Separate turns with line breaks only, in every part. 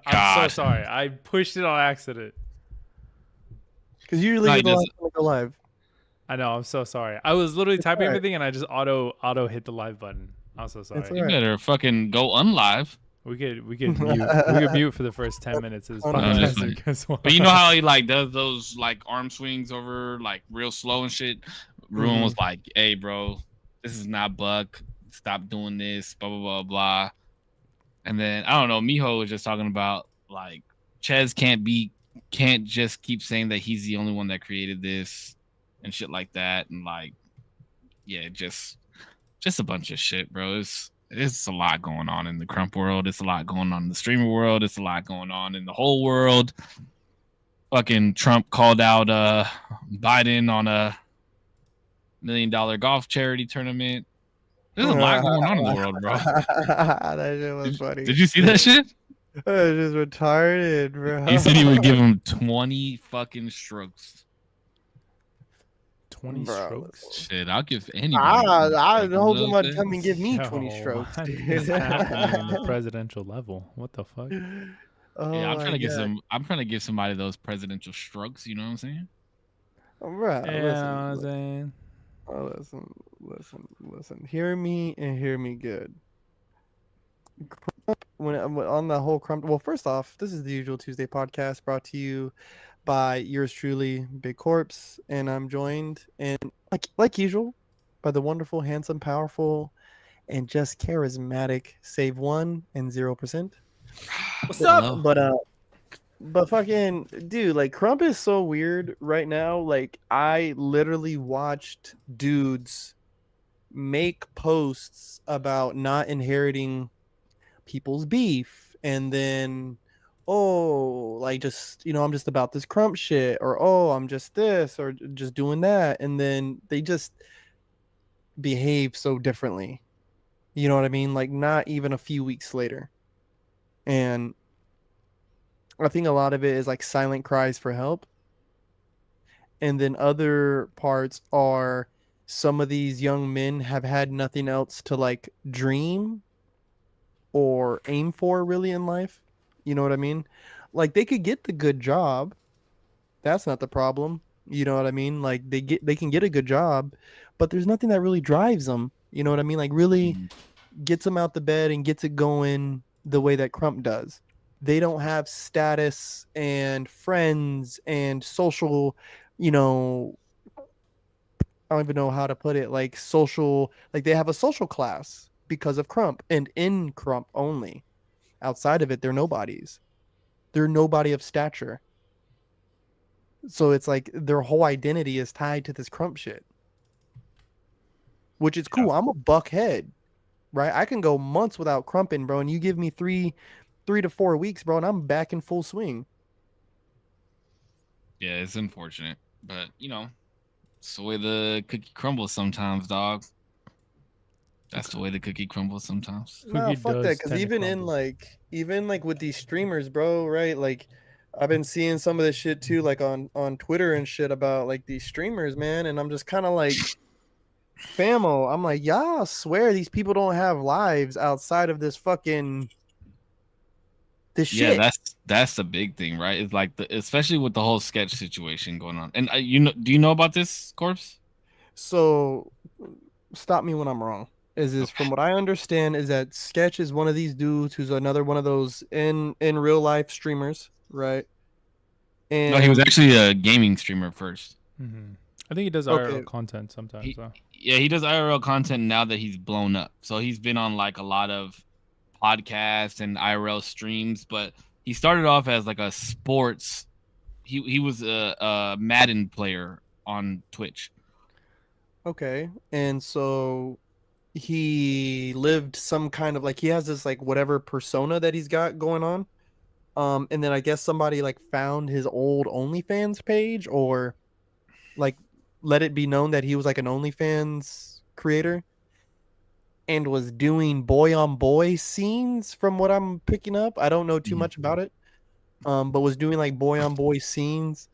I'm so sorry. I pushed it on accident.
Because usually you're the last one to go live.
I know. I'm so sorry. I was literally typing everything and I just auto hit the live button. I'm so sorry.
You better fucking go unlive.
We could mute for the first 10 minutes of this podcast as well.
But you know how he like does those like arm swings over like real slow and shit. Ruin was like, "Hey, bro, this is not Buck. Stop doing this." Blah blah blah blah. And then I don't know. Miho was just talking about like Ches can't just keep saying that he's the only one that created this and shit like that. And like, yeah, just a bunch of shit, bro. It's a lot going on in the Crump world. It's a lot going on in the streamer world. It's a lot going on in the whole world. Fucking Trump called out Biden on a $1 million golf charity tournament. There's a lot going on in the world, bro.
That shit was funny.
Did you see that shit?
That just retarded, bro.
He said he would give him 20 fucking strokes.
20 strokes?
Shit, I'll give anybody.
I hope somebody come and give me 20 strokes.
What is happening on the presidential level? What the fuck?
Oh
yeah, I'm trying to give somebody those presidential strokes. You know what I'm saying?
Right.
Yeah, I'm saying.
Oh, listen. Hear me and hear me good. When on the whole Crump. Well, first off, this is the Usual Tuesday podcast brought to you by yours truly, Big Corpse, and I'm joined and like usual by the wonderful, handsome, powerful, and just charismatic Save 1 and 0%.
What's up?
But fucking dude, like Crump is so weird right now. Like I literally watched dudes make posts about not inheriting people's beef, and then like just I'm just about this Crump shit, or I'm just this, or just doing that, and then they just behave so differently. You know what I mean? Like not even a few weeks later. And I think a lot of it is like silent cries for help. And then other parts are some of these young men have had nothing else to like dream or aim for really in life. You know what I mean? Like they could get the good job. That's not the problem. You know what I mean? Like they can get a good job, but there's nothing that really drives them. You know what I mean? Like really gets them out the bed and gets it going the way that Crump does. They don't have status and friends and social, I don't even know how to put it, like social, like they have a social class because of Crump and in Crump only. Outside of it, they're nobodies. They're nobody of stature. So it's like their whole identity is tied to this Crump shit, which is cool. Yeah. I'm a buckhead, right? I can go months without crumping, bro, and you give me 3 to 4 weeks, bro, and I'm back in full swing.
Yeah, it's unfortunate, but it's the way the cookie crumbles sometimes, dog. That's the way the cookie crumbles sometimes.
No, fuck that, because even with these streamers, bro, right? Like, I've been seeing some of this shit too, like on Twitter and shit about like these streamers, man, and I'm just kind of like, famo, I'm like, y'all swear these people don't have lives outside of this fucking this shit.
Yeah, that's the big thing, right? It's like especially with the whole sketch situation going on. And do you know about this, Corpse?
So, stop me when I'm wrong. From what I understand, is that Sketch is one of these dudes who's another one of those in real life streamers, right? And
no, he was actually a gaming streamer first.
Mm-hmm. I think he does IRL content sometimes.
Yeah, he does IRL content now that he's blown up. So he's been on like a lot of podcasts and IRL streams, but he started off as like a sports. He was a Madden player on Twitch.
Okay, and so he lived some kind of like he has this like whatever persona that he's got going on, and then I guess somebody like found his old OnlyFans page or like let it be known that he was like an OnlyFans creator and was doing boy on boy scenes from what I'm picking up. I don't know too much about it, but was doing like boy on boy scenes.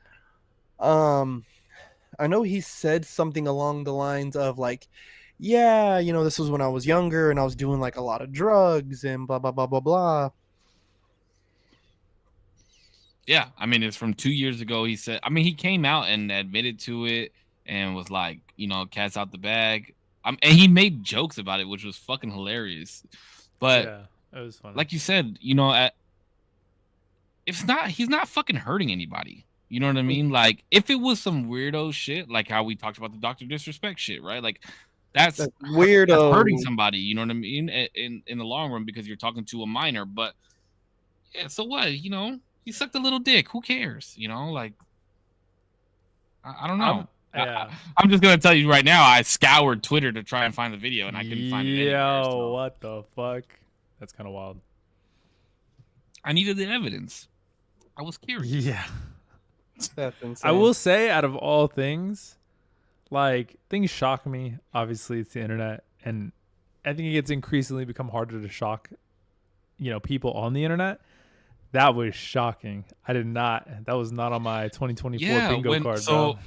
I know he said something along the lines of like, yeah, this was when I was younger and I was doing like a lot of drugs and blah, blah, blah, blah, blah.
Yeah, I mean, it's from 2 years ago. He said, I mean, he came out and admitted to it and was like, cat's out the bag. And he made jokes about it, which was fucking hilarious. But
Yeah, it was funny.
like you said, he's not fucking hurting anybody. You know what I mean? Like, if it was some weirdo shit, like how we talked about the Dr. Disrespect shit, right? Like, that's
weirdo.
That's hurting somebody. You know what I mean? In the long run, because you're talking to a minor. But yeah, so what? He sucked a little dick. Who cares? Like, I don't know.
Yeah.
I'm just gonna tell you right now. I scoured Twitter to try and find the video, and I couldn't find it anywhere. So
What the fuck? That's kind of wild.
I needed the evidence. I was curious.
Yeah.
That's insane.
I will say, out of all things, like, things shock me. Obviously, it's the internet, and I think it gets increasingly become harder to shock, people on the internet. That was shocking. That was not on my 2024 bingo card, bro.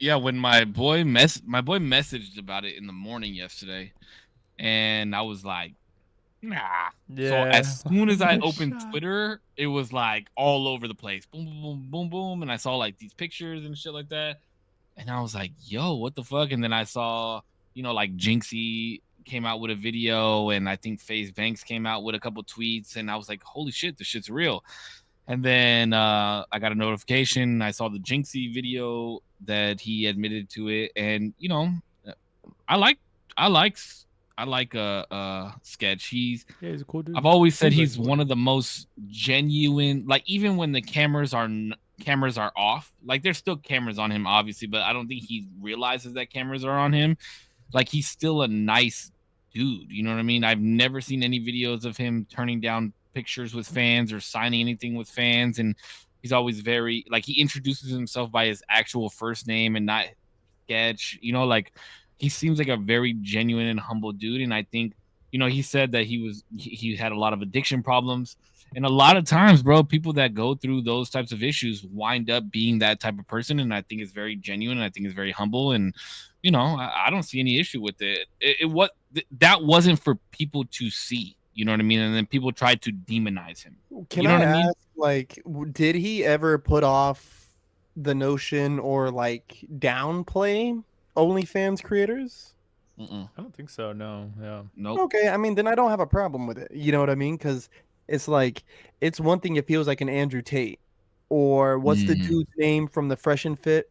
Yeah, when my boy messaged about it in the morning yesterday, and I was like, nah.
Yeah.
So as soon as I opened Twitter, it was like all over the place. Boom, boom, boom, boom, boom. And I saw like these pictures and shit like that. And I was like, yo, what the fuck? And then I saw, like Jinxie came out with a video, and I think FaZe Banks came out with a couple tweets, and I was like, holy shit, this shit's real. And then I got a notification. I saw the Jinxie video that he admitted to it, and I like Sketch. He's
a cool dude.
I've always said he's one of the most genuine. Like, even when the cameras are off, like, there's still cameras on him, obviously, but I don't think he realizes that cameras are on him. Like, he's still a nice dude. You know what I mean? I've never seen any videos of him turning down pictures with fans or signing anything with fans, and he's always very, like, he introduces himself by his actual first name and not Sketch. Like, he seems like a very genuine and humble dude. And I think, he said that he had a lot of addiction problems, and a lot of times, bro, people that go through those types of issues wind up being that type of person. And I think it's very genuine, and I think it's very humble, and I don't see any issue with it. That wasn't for people to see. You know what I mean? And then people tried to demonize him.
Can
you know
I
what I mean?
ask, like, did he ever put off the notion or like downplay OnlyFans creators?
Mm-mm.
I don't think so. No. Yeah.
Nope.
Okay, I mean, then I don't have a problem with it. You know what I mean? Because it's like, it's one thing it feels like an Andrew Tate, or what's the dude's name from the Fresh and Fit?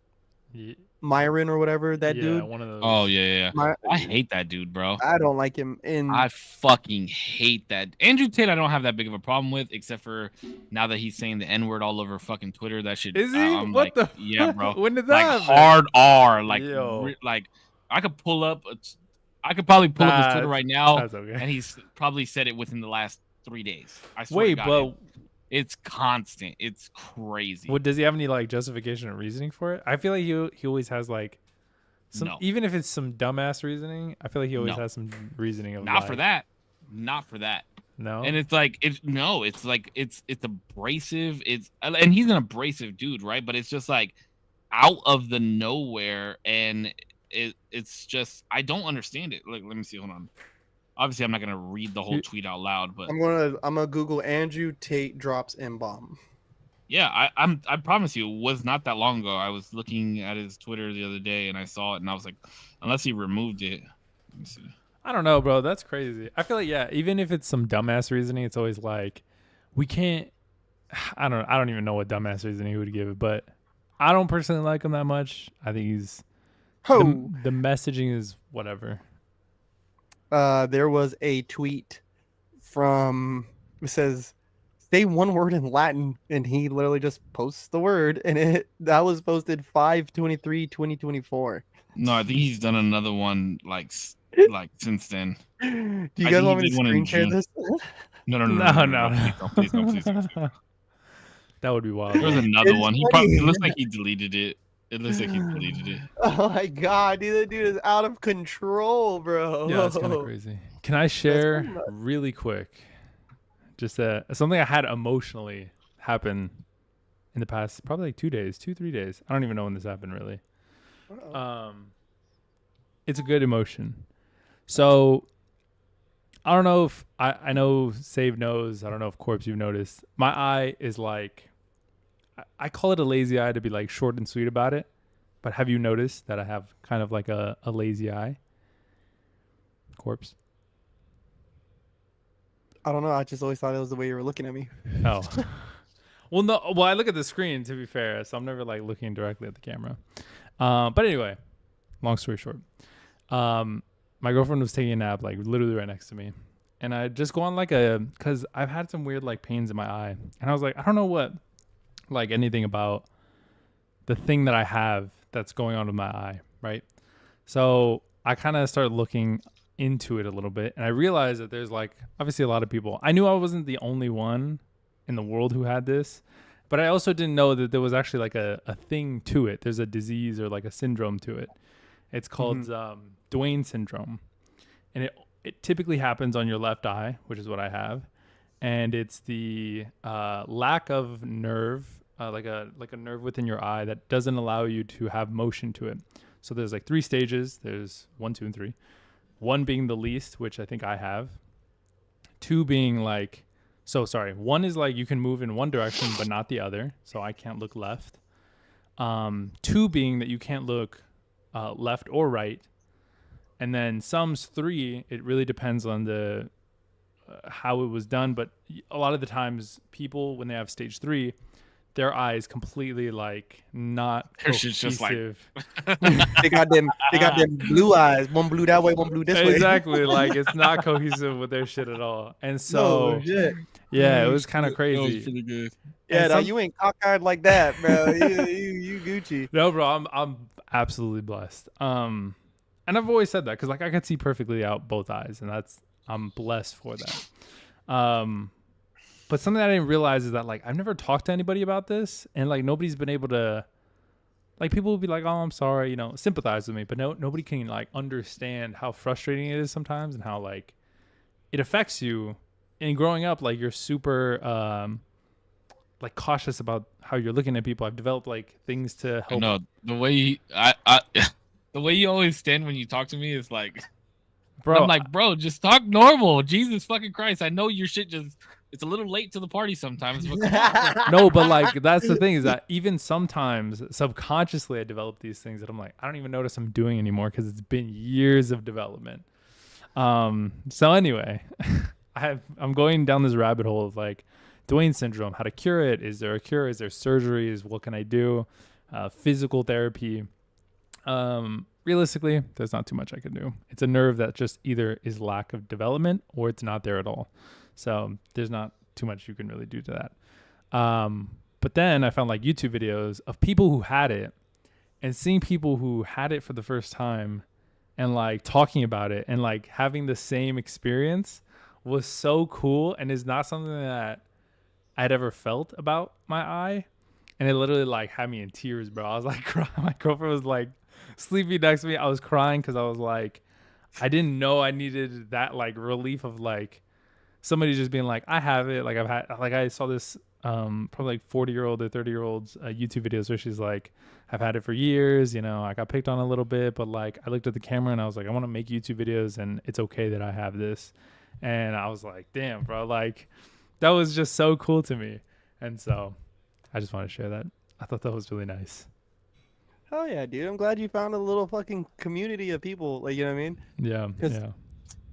Yeah.
Myron or whatever, that dude.
One of those.
Oh yeah. I hate that dude, bro.
I don't like him.
I fucking hate that. Andrew Tate, I don't have that big of a problem with, except for now that he's saying the N-word all over fucking Twitter. That shit.
Is he?
I'm
What
like,
the?
yeah, bro.
When did that
like
happen?
hard R, like
Yo.
like I could probably pull up his Twitter right now,
That's okay.
and he's probably said it within the last 3 days. I swear
Wait,
to God,
but
it's constant. It's crazy.
what does he have any like justification or reasoning for it? I feel like he always has like some,
No.
even if it's some dumbass reasoning. I feel like he always
No.
has some reasoning of
Not
like,
for that. Not for that.
No.
And it's like it's abrasive. And he's an abrasive dude, right? But it's just like out of the nowhere, and it's just, I don't understand it. Like, let me see. Hold on. Obviously, I'm not gonna read the whole tweet out loud, but
I'm gonna Google Andrew Tate drops M-bomb.
yeah, I promise you, it was not that long ago. I was looking at his Twitter the other day, and I saw it, and I was like, unless he removed it. Let me see.
I don't know, bro. That's crazy. I feel like, yeah, even if it's some dumbass reasoning, it's always like, we can't. I don't even know what dumbass reasoning he would give, but I don't personally like him that much. I think he's the messaging is whatever.
There was a tweet from, it says, say one word in Latin, and he literally just posts the word, and that was posted 5/23/2024.
No, I think he's done another one like since then.
Do you guys want me to screen share this?
No. Please don't.
That would be wild.
There was another one. It looks like he deleted it. It looks like he deleted it.
Oh my god, dude, that dude is out of control, bro.
Yeah, that's kind of crazy. Can I share really quick just something I had emotionally happen in the past probably like 2 days, 2-3 days. I don't even know when this happened really. It's a good emotion. So I don't know if I know Save knows. I don't know if Corpse you've noticed. My eye is like I call it a lazy eye to be like short and sweet about it. But have you noticed that I have kind of like a lazy eye? Corpse.
I don't know. I just always thought it was the way you were looking at me.
Oh. Well, no. Well, I look at the screen, to be fair, so I'm never like looking directly at the camera. But anyway, long story short, my girlfriend was taking a nap like literally right next to me, and I just go on like because I've had some weird like pains in my eye, and I was like, I don't know what, like anything about the thing that I have that's going on with my eye, right? So I kind of started looking into it a little bit, and I realized that there's like obviously a lot of people. I knew I wasn't the only one in the world who had this, but I also didn't know that there was actually like a thing to it. There's a disease or like a syndrome to it. It's called Duane syndrome, and it typically happens on your left eye, which is what I have, and it's the lack of nerve, like a nerve within your eye that doesn't allow you to have motion to it. So there's like 3 stages. There's 1, 2, and 3. 1 being the least, which I think I have. 2 being like, 1 is like you can move in one direction but not the other, so I can't look left. 2 being that you can't look left or right. And then sums 3, it really depends on the how it was done, but a lot of the times people, when they have stage 3, their eyes completely like not cohesive.
Just like
they got them blue eyes. One blue that way, one blue this way.
Exactly. Like it's not cohesive with their shit at all. And so yeah, it was kind of crazy.
That was pretty good.
Yeah, no, you ain't cockeyed like that, bro. you Gucci.
No, bro, I'm absolutely blessed. And I've always said that because like I could see perfectly out both eyes, and I'm blessed for that. But something I didn't realize is that like I've never talked to anybody about this, and like nobody's been able to, like people will be like, oh, I'm sorry, you know, sympathize with me, but nobody can like understand how frustrating it is sometimes and how like it affects you. And growing up, like you're super like cautious about how you're looking at people. I've developed like things to help.
No, the way the way you always stand when you talk to me is like,
bro,
I'm like, bro, just talk normal. Jesus fucking Christ. I know your shit just, it's a little late to the party sometimes. But come on.
No, but like that's the thing is that even sometimes subconsciously I develop these things that I'm like, I don't even notice I'm doing anymore because it's been years of development. So anyway, I'm going down this rabbit hole of like Duane syndrome, how to cure it. Is there a cure? Is there surgeries? What can I do? Physical therapy. Realistically, there's not too much I can do. It's a nerve that just either is lack of development or it's not there at all. So there's not too much you can really do to that. But then I found like YouTube videos of people who had it, and seeing people who had it for the first time and like talking about it and like having the same experience was so cool, and is not something that I'd ever felt about my eye. And it literally like had me in tears, bro. I was like crying. My girlfriend was like sleeping next to me. I was crying because I was like, I didn't know I needed that like relief of like somebody just being like, I have it. Like I've had, like I saw this probably like 40-year-old or 30-year-old's YouTube videos where she's like, I've had it for years. You know, I got picked on a little bit, but like I looked at the camera and I was like, I want to make YouTube videos, and it's okay that I have this. And I was like, damn, bro, like that was just so cool to me. And so I just want to share that. I thought that was really nice.
Hell yeah, dude. I'm glad you found a little fucking community of people. Like, you know what I mean?
Yeah. Yeah.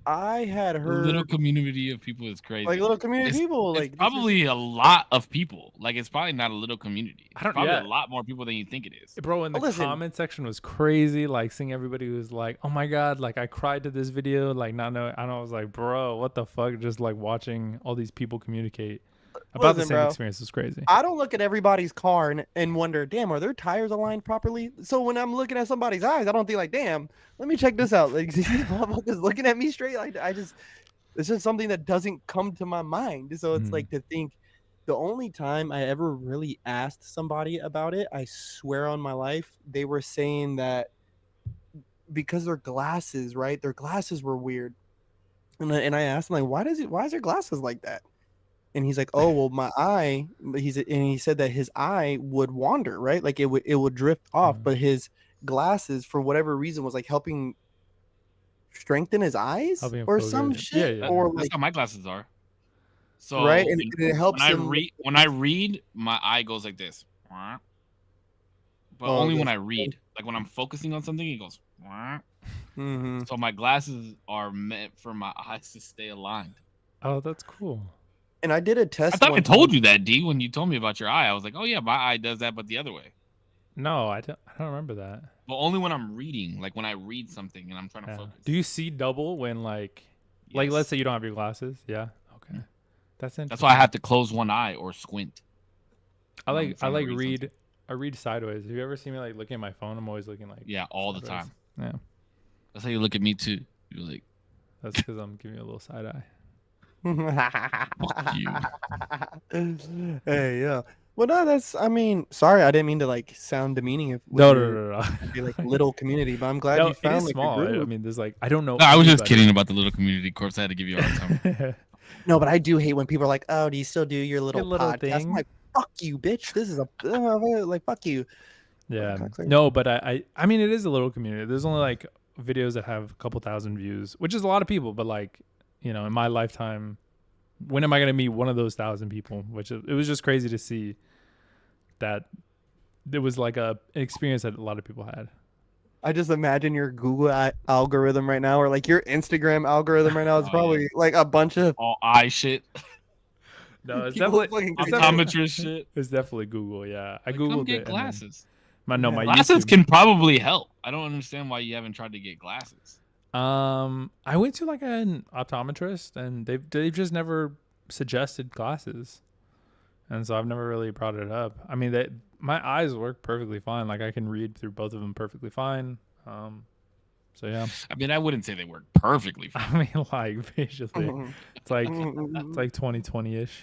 I had heard
A little community of people is crazy.
like little community of people.
It's
Like
probably a lot of people. Like it's probably not a little community. It's probably
yeah.
a lot more people than you think it is.
Bro, in the comment section was crazy. Like seeing everybody who was like, oh my God, like I cried to this video. Like not knowing, I was like, bro, what the fuck? Just like watching all these people communicate about the same experience is crazy.
I don't look at everybody's car and wonder, damn, are their tires aligned properly? So when I'm looking at somebody's eyes, I don't think like, damn, let me check this out. Like these motherfuckers looking at me straight. Like it's just something that doesn't come to my mind. So it's like to think the only time I ever really asked somebody about it, I swear on my life, they were saying that because their glasses, right? Their glasses were weird. And I asked them like, why is their glasses like that? And he's like, oh, well, my eye, and he said that his eye would wander, right? Like it would drift off, but his glasses, for whatever reason, was like helping strengthen his eyes or some shit.
Yeah.
Or
that's
like
how my glasses are. So
right, and it helps
when I read, my eye goes like this. But
Oh,
only when
that's
I read. Like when I'm focusing on something, it goes.
Mm-hmm.
So my glasses are meant for my eyes to stay aligned.
Oh, that's cool.
And I did a
I
test
thought I
one
told
time.
you that, D, when you told me about your eye. I was like, oh yeah, my eye does that, but the other way.
No, I don't remember that.
But only when I'm reading, like when I read something and I'm trying to
Yeah.
focus.
Do you see double when like
Yes.
let's say you don't have your glasses? Yeah. Okay. That's interesting.
That's why I have to close one eye or squint.
I
when I'm
like
trying to
read
something.
I read sideways. Have you ever seen me like looking at my phone? I'm always looking like
Yeah, all the
sideways.
time.
Yeah.
That's how you look at me too. You're like,
That's because I'm giving you a little side eye.
fuck you.
Hey, yeah. Well, no, that's. I mean, sorry, I didn't mean to like sound demeaning. If
No,
your, be like little community, but I'm glad
No,
you
it
found
is
like
small.
a
I
group.
mean, there's like I don't know.
No, I was just
anybody.
kidding about the little community corpse. I had to give you a hard time.
No, but I do hate when people are like, "Oh, do you still do your little
little
podcast?"
thing.
I'm like, "Fuck you, bitch! This is a like fuck you."
Yeah.
Cocksucker.
No, but I mean, it is a little community. There's only like videos that have a couple thousand views, which is a lot of people. But like, you know, in my lifetime, when am I gonna meet one of those 1,000 people? Which it was just crazy to see that there was like an experience that a lot of people had.
I just imagine your Google algorithm right now, or like your Instagram algorithm right now. It's
Oh,
probably like a bunch of
All eye shit,
No, it's
people
definitely
fucking crazy.
optometrist shit.
it's definitely Google. Yeah, I
Like,
googled
come get
it.
glasses.
And then, my
Glasses
YouTube.
can probably help. I don't understand why you haven't tried to get glasses.
I went to like an optometrist, and they've just never suggested glasses, and so I've never really brought it up. I mean, my eyes work perfectly fine. Like I can read through both of them perfectly fine. So yeah.
I mean, I wouldn't say they work perfectly.
I mean, like visually, it's like 2020 ish,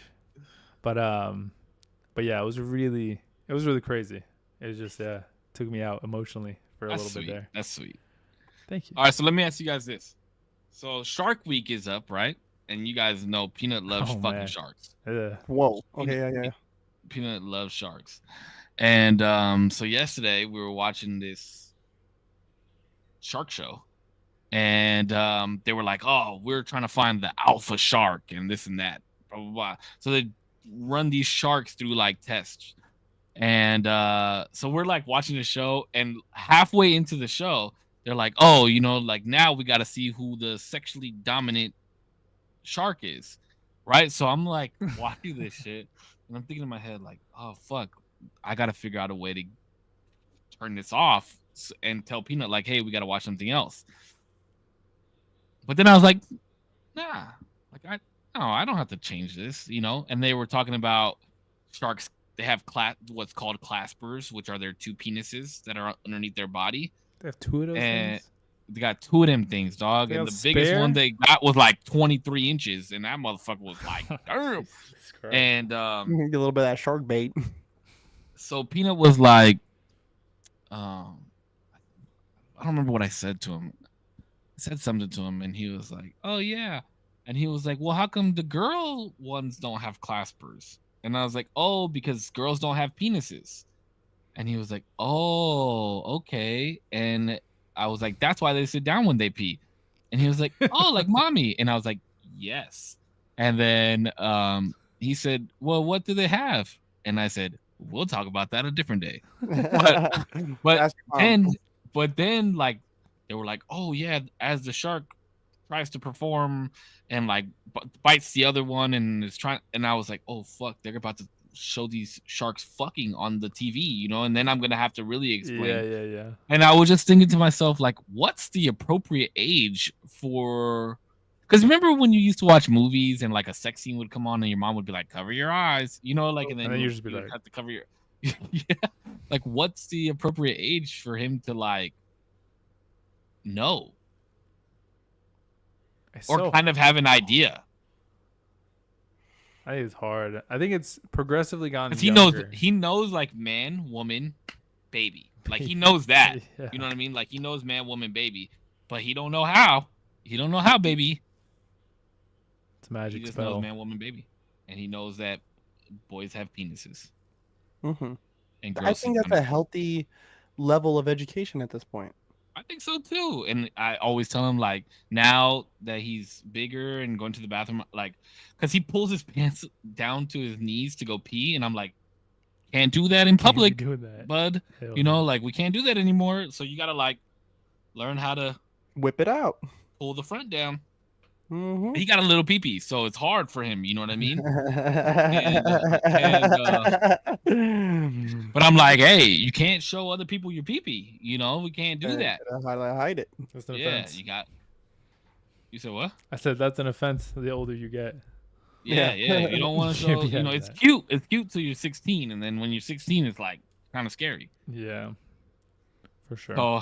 but yeah, it was really crazy. It was just took me out emotionally for a
That's
little
sweet.
bit there.
That's sweet.
Thank you.
All right, so let me ask you guys this. So Shark Week is up, right? And you guys know Peanut loves
Oh,
fucking
man.
sharks.
Whoa. Okay. Yeah.
Peanut loves sharks. And so yesterday we were watching this shark show. And they were like, oh, we're trying to find the alpha shark and this and that. Blah, blah, blah. So they run these sharks through like tests. And so we're like watching the show, and halfway into the show, they're like, oh, you know, like now we got to see who the sexually dominant shark is. Right. So I'm like watching this shit, and I'm thinking in my head, like, oh, fuck, I got to figure out a way to turn this off and tell Peanut, like, hey, we got to watch something else. But then I was like, nah, like I don't have to change this, you know. And they were talking about sharks. They have what's called claspers, which are their two penises that are underneath their body.
They have two of those
And
things.
they got two of them things, dog.
They
And
got
the biggest
spare?
one they got was like 23 inches, and that motherfucker was like, damn. And
Get a little bit of that shark bait.
so Peanut was like, I don't remember what I said to him. I said something to him, and he was like, oh yeah. And he was like, well, how come the girl ones don't have claspers? And I was like, oh, because girls don't have penises. And he was like, oh, okay. And I was like, that's why they sit down when they pee. And he was like, oh, like mommy. And I was like, yes. And then he said, well, what do they have? And I said, we'll talk about that a different day. But then like they were like, oh yeah, as the shark tries to perform and like bites the other one and is trying, and I was like, oh fuck, they're about to show these sharks fucking on the TV, you know, and then I'm gonna have to really explain.
Yeah.
And I was just thinking to myself, like, what's the appropriate age for? Because remember when you used to watch movies and like a sex scene would come on and your mom would be like, cover your eyes, you know, like, and then
you just be like,
have to cover your yeah. Like, what's the appropriate age for him to like know or kind of have an idea?
I think it's hard. I think it's progressively gone.
Because he knows like man, woman, baby. Like he knows that.
Yeah.
You know what I mean? Like he knows man, woman, baby, but he don't know how. He don't know how, baby.
It's a magic
he just
spell.
knows man, woman, baby, and he knows that boys have penises.
Mm-hmm.
And
I think that's a healthy level of education at this point.
I think so too. And I always tell him, like, now that he's bigger and going to the bathroom, like, because he pulls his pants down to his knees to go pee, and I'm like, can't do that in
Can't be
public,
doing that.
bud.
Hell
You know,
no.
like we can't do that anymore. So you gotta like learn how to
Whip it out.
pull the front down.
Mm-hmm.
He got a little peepee, so it's hard for him. You know what I mean? But I'm like, hey, you can't show other people your peepee. You know, we can't do that.
Hide it.
That's an
Yeah,
offense.
You said what?
I said that's an offense the older you get.
Yeah.
Yeah.
You don't want to
Can't
show.
be
You know,
having
it's
that.
cute. It's cute till you're 16, and then when you're 16, it's like kind of scary.
Yeah. For sure.
So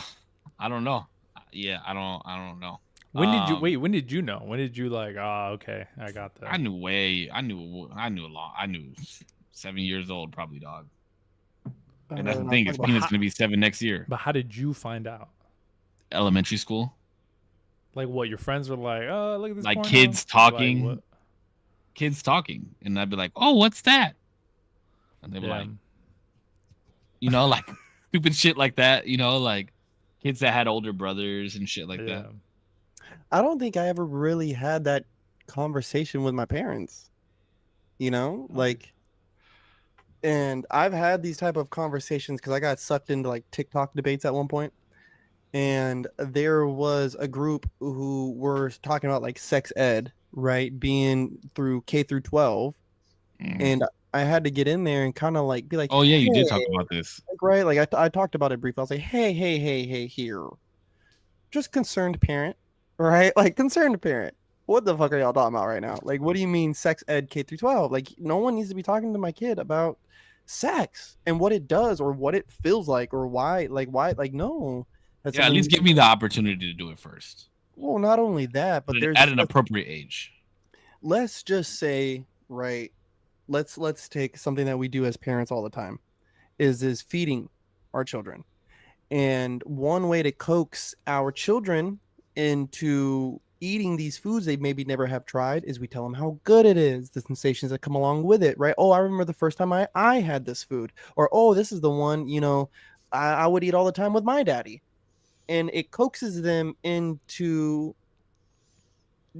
I don't know. Yeah, I don't know.
When did you wait? When did you know? When did you like? Ah, okay, I got that.
I knew a lot. I knew 7 years old, probably, dog. And that's the thing. His peanut's gonna be 7 next year.
But how did you find out?
Elementary school.
Like what? Your friends were like, "Oh, look at this."
Like
porno?"
kids
Or
talking.
like, what?
Kids talking, and I'd be like, "Oh, what's that?" And they'd be
Yeah.
like, you know, like stupid shit like that. You know, like kids that had older brothers and shit like
Yeah.
that.
I don't think I ever really had that conversation with my parents. You know, like, and I've had these type of conversations because I got sucked into like TikTok debates at one point, and there was a group who were talking about like sex ed, right, being through K through 12, and I had to get in there and kind of like be like,
Oh yeah, you did talk
"Hey,"
about this.
like, right? Like I talked about it briefly. I was like, hey, here, just concerned parent, right? Like concerned parent. What the fuck are y'all talking about right now? Like, what do you mean sex ed K through 12? Like, no one needs to be talking to my kid about sex and what it does or what it feels like or why. Like, no. That's
Yeah, at least give me the opportunity to do it first.
Well, not only that, but there's
at an appropriate age.
Let's just say, right? Let's take something that we do as parents all the time, is feeding our children. And one way to coax our children into eating these foods they maybe never have tried is we tell them how good it is, the sensations that come along with it, right? Oh, I remember the first time I had this food, or oh, this is the one, you know, I would eat all the time with my daddy. And it coaxes them into,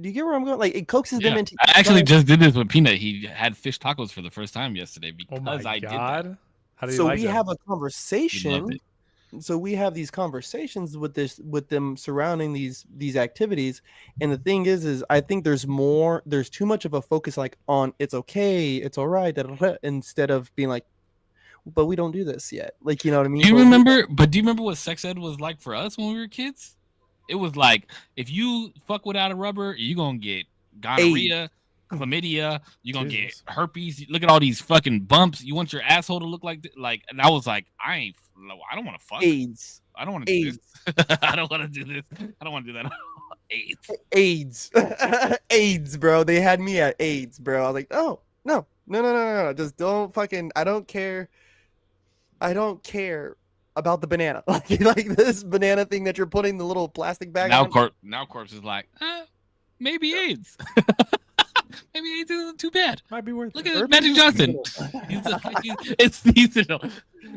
do you get where I'm going? Like, it coaxes them into.
I actually just did this with Peanut. He had fish tacos for the first time yesterday because I did that.
How do you
So
like
we
them?
have a
He loved
conversation.
it.
So we have these conversations with them surrounding these activities. And the thing is I think there's too much of a focus like on it's okay, it's all right, instead of being like, but we don't do this yet. Like, you know what I mean?
Do you remember what sex ed was like for us when we were kids? It was like, if you fuck without a rubber, you're gonna get gonorrhea, chlamydia, you're gonna get herpes. Look at all these fucking bumps. You want your asshole to look like and I was like, I don't want to fuck.
AIDS.
I don't want to do this. I don't want to do this. I don't want to do that.
AIDS. AIDS, bro. They had me at AIDS, bro. I was like, oh, no. Just don't fucking, I don't care about the banana. Like this banana thing that you're putting the little plastic bag on.
Now Corpse is like, maybe AIDS. Maybe AIDS isn't too bad.
Might be worth
Look
it.
at Magic Johnson. It's seasonal.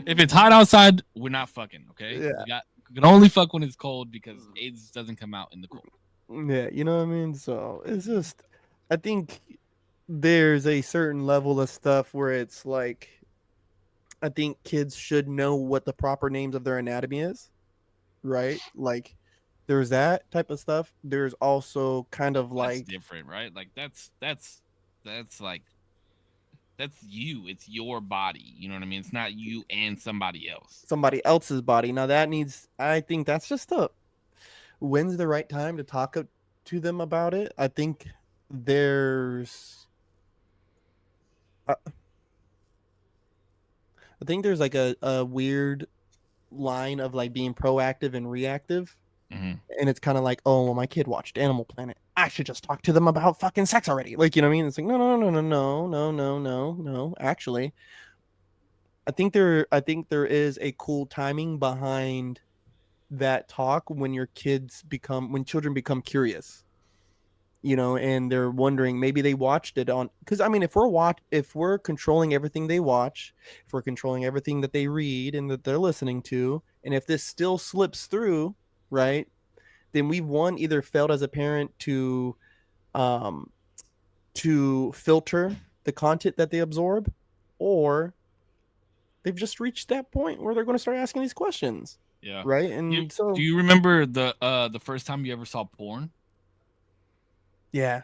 If it's hot outside, we're not fucking, okay?
Yeah.
You can only fuck when it's cold because AIDS doesn't come out in the cold.
Yeah, you know what I mean? So it's just, I think there's a certain level of stuff where it's like, I think kids should know what the proper names of their anatomy is, right? Like, there's that type of stuff. There's also kind of like
that's different, right? Like that's like that's you. It's your body. You know what I mean? It's not you and somebody else.
Somebody else's body. Now that needs. I think that's just when's the right time to talk to them about it? I think there's. I think there's like a weird line of like being proactive and reactive.
Mm-hmm.
And it's kind of like, oh, well, my kid watched Animal Planet. I should just talk to them about fucking sex already. Like, you know what I mean? It's like, no. Actually, I think there is a cool timing behind that talk when children become curious. You know, and they're wondering, maybe they watched it on, because I mean, if we're controlling everything they watch, if we're controlling everything that they read and that they're listening to, and if this still slips through, right, then we've either failed as a parent to filter the content that they absorb, or they've just reached that point where they're going to start asking these questions,
Yeah.
right? And so
Do you remember the first time you ever saw porn
yeah,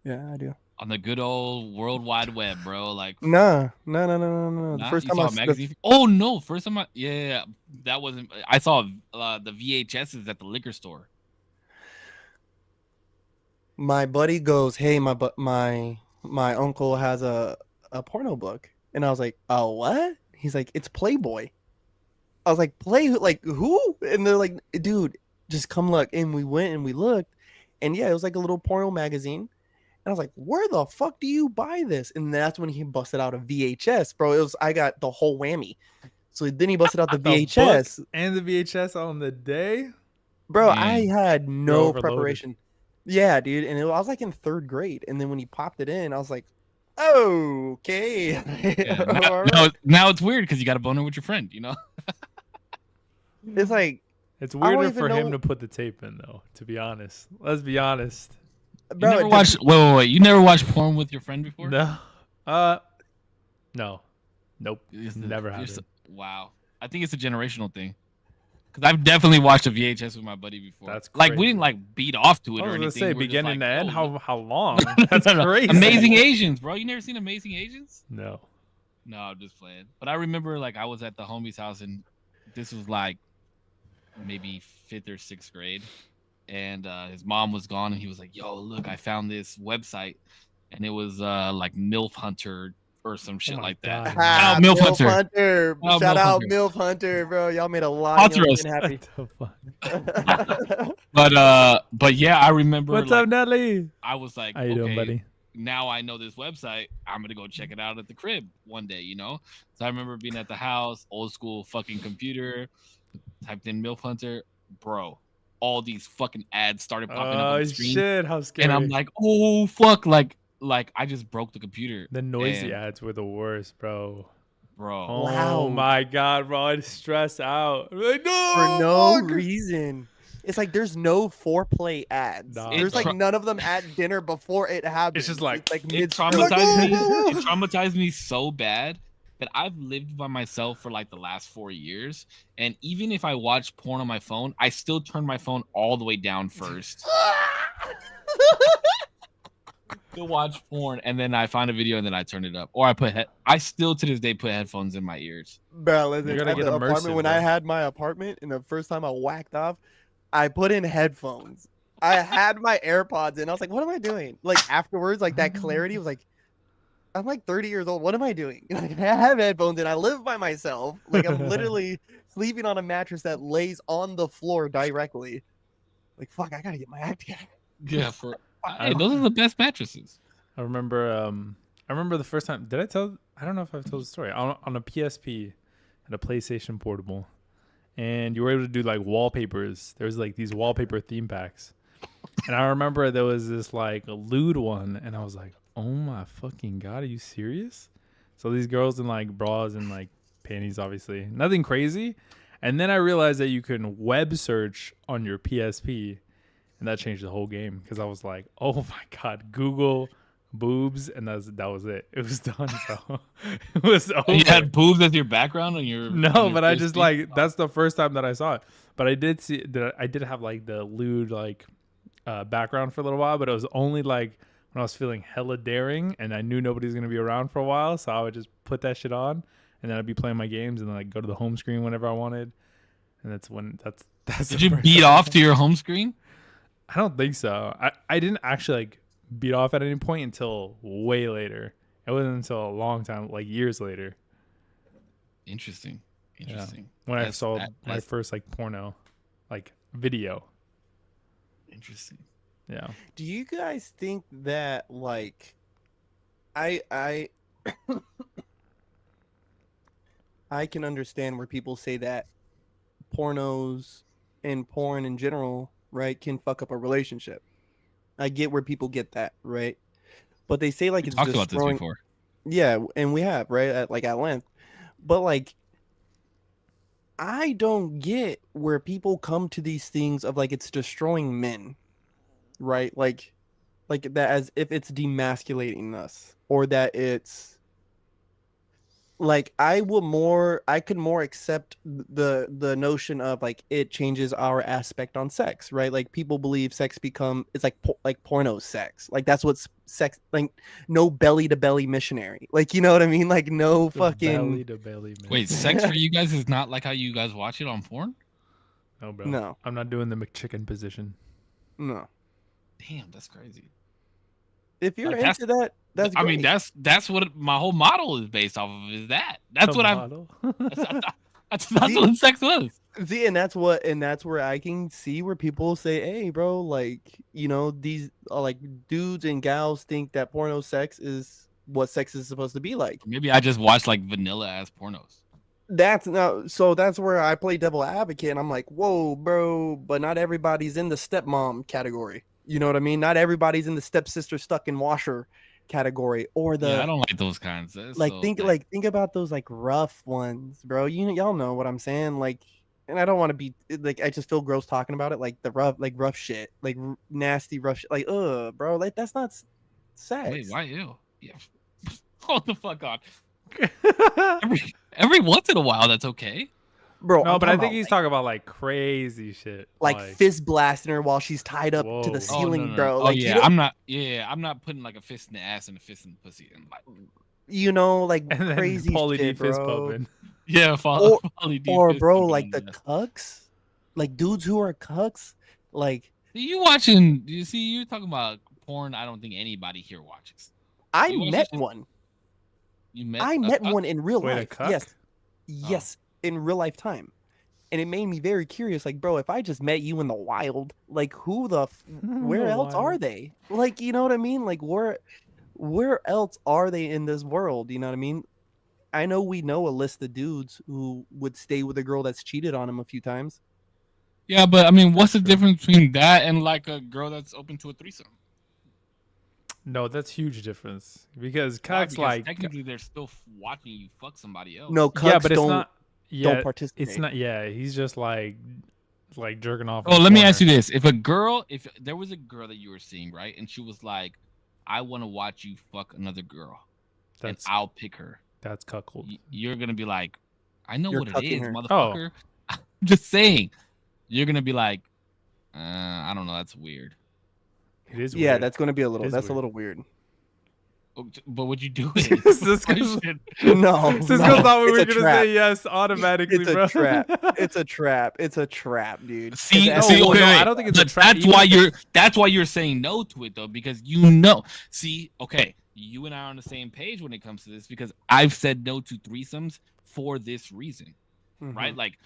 I do.
on the good old World Wide Web, bro? Like,
No. The
nah,
first
you
time
saw a magazine? Oh no, first time yeah, that wasn't. I saw the VHSs at the liquor store.
my buddy goes, "Hey, my uncle has a porno book," and I was like, "Oh, what?" He's like, "It's Playboy." I was like, like who?" And they're like, "Dude, just come look." And we went and we looked, and yeah, it was like a little porno magazine. And I was like, "Where the fuck do you buy this?" And that's when he busted out a VHS, bro. I got the whole whammy. So then he busted out the
The book
VHS,
and the VHS on the day.
bro. I
Man.
had
You're
no
overloaded.
preparation. Yeah, dude. And I was like in 3rd grade, and then when he popped it in, I was like, okay.
Yeah,
All right.
now it's weird because you got a boner with your friend, you know?
It's like
It's
I don't
weirder
even
for him
know,
to put the tape in, though. To be honest, let's be honest.
You
bro.
never watched wait. You never watched porn with your friend before?
No, no, nope, never happened.
Wow. I think it's a generational thing. Because I've definitely watched a VHS with my buddy before.
That's
like we
crazy.
didn't like beat off to it
I
or
was
anything.
gonna say
We were just
beginning
like,
to end.
"Yo,
How long?
no,
That's
no.
crazy.
Amazing Asians, bro. You never seen Amazing Asians?
No.
No, I'm just playing. But I remember like I was at the homie's house and this was like maybe 5th or 6th grade. And his mom was gone and he was like, "Yo, look, I found this website." And it was like MILF Hunter or some shit
my
like that.
God.
Ah,
Milf
Milf
Hunter.
Hunter.
Oh,
Shout
Milf
out
Hunter.
Milf Hunter, bro. Y'all made a lot of
Sponsor
young
us.
men
What the fuck?
happy.
But yeah, I remember
What's
like
up, Nelly?
I was like,
How you doing, buddy?
now I know this website. I'm gonna go check it out at the crib one day, you know. So I remember being at the house, old school fucking computer, typed in MILF Hunter, bro. All these fucking ads started popping up on
Oh
the screen,
shit! How scary!
and I'm like, oh fuck, like I just broke the computer.
The noisy
and,
ads were the worst, bro.
bro.
Oh
Loud.
my god, bro! I'd stress out. Like, no,
For no
fuck!
reason. It's like there's no foreplay ads.
Nah,
There's like
bro.
none of them at dinner before it happens.
It's just like
It
mid
traumatized me. It traumatized me so bad that I've lived by myself for like the last 4 years, and even if I watch porn on my phone, I still turn my phone all the way down first to watch porn, and then I find a video and then I turn it up, or I still to this day put headphones in my ears.
Bro, listen,
You gotta
at
get
the apartment
immersive,
when
bro.
I had my apartment and the first time I whacked off, I put in headphones. I had my AirPods in. I was like, what am I doing? Like afterwards, like that clarity was like, I'm like 30 years old. What am I doing? Like, I have headphones and I live by myself. Like I'm literally sleeping on a mattress that lays on the floor directly. Like, fuck, I gotta get my act together.
Yeah, hey, those are the best mattresses.
I remember the first time. Did I tell? I don't know if I've told the story on a PSP, at a PlayStation Portable, and you were able to do like wallpapers. There was like these wallpaper theme packs, and I remember there was this like lewd one, and I was like, "Oh my fucking god, are you serious?" So these girls in like bras and like panties, obviously, nothing crazy. And then I realized that you can web search on your PSP, and that changed the whole game because I was like, "Oh my god, Google boobs," and that was it. It was done, bro. It was over.
You had boobs as your background on your
No,
on your
but I just
PSP?
like that's the first time that I saw it. But I did see that I did have like the lewd like background for a little while, but it was only like when I was feeling hella daring and I knew nobody's gonna be around for a while, so I would just put that shit on and then I'd be playing my games and then like go to the home screen whenever I wanted. And that's
Did
the
you
first
beat
time.
off to your home screen?
I don't think so. I didn't actually like beat off at any point until way later. It wasn't until a long time, like years later.
Interesting. Interesting.
When I
That's-
saw
that-
my
that's
first like porno, like video.
Interesting.
Yeah.
Do you guys think that like I I can understand where people say that pornos and porn in general, right, can fuck up a relationship. I get where people get that, right? But they say like
We
it's
talked about this
destroying.
before.
Yeah, and we have, right, at length. But like I don't get where people come to these things of like it's destroying men, right? Like that as if it's demasculating us or that it's like I could more accept the notion of like it changes our aspect on sex, right? Like people believe sex it's like porno sex, like that's what's sex, like no belly to belly missionary, like you know what I mean, like no fucking
belly to belly. Man.
Wait, sex for you guys is not like how you guys watch it on porn?
No, bro.
No.
I'm not doing the McChicken position.
No.
Damn, that's crazy.
If you're
Like,
into that, that's
I
great.
mean, that's what my whole model is based off of. Is that? That's what
model.
that's what sex was.
See, and that's where I can see where people say, "Hey, bro, like you know these like dudes and gals think that porno sex is what sex is supposed to be like."
Maybe I just watch like vanilla ass pornos.
That's where I play devil advocate, and I'm like, "Whoa, bro!" But not everybody's in the stepmom category. You know what I mean? Not everybody's in the stepsister stuck in washer category, or the
Yeah, I don't like those kinds. That's
like
so,
think about those like rough ones, bro. Y'all know what I'm saying, like. And I don't want to be like I just feel gross talking about it, like the rough shit, like nasty rough shit, like bro, like that's not sex.
Wait, why you? Yeah, hold the fuck on. every once in a while, that's okay.
Bro,
no, but I think he's talking about like crazy shit,
like fist blasting her while she's tied up to the ceiling,
no.
bro.
Oh
like,
yeah, I'm not putting like a fist in the ass and a fist in the pussy and like
like
and
crazy
Pauly D
shit,
fist
bro.
pumping.
Yeah,
or bro, like the cucks, like dudes who are cucks, like
you're talking about porn. I don't think anybody here watches.
I met one.
You met?
I met one in real life.
A cuck?
Yes, in real life time. And it made me very curious, like, bro, if I just met you in the wild, like, where else are they? Like, you know what I mean? Like, where else are they in this world? You know what I mean? I know we know a list of dudes who would stay with a girl that's cheated on him a few times.
Yeah, but I mean, what's the difference between that and like a girl that's open to a threesome?
No, that's huge difference because cucks like
technically they're still watching you fuck somebody else.
No, cucks
but it's not. Yeah,
don't participate.
It's not. Yeah, he's just like jerking off.
Oh, let me ask you this: if there was a girl that you were seeing, right, and she was like, "I want to watch you fuck another girl, and I'll pick her,"
that's cuckold.
You're gonna be like, "I know what it is,
her.
motherfucker." I'm just saying. You're gonna be like, I don't know, that's weird.
It is.
Yeah,
weird.
that's gonna be a little.
That's
a little weird.
But would you do
No,
Cisco thought we were gonna say yes automatically,
it's
bro.
a trap. It's a trap. It's a trap, dude.
See,
I don't think it's a trap.
That's why you're saying no to it though, because you know. See, okay, you and I are on the same page when it comes to this because I've said no to threesomes for this reason, right? Like,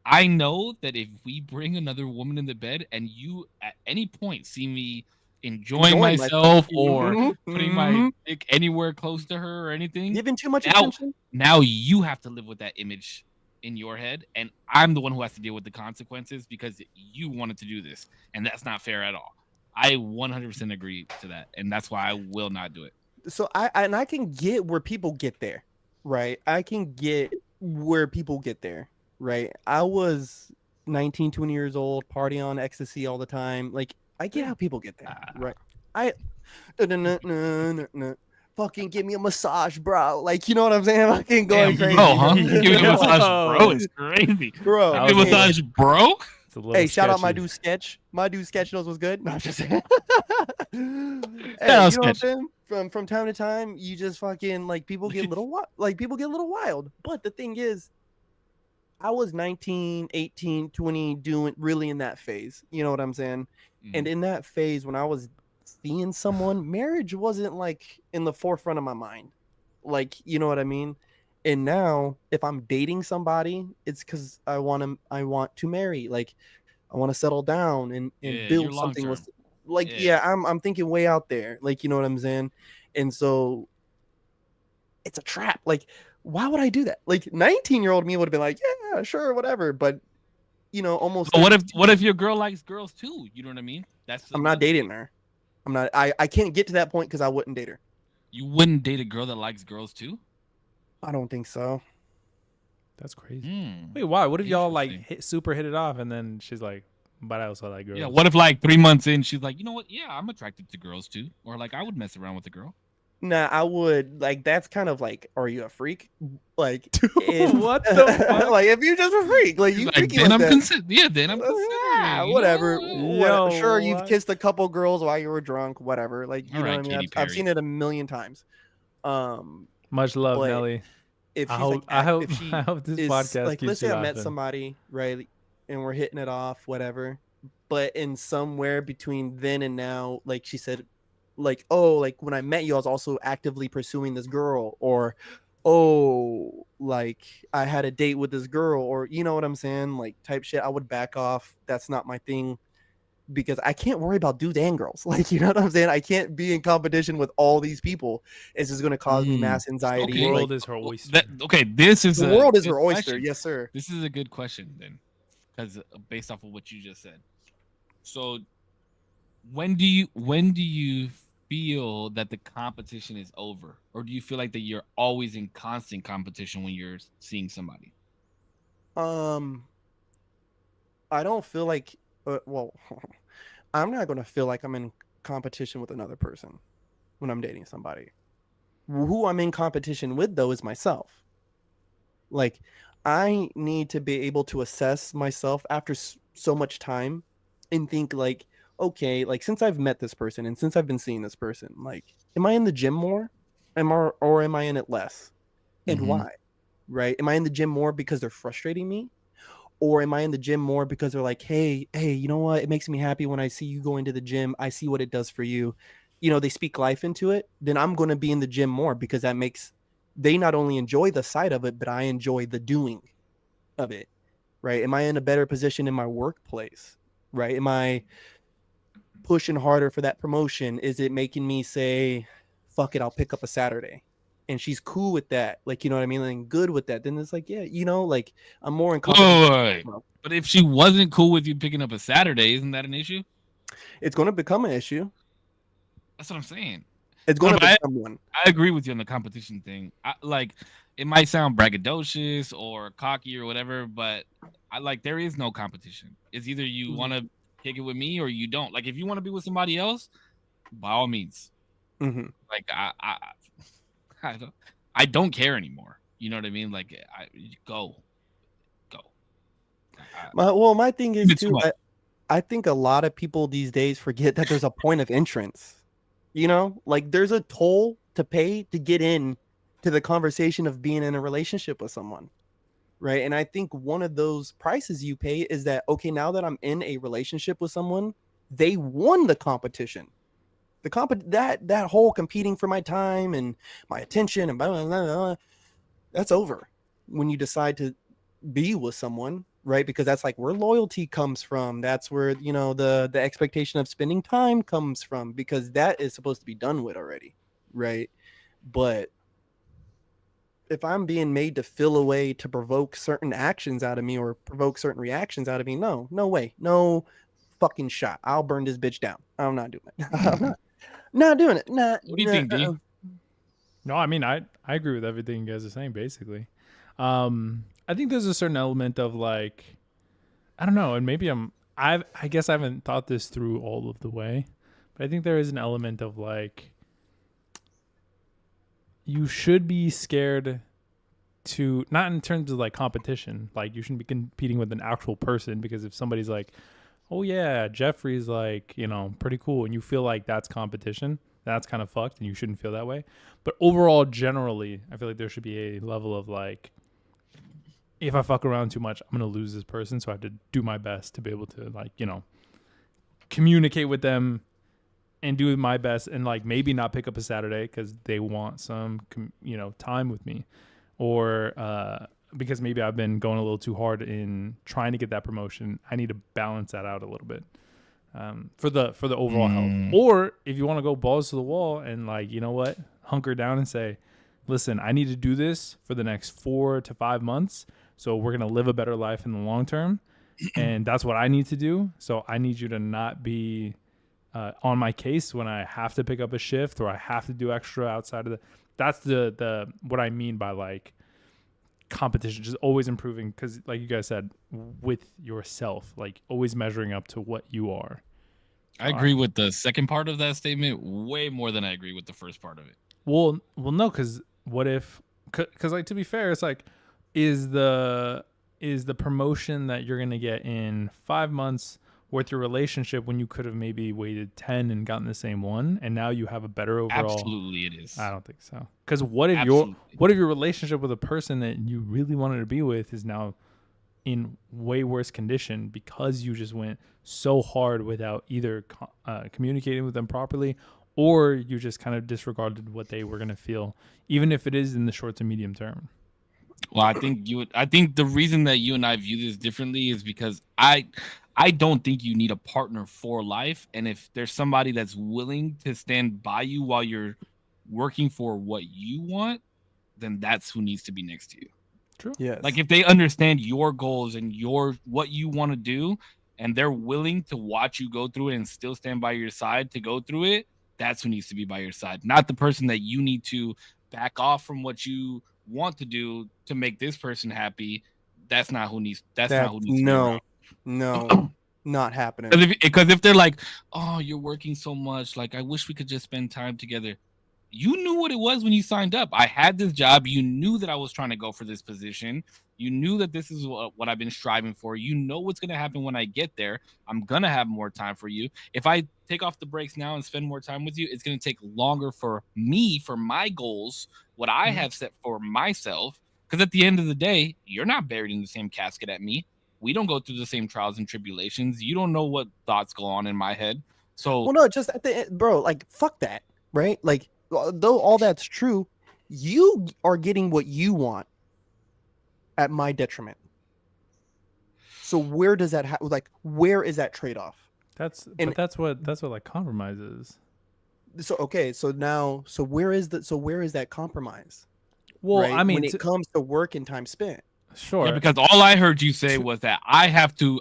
I know that if we bring another woman in the bed and you at any point see me enjoying myself or putting my dick anywhere close to her or anything,
giving too much attention,
now you have to live with that image in your head, and I'm the one who has to deal with the consequences because you wanted to do this, and that's not fair at all. I 100% agree to that, and that's why I will not do it.
So I can get where people get there, right? I can get where people get there, right? I was 19, 20 years old, partying on ecstasy all the time. Like, I get how people get there, right? Fucking give me a massage, bro. Like, you know what I'm saying? Fucking going crazy.
Bro, huh? Give me a massage, bro. It's crazy.
Bro.
Give me a massage, bro.
Hey, shout out my dude Sketch. My dude Sketch knows what's good. No, I'm just saying. Hey, you know what I'm saying? From time to time, you just fucking like people get a little wild. But the thing is, I was 19, 18, 20, doing really in that phase. You know what I'm saying? And in that phase, when I was seeing someone, marriage wasn't like in the forefront of my mind. Like, you know what I mean? And now if I'm dating somebody, it's because I want to marry. Like, I want to settle down and build something with, like, I'm thinking way out there. Like, you know what I'm saying? And so it's a trap. Like, why would I do that? Like, 19-year-old me would have been like, yeah, sure, whatever. But, you know, almost.
But what if your girl likes girls too? You know what I mean?
I'm not dating her. I'm not. I can't get to that point because I wouldn't date her.
You wouldn't date a girl that likes girls too?
I don't think so.
That's crazy. Wait, why? What if y'all like hit it off and then she's like, but I also like girls?
Yeah, what if like 3 months in she's like, you know what? Yeah, I'm attracted to girls too. Or like I would mess around with a girl.
Nah, I would like. That's kind of like, are you a freak? Like, if
What the fuck?
like if you just a freak, like
He's
you
like,
freaky
then
like
I'm
that.
yeah, then I'm considering. You
Whatever.
know?
What? Sure,
Yo,
you've
what?
kissed a couple girls while you were drunk. Whatever. Like,
All
you know what
right,
I mean?
Katy
I've
Perry.
seen it a million times. Um,
Much love,
but
Nelly.
if
I
she's like
hope I hope
if
I
she
hope this
is
podcast
like, let's
keeps you
say I met
laughing.
somebody, right, and we're hitting it off, whatever, but in somewhere between then and now, like she said, like, oh, like when I met you I was also actively pursuing this girl, or oh, like I had a date with this girl, or you know what I'm saying, like type shit, I would back off. That's not my thing, because I can't worry about dudes and girls. Like, you know what I'm saying? I can't be in competition with all these people. It's just going to cause me mass
The
anxiety.
Okay.
Like,
world is her oyster.
This is
the
a
world is
good
her oyster.
question.
Yes, sir.
This is a good question then, because based off of what you just said. So when do you feel that the competition is over, or do you feel like that you're always in constant competition when you're seeing somebody?
Um, I don't feel like, well, I'm not going to feel like I'm in competition with another person when I'm dating somebody. Who I'm in competition with, though, is myself. Like, I need to be able to assess myself after so much time and think, like, okay, like since I've met this person and since I've been seeing this person, like, am I in the gym more? Or am I in it less? And
Mhm.
why? Right? Am I in the gym more because they're frustrating me? Or am I in the gym more because they're like, hey, you know what? It makes me happy when I see you going to the gym. I see what it does for you. You know, they speak life into it. Then I'm going to be in the gym more, because that makes, they not only enjoy the sight of it, but I enjoy the doing of it. Right? Am I in a better position in my workplace? Right? Am I pushing harder for that promotion? Is it making me say, fuck it, I'll pick up a Saturday? And she's cool with that, like, you know what I mean, and good with that. Then it's like, yeah, you know, like I'm more in competition.
Wait. But if she wasn't cool with you picking up a Saturday, isn't that an issue?
It's going to become an issue.
That's what I'm saying.
It's
No,
going to
but
become one.
I agree with you on the competition thing. Like, it might sound braggadocious or cocky or whatever, but I like, there is no competition. It's either you want to kick it with me or you don't. Like, if you want to be with somebody else, by all means.
Mm-hmm.
Like, I don't care anymore. You know what I mean? Like, go.
My thing is
It's too
too,
much.
I think a lot of people these days forget that there's a point of entrance. You know, like there's a toll to pay to get in to the conversation of being in a relationship with someone. Right. And I think one of those prices you pay is that, okay, now that I'm in a relationship with someone, they won the competition. That whole competing for my time and my attention and blah, blah, blah, blah, that's over when you decide to be with someone, right? Because that's like where loyalty comes from. That's where, you know, the expectation of spending time comes from, because that is supposed to be done with already, right? But if I'm being made to feel a way to provoke certain actions out of me or provoke certain reactions out of me, no way, no fucking shot. I'll burn this bitch down. I'm not doing it. I'm not doing it.
What do you think, D?
No, I mean I agree with everything you guys are saying basically. I think there's a certain element of like, I don't know, and maybe I guess I haven't thought this through all of the way, but I think there is an element of like, you should be scared to, not in terms of like competition, like you shouldn't be competing with an actual person, because if somebody's like, oh yeah, Jeffrey's like, you know, pretty cool, and you feel like that's competition, that's kind of fucked, and you shouldn't feel that way. But overall, generally, I feel like there should be a level of like, if I fuck around too much, I'm gonna lose this person, so I have to do my best to be able to, like, you know, communicate with them and do my best, and like maybe not pick up a Saturday because they want some, you know, time with me, or because maybe I've been going a little too hard in trying to get that promotion. I need to balance that out a little bit, for the overall health. Or if you want to go balls to the wall and like, you know what, hunker down and say, listen, I need to do this for the next 4 to 5 months, so we're gonna live a better life in the long term, and that's what I need to do. So I need you to not be on my case when I have to pick up a shift or I have to do extra outside of the. That's the what I mean by like competition, just always improving, because like you guys said, with yourself, like always measuring up to what you are.
I agree with the second part of that statement way more than I agree with the first part of it.
No, because what if? Because like to be fair, it's like, is the promotion that you're gonna get in 5 months worth your relationship when you could have maybe waited 10 and gotten the same one, and now you have a better overall?
Absolutely, it is.
I don't think so. Because what if your relationship with a person that you really wanted to be with is now in way worse condition because you just went so hard without either communicating with them properly, or you just kind of disregarded what they were going to feel, even if it is in the short to medium term.
Well, I think the reason that you and I view this differently is because I don't think you need a partner for life, and if there's somebody that's willing to stand by you while you're working for what you want, then that's who needs to be next to you.
True.
Yes.
Like if they understand your goals and what you want to do, and they're willing to watch you go through it and still stand by your side to go through it, that's who needs to be by your side, not the person that you need to back off from what you want to do to make this person happy. That's not who needs. That's not who needs to be around.
No, not happening.
Because if they're like, oh, you're working so much, like I wish we could just spend time together. You knew what it was when you signed up. I had this job. You knew that I was trying to go for this position. You knew that this is what I've been striving for. You know what's going to happen when I get there. I'm going to have more time for you. If I take off the brakes now and spend more time with you, it's going to take longer for me, for my goals, what I have set for myself. Because at the end of the day, you're not buried in the same casket at me. We don't go through the same trials and tribulations. You don't know what thoughts go on in my head. So,
well, no, just at the end, bro, like, fuck that, right? Like, though all that's true, you are getting what you want at my detriment. So where does that where is that trade-off?
That's what like compromise is.
So okay, so where is that compromise?
Well,
right?
I mean,
when it comes to work and time spent.
Sure.
Yeah, because all I heard you say was that I have to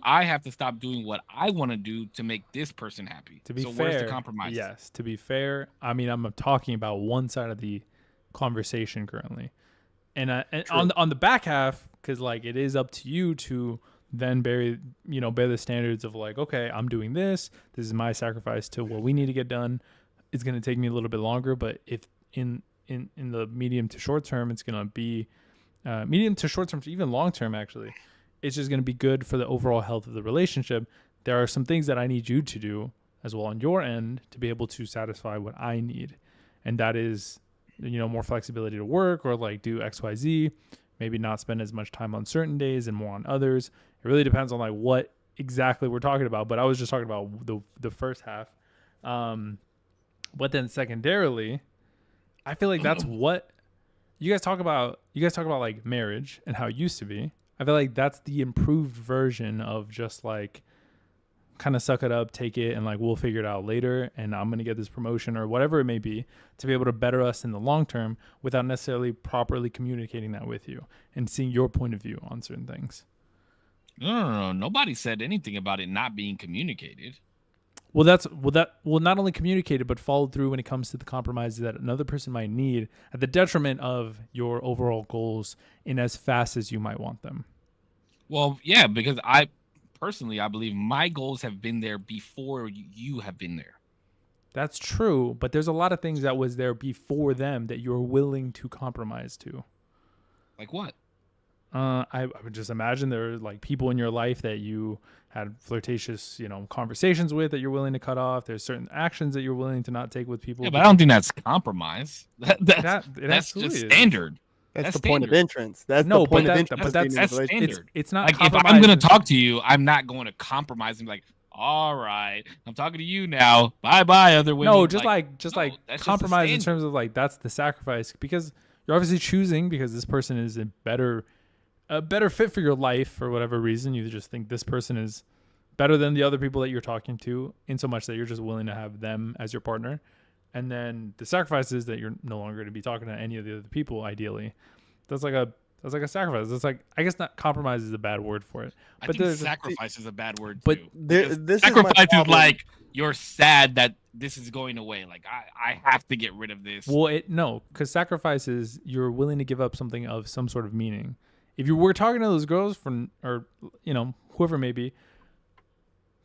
stop doing what I want to do to make this person happy.
To be
so
fair,
where's the compromise?
Yes, to be fair, I mean, I'm talking about one side of the conversation currently, and on the back half, because like it is up to you to then bear the standards of like, okay, I'm doing this. This is my sacrifice to what we need to get done. It's going to take me a little bit longer, but if in the medium to short term, it's going to be medium to short term, even long term, actually, it's just going to be good for the overall health of the relationship. There are some things that I need you to do as well on your end to be able to satisfy what I need. And that is, more flexibility to work or like do XYZ, maybe not spend as much time on certain days and more on others. It really depends on like what exactly we're talking about. But I was just talking about the first half. But then secondarily, I feel like that's what you guys talk about like marriage and how it used to be. I feel like that's the improved version of just like kind of suck it up, take it, and like we'll figure it out later. And I'm going to get this promotion or whatever it may be to be able to better us in the long term without necessarily properly communicating that with you and seeing your point of view on certain things.
No. Nobody said anything about it not being communicated.
Well, not only communicated, but followed through when it comes to the compromises that another person might need at the detriment of your overall goals in as fast as you might want them.
Well, yeah, because I believe my goals have been there before you have been there.
That's true, but there's a lot of things that was there before them that you're willing to compromise to.
Like what?
I would just imagine there are like people in your life that you had flirtatious, conversations with that you're willing to cut off. There's certain actions that you're willing to not take with people.
Yeah, but I don't think that's compromise. That's just standard.
That's the point of entrance. That's
no,
the point
but
of entrance.
That's standard.
It's not
like if I'm going to talk to you, I'm not going to compromise and be like, all right, I'm talking to you now. Bye, other women.
No, just compromise in terms of like that's the sacrifice because you're obviously choosing because this person is a better fit for your life for whatever reason. You just think this person is better than the other people that you're talking to in so much that you're just willing to have them as your partner. And then the sacrifice is that you're no longer going to be talking to any of the other people. Ideally, that's like a sacrifice. It's like, I guess not compromise is a bad word for it.
But I think sacrifice is a bad word
but
too.
This
sacrifice is like you're sad that this is going away. Like I have to get rid of this.
Well, because sacrifice is you're willing to give up something of some sort of meaning. If you were talking to those girls or whoever it may be,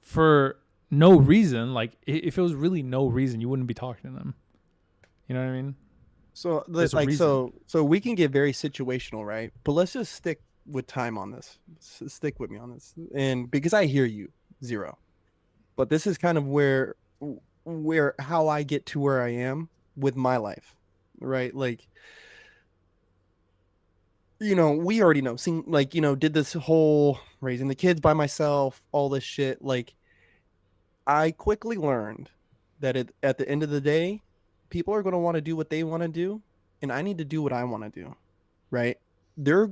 for no reason, like if it was really no reason, you wouldn't be talking to them. You know what I mean?
So
There's a
like
reason.
so we can get very situational, right? But let's just stick with time on this. Stick with me on this, and because I hear you, zero. But this is kind of where how I get to where I am with my life, right? Like, we already know, seeing, like, did this whole raising the kids by myself, all this shit. Like, I quickly learned that at the end of the day, people are going to want to do what they want to do, and I need to do what I want to do, right? They're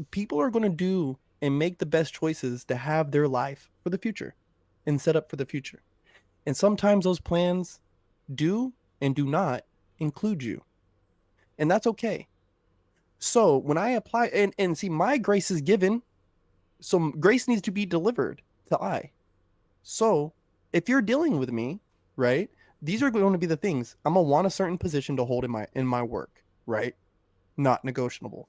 People are going to do and make the best choices to have their life for the future and set up for the future. And sometimes those plans do and do not include you. And that's okay. So when I apply and see, my grace is given, so grace needs to be delivered to I. So if you're dealing with me, right, these are going to be the things I'm gonna want a certain position to hold in my work, right? Not negotiable.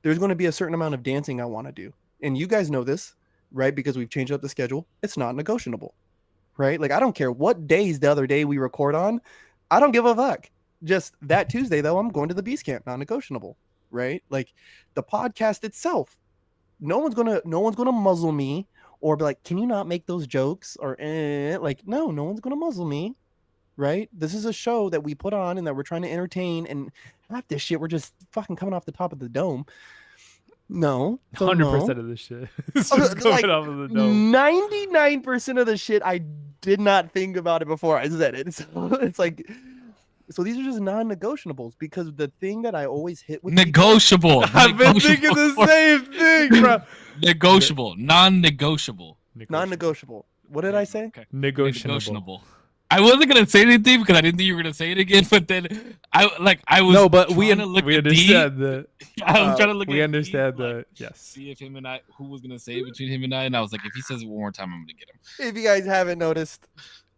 There's going to be a certain amount of dancing I want to do. And you guys know this, right? Because we've changed up the schedule. It's not negotiable, right? Like, I don't care what days the other day we record on. I don't give a fuck. Just that Tuesday, though, I'm going to the Beast Camp, not negotiable, right? Like, the podcast itself, no one's gonna muzzle me or be like, can you not make those jokes? Or like, no one's gonna muzzle me, right? This is a show that we put on and that we're trying to entertain, and half this shit we're just fucking coming off the top of the dome. No. So
100%
no.
of this shit is just coming
Like,
off of the dome.
99% of the shit I did not think about it before I said it. So it's like, so these are just non-negotiables, because the thing that I always hit with
Negotiable.
I've been thinking the same thing, bro.
Negotiable. Non-negotiable.
non-negotiable. What did I say?
Okay.
Negotiable.
I wasn't gonna say anything because I didn't think you were gonna say it again. But then I was
No, but we
trying to look at
understand the.
I was trying to look.
We
at
understand
D, like,
the yes.
See if him and I, who was gonna say it between him and I, and I was like, if he says it one more time, I'm gonna get him.
If you guys haven't noticed,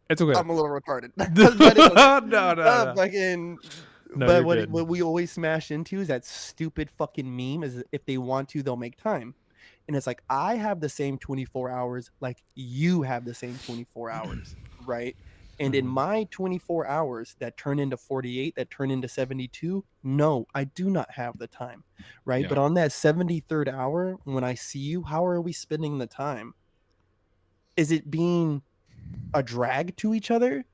It's okay.
I'm a little retarded.
No.
Fucking.
No,
But
you're good.
what we always smash into is that stupid fucking meme. Is if they want to, they'll make time. And it's like, I have the same 24 hours like you have the same 24 hours, right? And in my 24 hours that turn into 48, that turn into 72, no, I do not have the time, right?
Yeah.
But on that 73rd hour, when I see you, how are we spending the time? Is it being a drag to each other?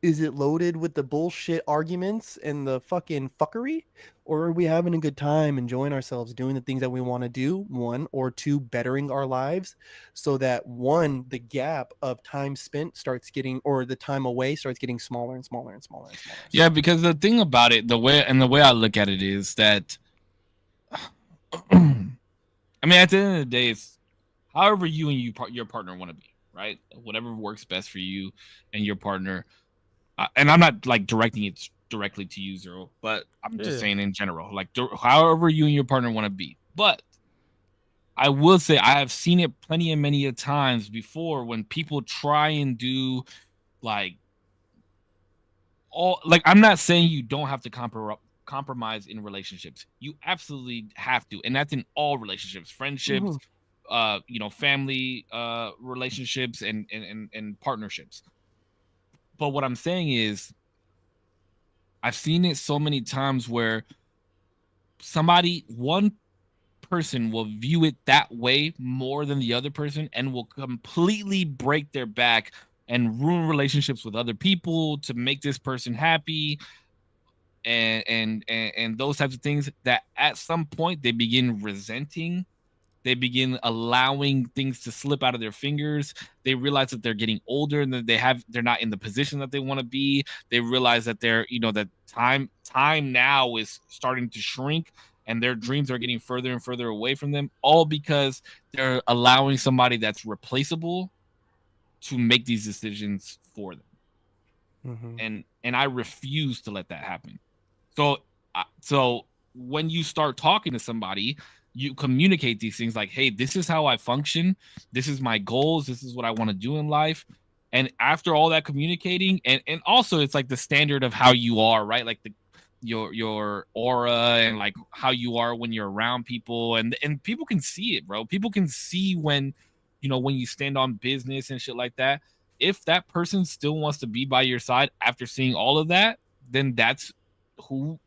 Is it loaded with the bullshit arguments and the fucking fuckery? Or are we having a good time, enjoying ourselves, doing the things that we want to do, one, or two, bettering our lives, so that, one, the gap of time spent starts getting, or the time away starts getting smaller and smaller and smaller and smaller.
Yeah, because the thing about it, the way I look at it is that, I mean, at the end of the day, it's however you and your partner want to be, right? Whatever works best for you and your partner. And I'm not like directing it directly to you, Zero, but I'm just saying in general, like however you and your partner want to be. But I will say I have seen it plenty and many a times before when people try and do like all, like, I'm not saying you don't have to compromise in relationships. You absolutely have to, and that's in all relationships, friendships, family relationships, and partnerships. But what I'm saying is, I've seen it so many times where one person will view it that way more than the other person and will completely break their back and ruin relationships with other people to make this person happy and those types of things, that at some point they begin resenting. They begin allowing things to slip out of their fingers. They realize that they're getting older and that they're not in the position that they want to be. They realize that that time now is starting to shrink and their dreams are getting further and further away from them, all because they're allowing somebody that's replaceable to make these decisions for them. And I refuse to let that happen. So when you start talking to somebody, you communicate these things like, hey, this is how I function. This is my goals. This is what I want to do in life. And after all that communicating, and also it's like the standard of how you are, right? Like your aura and like how you are when you're around people, and people can see it, bro. People can see when you stand on business and shit like that. If that person still wants to be by your side after seeing all of that, then that's who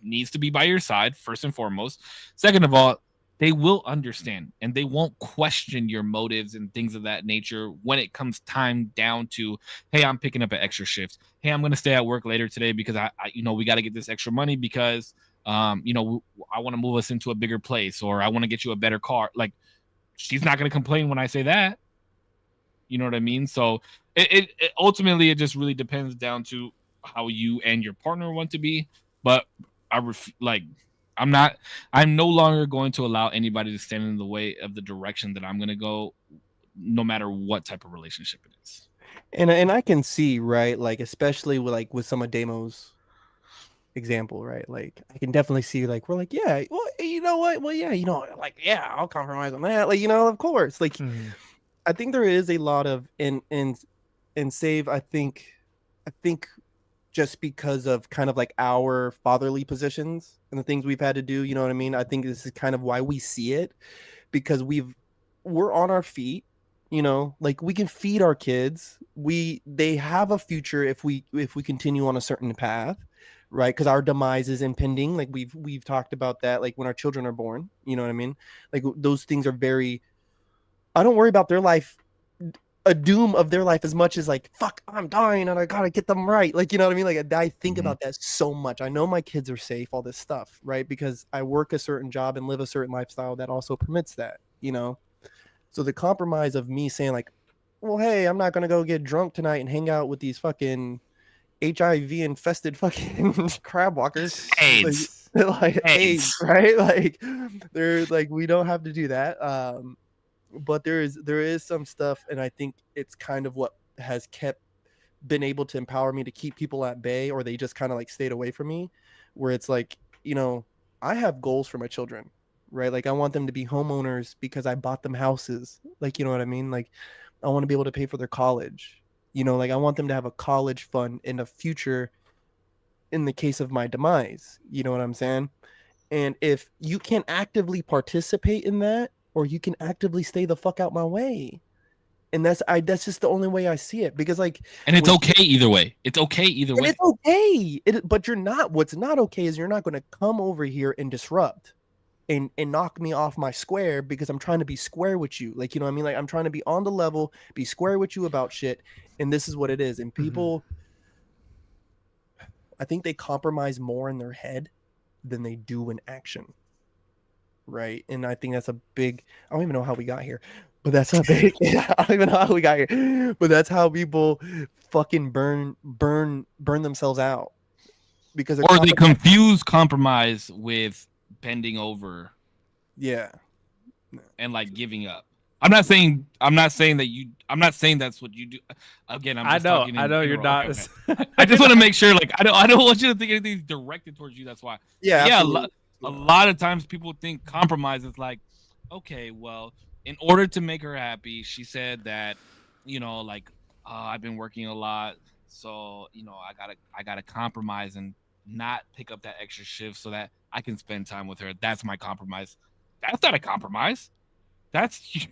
needs to be by your side first and foremost. Second of all, they will understand and they won't question your motives and things of that nature when it comes time down to, hey, I'm picking up an extra shift. Hey, I'm going to stay at work later today because I we got to get this extra money because, I want to move us into a bigger place, or I want to get you a better car. Like, she's not going to complain when I say that. You know what I mean? So it ultimately, it just really depends down to how you and your partner want to be. But I'm no longer going to allow anybody to stand in the way of the direction that I'm going to go, no matter what type of relationship it is.
And I can see, right, like, especially with some of Damo's example, right? Like, I can definitely see, like, we're like, yeah, well, you know what? Well, yeah, like, yeah, I'll compromise on that. Like, of course. Like, I think there is a lot of and save, I think just because of kind of like our fatherly positions and the things we've had to do, you know what I mean? I think this is kind of why we see it, because we're on our feet, like, we can feed our kids. They have a future if we continue on a certain path, right? Because our demise is impending. Like, we've talked about that, like when our children are born, you know what I mean? Like, those things are very, I don't worry about their life, a doom of their life, as much as like, fuck, I'm dying and I gotta get them right. Like, you know what I mean? Like, I think about that so much. I know my kids are safe, all this stuff, right? Because I work a certain job and live a certain lifestyle that also permits that, So the compromise of me saying like, well, hey, I'm not gonna go get drunk tonight and hang out with these fucking HIV infested fucking crab walkers.
AIDS.
Like AIDS, right? Like, they're like, we don't have to do that. But there is some stuff, and I think it's kind of what has been able to empower me to keep people at bay, or they just kind of like stayed away from me, where it's like, I have goals for my children, right? Like, I want them to be homeowners because I bought them houses. Like, you know what I mean? Like, I want to be able to pay for their college, like, I want them to have a college fund in a future in the case of my demise, you know what I'm saying? And if you can actively participate in that, or you can actively stay the fuck out my way. And that's just the only way I see it, because like,
and it's okay either way. It's okay either way.
It's okay. But what's not okay is you're not going to come over here and disrupt and knock me off my square because I'm trying to be square with you. Like, you know what I mean? Like, I'm trying to be on the level, be square with you about shit. And this is what it is. And people, I think they compromise more in their head than they do in action. Right. And I think that's a big, I don't even know how we got here, but that's a big, I don't even know how we got here, but that's how people fucking burn themselves out, because
they confuse compromise with bending over.
Yeah.
And like giving up. I'm not saying that's what you do. Again, I
know you're not.
Okay. I just want to make sure, like, I don't want you to think anything's directed towards you. That's why.
Yeah.
A lot of times people think compromise is like, okay, well, in order to make her happy, she said that, I've been working a lot, so I gotta compromise and not pick up that extra shift so that I can spend time with her. That's my compromise. That's not a compromise. That's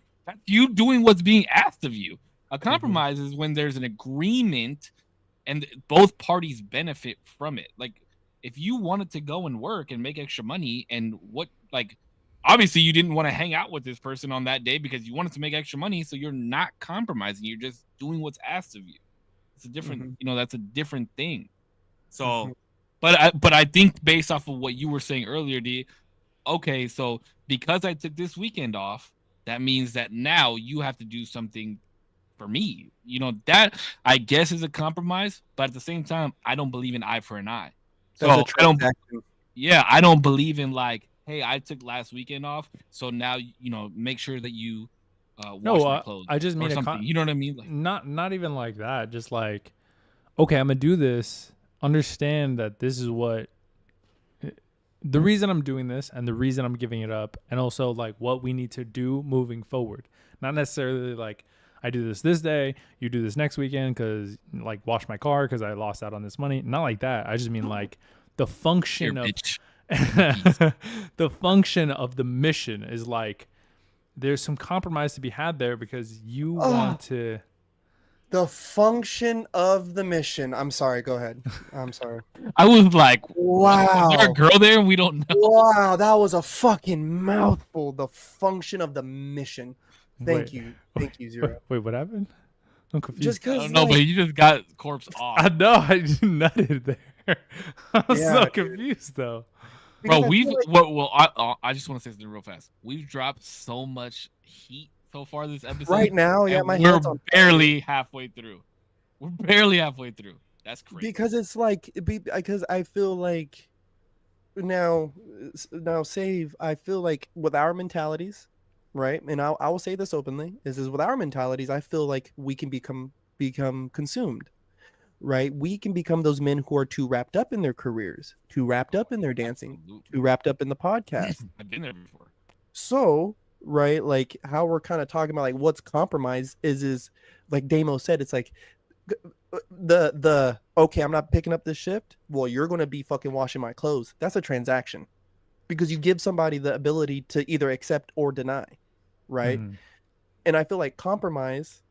you doing what's being asked of you. A compromise is when there's an agreement and both parties benefit from it. Like, if you wanted to go and work and make extra money, and obviously you didn't want to hang out with this person on that day because you wanted to make extra money, so you're not compromising. You're just doing what's asked of you. It's a different, that's a different thing. So, but I think based off of what you were saying earlier, D, okay, so because I took this weekend off, that means that now you have to do something for me. That I guess is a compromise, but at the same time, I don't believe in eye for an eye. So I don't believe in like, hey, I took last weekend off, so now make sure that you wash my clothes.
I just mean
something. You know what I mean? Like,
not even like that. Just like, okay, I'm gonna do this. Understand that this is what the reason I'm doing this and the reason I'm giving it up, and also like what we need to do moving forward. Not necessarily like, I do this day, you do this next weekend because like wash my car because I lost out on this money. Not like that. I just mean like the function the function of the mission is like, there's some compromise to be had there because you want to
The function of the mission. I'm sorry. Go ahead. I'm sorry.
I was like,
Wow.
is there a girl there and we don't know?
Wow, that was a fucking mouthful. The function of the mission. Thank you, Zero.
Wait, what happened? I'm confused.
Just
I
because,
don't know, but you just got corpse off.
I know I just nutted there. I was
Yeah,
so
dude.
confused though.
Bro,
I
we've
feel like
I just want to say something real fast. We've dropped so much heat so far this episode.
right now, yeah,
and
my
we're
hands on
barely halfway through. We're barely halfway through. That's crazy.
because it's like because I feel like now save. I feel like with our mentalities, right? And I will say this openly: is with our mentalities, I feel like we can become consumed. Right, we can become those men who are too wrapped up in their careers, too wrapped up in their dancing,
Absolutely.
too wrapped up in the podcast.
I've been there before.
So, right, like how we're kind of talking about like what's compromise is like Damo said, it's like the okay, I'm not picking up this shift. Well, you're going to be fucking washing my clothes. That's a transaction because you give somebody the ability to either accept or deny, right?
Mhm.
And I feel like compromise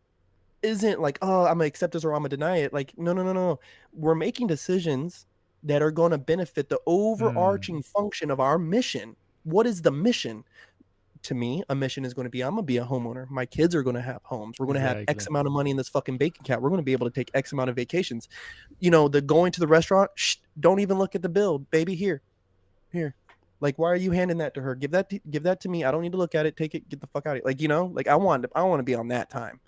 isn't like, oh, I'm gonna accept this or I'm gonna deny it. Like, no. We're making decisions that are going to benefit the overarching function of our mission. What is the mission? To me, a mission is going to be, I'm going to be a homeowner. My kids are going to have homes. We're going to have X
Exactly.
amount of money in this fucking bank account. We're going to be able to take X amount of vacations. You know, the going to the restaurant, don't even look at the bill, baby. Here. Like, why are you handing that to her? Give that to me. I don't need to look at it. Take it. Get the fuck out of it. Like, you know, like I want to be on that time.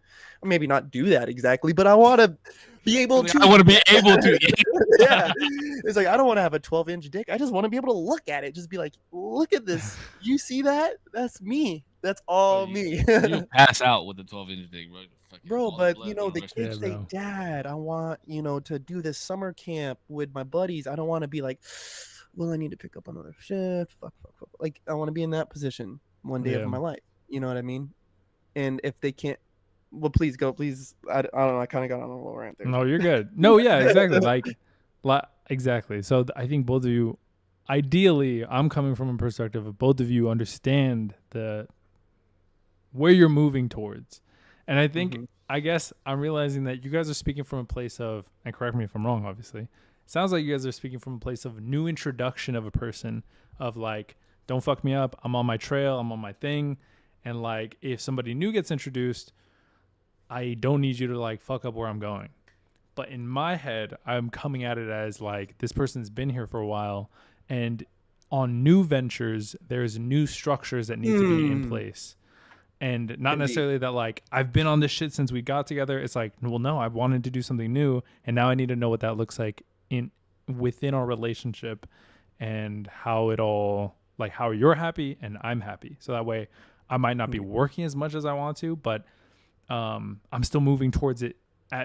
Maybe not do that exactly, but I want to be able to.
I want to be able to.
Yeah, it's like I don't want to have a 12-inch dick. I just want to be able to look at it. Just be like, look at this. You see that? That's me. That's all me.
You pass out with the 12-inch dick, bro.
Bro, but you know, the
kids
kids say,
bro.
Dad, I want, you know, to do this summer camp with my buddies. I don't want to be like, well, I need to pick up another shift. Fuck. Like, I want to be in that position one day of my life. You know what I mean? And if they can't, well, please go. Please. I don't know. I kind of got on a little rant there.
No, you're good. No, yeah, exactly. Exactly. So I think both of you, ideally, I'm coming from a perspective of both of you understand where you're moving towards. And I think, I guess I'm realizing that you guys are speaking from a place of, and correct me if I'm wrong, obviously, it sounds like you guys are speaking from a place of new introduction of a person of like, don't fuck me up. I'm on my trail. I'm on my thing. And like, if somebody new gets introduced, I don't need you to like fuck up where I'm going. But in my head, I'm coming at it as like, this person's been here for a while, and on new ventures, there's new structures that need to be in place. And not necessarily that like, I've been on this shit since we got together. It's like, well, no, I wanted to do something new, and now I need to know what that looks like within our relationship, and how it all, like how you're happy and I'm happy. So that way I might not be working as much as I want to, but I'm still moving towards it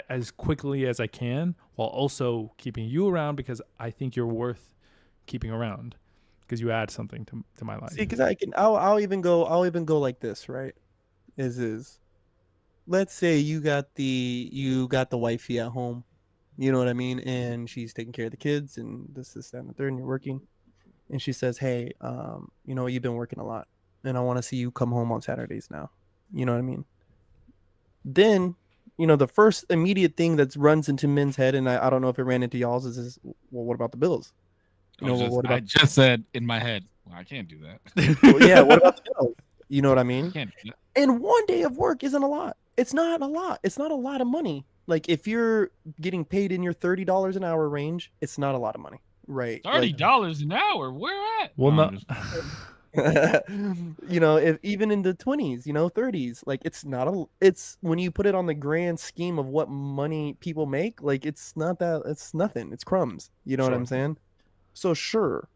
as quickly as I can, while also keeping you around because I think you're worth keeping around because you add something to my life.
See, because I'll even go like this, right? Let's say you got the wifey at home, you know what I mean, and she's taking care of the kids and this, that, and the third, and you're working, and she says, hey, you know, you've been working a lot, and I want to see you come home on Saturdays now, you know what I mean? Then, you know, the first immediate thing that runs into men's head, and I don't know if it ran into y'all's, is well, what about the bills? You know, what about?
I just said in my head, well, I can't do that.
Well, yeah, what about the bills? You know what I mean?
I can't do that.
And one day of work isn't a lot. It's not a lot. It's not a lot of money. Like if you're getting paid in your $30 an hour range, it's not a lot of money, right?
$30 an hour. Where at?
Well, no.
You know, if even in the 20s, you know, 30s, like it's when you put it on the grand scheme of what money people make, like it's nothing. It's crumbs. You know what I'm saying? So sure.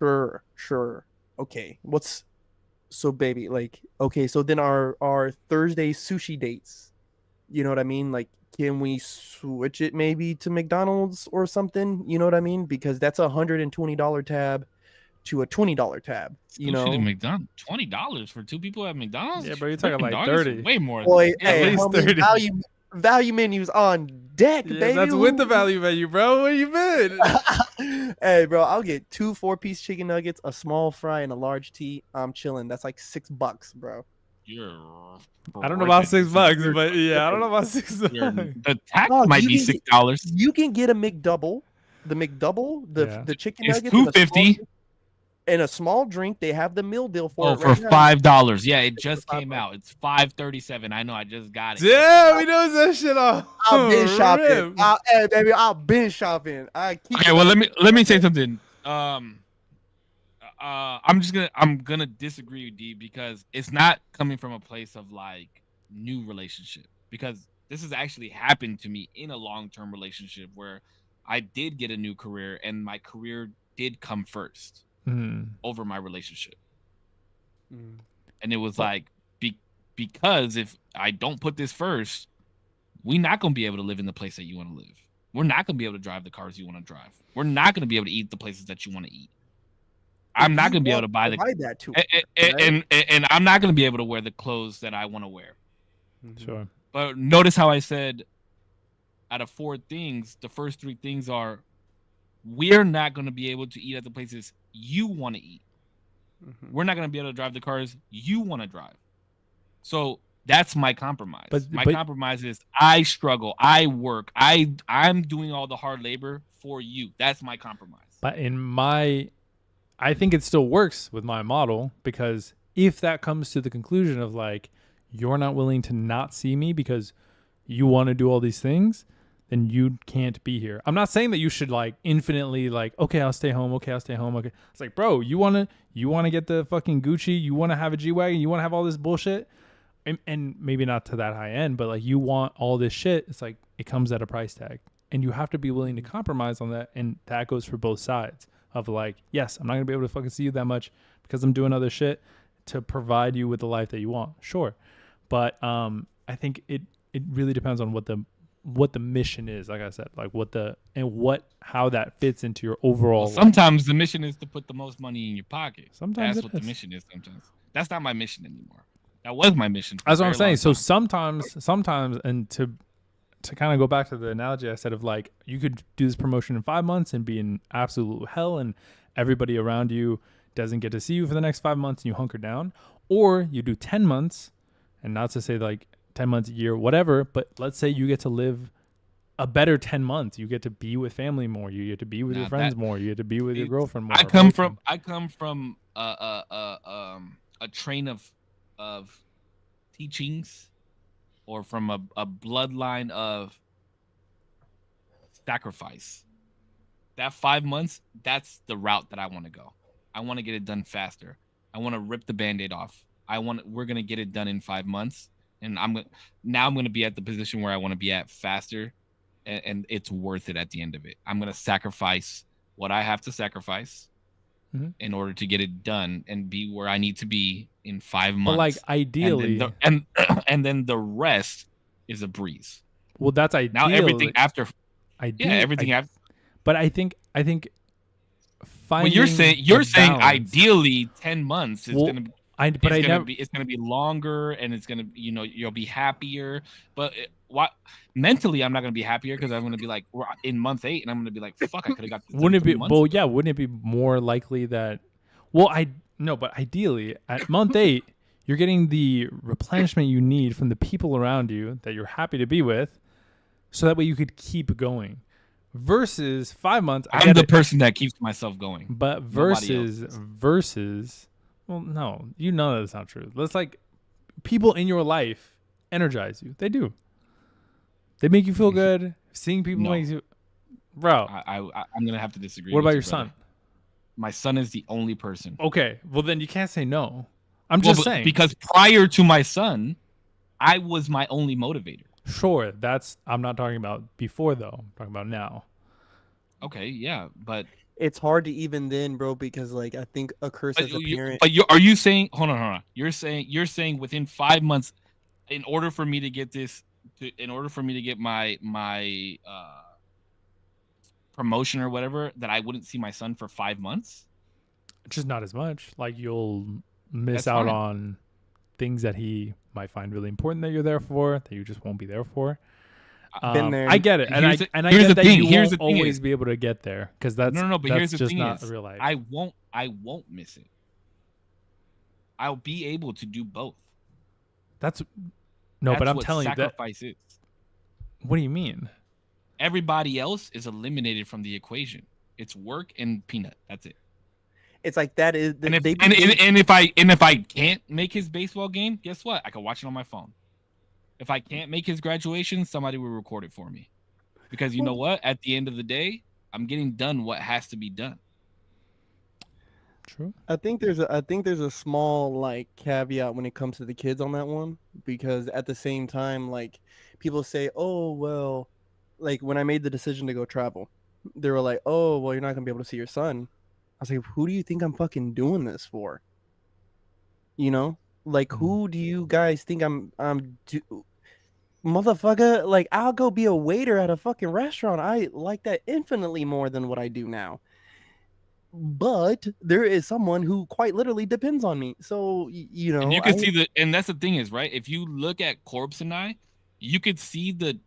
Okay. So baby, like, okay, so then our Thursday sushi dates, you know what I mean? Like, can we switch it maybe to McDonald's or something? You know what I mean? Because that's $120 tab to a $20 tab. You know,
McDonald's $20 for two people at McDonald's.
Yeah, bro, you're talking like
$30.
30.
Way more.
Boy,
at least
homie,
30.
Value menus on deck,
Yeah,
baby.
that's with the value menu, bro. Where you been?
Hey, bro, I'll get 2 4-piece chicken nuggets, a small fry, and a large tea. I'm chilling. That's like $6, bro.
I don't know about $6, but
yeah,
I don't know about $6.
The tax
Oh,
might
you
be
can get-
$6.
You can get a McDouble, the chicken
It's
nuggets, and a small
$2.50.
drink- and a small drink. They have the meal deal for
Oh,
it
for
right now.
$5. Yeah, it just
for
came
$5.
out. It's $5.37. I know. I just got it.
Damn, he knows that shit off.
I've been shopping.
Rip.
Hey, baby, I've been shopping.
Okay, well let me say something. I'm gonna disagree with D because it's not coming from a place of like new relationship, because this has actually happened to me in a long-term relationship where I did get a new career and my career did come first over my relationship. And it was like because if I don't put this first, we're not gonna be able to live in the place that you want to live. We're not gonna be able to drive the cars you want to drive. We're not gonna be able to eat the places that you want to eat. I'm not gonna be able to buy
that too,
and I'm not gonna be able to wear the clothes that I want to wear.
Sure.
But notice how I said out of 4 things, the first 3 things are we're not gonna be able to eat at the places you want to eat. We're not gonna be able to drive the cars you want to drive. So that's my compromise. But my compromise is I struggle, I work, I'm doing all the hard labor for you. That's my compromise.
But I think it still works with my model, because if that comes to the conclusion of like you're not willing to not see me because you want to do all these things, then you can't be here. I'm not saying that you should like infinitely like, okay, I'll stay home. Okay, I'll stay home. Okay. It's like, bro, you want to get the fucking Gucci, you want to have a G-Wagon, you want to have all this bullshit, and maybe not to that high end, but like you want all this shit. It's like, it comes at a price tag and you have to be willing to compromise on that. And that goes for both sides of like, yes, I'm not gonna be able to fucking see you that much because I'm doing other shit to provide you with the life that you want. Sure. But I think it really depends on what the mission is, like I said, like how that fits into your overall life.
Sometimes the mission is to put the most money in your pocket.
Sometimes
that's what the mission is. Sometimes that's not my mission anymore. That was my mission.
That's what I'm saying. So sometimes, and to kind of go back to the analogy I said of like, you could do this promotion in 5 months and be in absolute hell and everybody around you doesn't get to see you for the next 5 months and you hunker down, or you do 10 months, and not to say like 10 months, a year, whatever, but let's say you get to live a better 10 months. You get to be with family more. You get to be with your friends more. You get to be with your girlfriend more.
I come from a train of teachings, or from a bloodline of sacrifice. That 5 months, that's the route that I want to go. I want to get it done faster. I want to rip the Band-Aid off. We're gonna get it done in 5 months, and I'm gonna be at the position where I want to be at faster, and it's worth it at the end of it. I'm gonna sacrifice what I have to sacrifice in order to get it done and be where I need to be in 5 months.
But like ideally,
and then the rest is a breeze.
Well, that's ideal.
Now everything after,
everything
after.
But I think finding.
Well, you're saying ideally 10 months is gonna be. It's gonna be longer, and it's gonna, you'll be happier. But mentally, I'm not gonna be happier because I'm gonna be like, we're in month 8, and I'm gonna be like, fuck, I could have got this.
Wouldn't it be? Well, yeah. Wouldn't it be more likely that? Well, but ideally at month 8, you're getting the replenishment you need from the people around you that you're happy to be with, so that way you could keep going. Versus 5 months,
I'm the person that keeps myself going.
But versus. Well, no, that's not true. That's like people in your life energize you. They do. They make you feel good. Seeing people makes you, bro.
I'm gonna have to disagree.
What about your son?
My son is the only person.
Okay, well then you can't say no. I'm just saying,
because prior to my son, I was my only motivator.
Sure, I'm not talking about before though. I'm talking about now.
Okay, yeah, but
it's hard to even then, bro, because like I think a curse as a parent.
But are you saying? Hold on. You're saying within 5 months, in order for me to get this, in order for me to get my promotion or whatever, that I wouldn't see my son for 5 months?
Just not as much. Like you'll miss out on things that he might find really important that you're there for, that you just won't be there for.
Been there.
I get it, and I get that you won't always be able to get there, because that's
no. But here's the
just
thing:
not real life.
I won't miss it. I'll be able to do both.
That's no,
That's
but I'm
what
telling you that.
sacrifice is.
What do you mean?
Everybody else is eliminated from the equation. It's work and peanut. That's it.
It's like that is
And if
they
and,
begin.
and if I can't make his baseball game, guess what? I can watch it on my phone. If I can't make his graduation, somebody will record it for me. Because you know what? At the end of the day, I'm getting done what has to be done.
True.
I think there's a small like caveat when it comes to the kids on that one, because at the same time, like people say, oh well, like when I made the decision to go travel, they were like, oh well, you're not gonna be able to see your son. I was like, who do you think I'm fucking doing this for? You know, like who do you guys think motherfucker? Like I'll go be a waiter at a fucking restaurant. I like that infinitely more than what I do now. But there is someone who quite literally depends on me. So you know,
And you can see and that's the thing is, right? If you look at Corpse and I, you could see the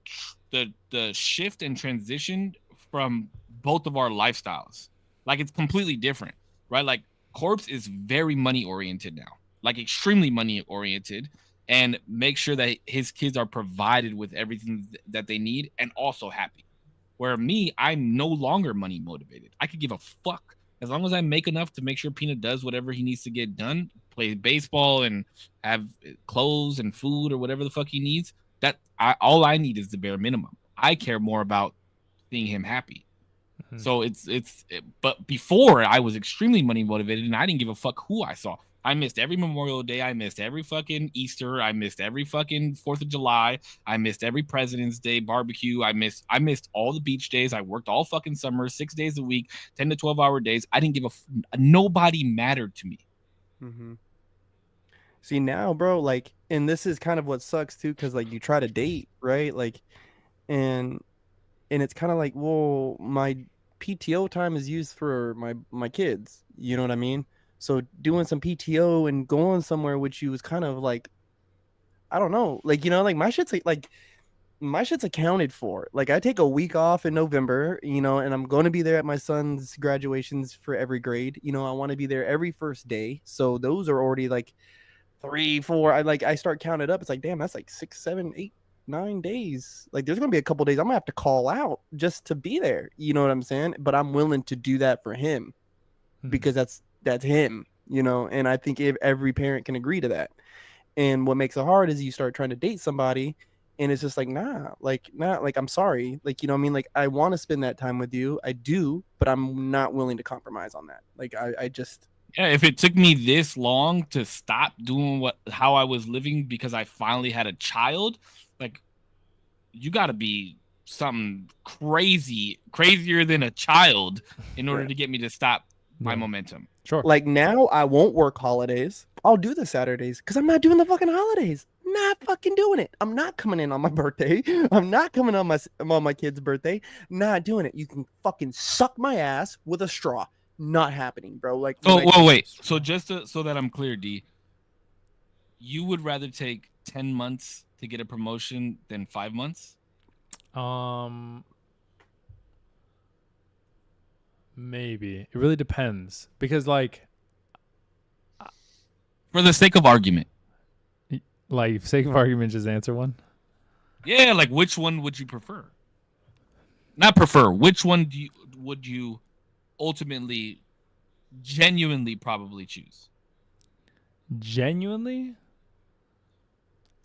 shift and transition from both of our lifestyles. Like it's completely different, right? Like Corpse is very money oriented now, like extremely money oriented, and make sure that his kids are provided with everything that they need and also happy. Where me, I'm no longer money motivated. I could give a fuck as long as I make enough to make sure Peanut does whatever he needs to get done, play baseball and have clothes and food or whatever the fuck he needs. All I need is the bare minimum. I care more about seeing him happy. So but before I was extremely money motivated and I didn't give a fuck who I saw. I missed every Memorial Day. I missed every fucking Easter. I missed every fucking 4th of July. I missed every President's Day barbecue. I missed all the beach days. I worked all fucking summer, 6 days a week, 10 to 12-hour days. I didn't give nobody mattered to me.
Mm-hmm. See now, bro, like, and this is kind of what sucks too, because like you try to date, right? Like, and it's kind of like, well, my PTO time is used for my kids. You know what I mean? So doing some PTO and going somewhere with you is kind of like, I don't know, like, you know, like my shit's accounted for. Like I take a week off in November, you know, and I'm going to be there at my son's graduations for every grade. You know, I want to be there every first day. So those are already like 3, 4. I start counting it up. It's like, damn, that's like 6, 7, 8, 9 days. Like there's gonna be a couple days I'm gonna have to call out just to be there. You know what I'm saying? But I'm willing to do that for him because that's him, you know. And I think if every parent can agree to that. And what makes it hard is you start trying to date somebody and it's just like, nah, like I'm sorry. Like, you know what I mean? Like I want to spend that time with you. I do, but I'm not willing to compromise on that. Like I just
Yeah, if it took me this long to stop doing how I was living because I finally had a child, like you got to be something crazier than a child in order to get me to stop my momentum.
Sure.
Like now I won't work holidays. I'll do the Saturdays because I'm not doing the fucking holidays. Not fucking doing it. I'm not coming in on my birthday. I'm not coming on my kid's birthday. Not doing it. You can fucking suck my ass with a straw. Not happening, bro. Like,
wait. So just so that I'm clear, D, you would rather take 10 months to get a promotion than 5 months?
Maybe. It really depends because, like,
for the sake of argument,
just answer one.
Yeah, like which one would you prefer? Not prefer. Which one would you ultimately, genuinely, probably choose?
Genuinely?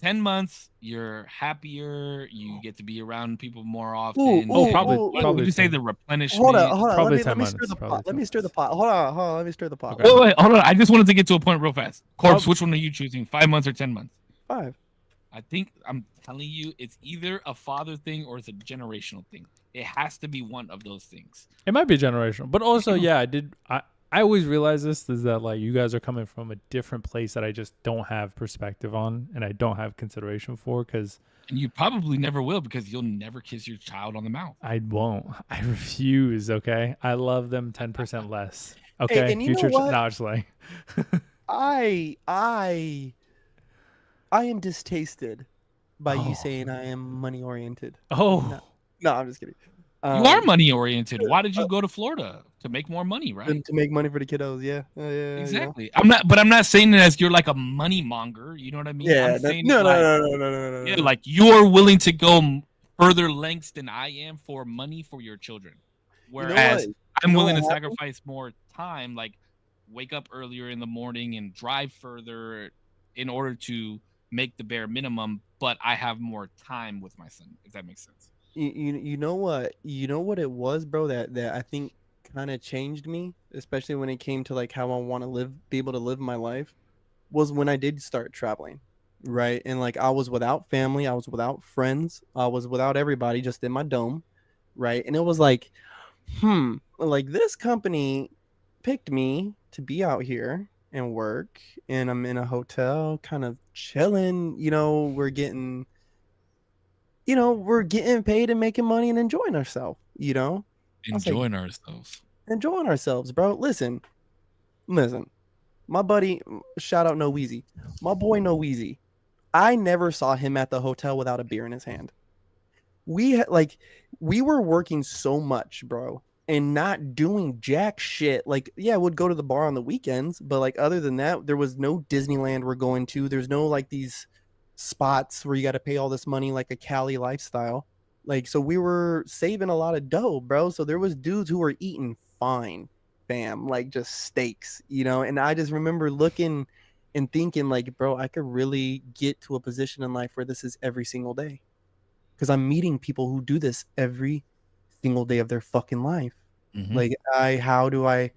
10 months, you're happier. You get to be around people more often.
Probably.
Would you say the replenishment?
Hold on.
Probably
Let me stir the pot. Let me stir the pot. Hold on. Let me stir the pot.
Okay. Wait, hold on. I just wanted to get to a point real fast. Corpse, which one are you choosing? 5 months or 10 months?
5.
I think I'm telling you, it's either a father thing or it's a generational thing. It has to be one of those things.
It might be generational, but also, yeah, I always realize this is that like you guys are coming from a different place that I just don't have perspective on and I don't have consideration for because.
And you probably never will because you'll never kiss your child on the mouth.
I won't. I refuse. Okay, I love them 10% less. Okay,
hey, and you know what?
No, just like
I am distasted by you saying I am money oriented.
Oh
no, I'm just kidding.
You are money oriented. Why did you go to Florida? To make more money, right?
To make money for the kiddos. Yeah. Yeah.
Exactly. I'm not saying it as you're like a money monger. You know what I mean?
Yeah.
I'm saying
No.
yeah, like you're willing to go further lengths than I am for money for your children. Whereas I'm willing to sacrifice more time, like wake up earlier in the morning and drive further in order to make the bare minimum, but I have more time with my son, if that makes sense.
You know what it was, bro, that I think kind of changed me, especially when it came to like how I want to be able to live my life, was when I did start traveling, right? And like I was without family, I was without friends, I was without everybody, just in my dome, right? And it was like, like this company picked me to be out here and work, and I'm in a hotel kind of chilling, we're getting paid and making money and enjoying ourselves,
Enjoying ourselves.
Enjoying ourselves, bro. Listen. My buddy, shout out No Weezy. My boy No Weezy. I never saw him at the hotel without a beer in his hand. We were working so much, bro, and not doing jack shit. Like, yeah, we'd go to the bar on the weekends, but like other than that, there was no Disneyland we're going to. There's no like these spots where you got to pay all this money like a Cali lifestyle. Like, so we were saving a lot of dough, bro. So there was dudes who were eating fine, fam, like just steaks, and I just remember looking and thinking like, bro, I could really get to a position in life where this is every single day, because I'm meeting people who do this every single day of their fucking life. Like, how do I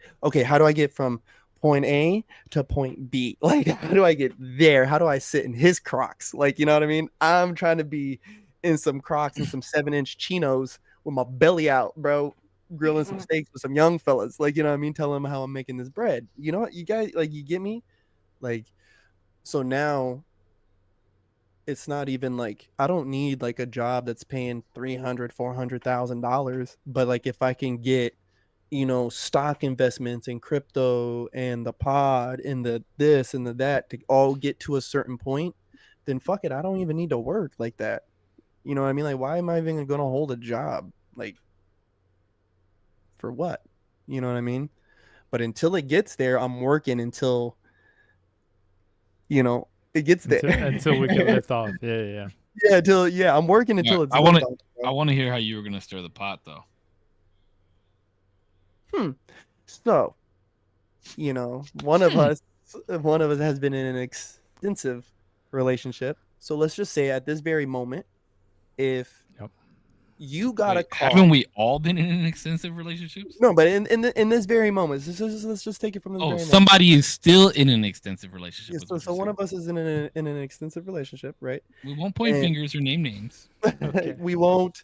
get from point A to point B? Like, how do I get there? How do I sit in his Crocs? Like, you know what I mean? I'm trying to be in some Crocs and some 7-inch chinos with my belly out, bro, grilling some steaks with some young fellas. Like, you know what I mean? Telling them how I'm making this bread. You know what? You guys, like, you get me? Like, so now it's not even like I don't need like a job that's paying $300,000-$400,000, but like if I can get stock investments in crypto and the pod and the this and the that to all get to a certain point, then fuck it, I don't even need to work like that. You know what I mean? Like, why am I even gonna hold a job? Like, for what? You know what I mean? But until it gets there, I'm working until it gets there.
Until we can lift off. Yeah.
I'm working until it's.
I want to hear how you were gonna stir the pot, though.
So, one of us has been in an extensive relationship. So let's just say at this very moment, if you got a call,
haven't we all been in an extensive relationship?
No, but in this very moment, let's just take it from this.
Oh, somebody is still in an extensive relationship.
Yeah, so one of us is in an extensive relationship, right?
We won't point fingers or name names.
Okay. We won't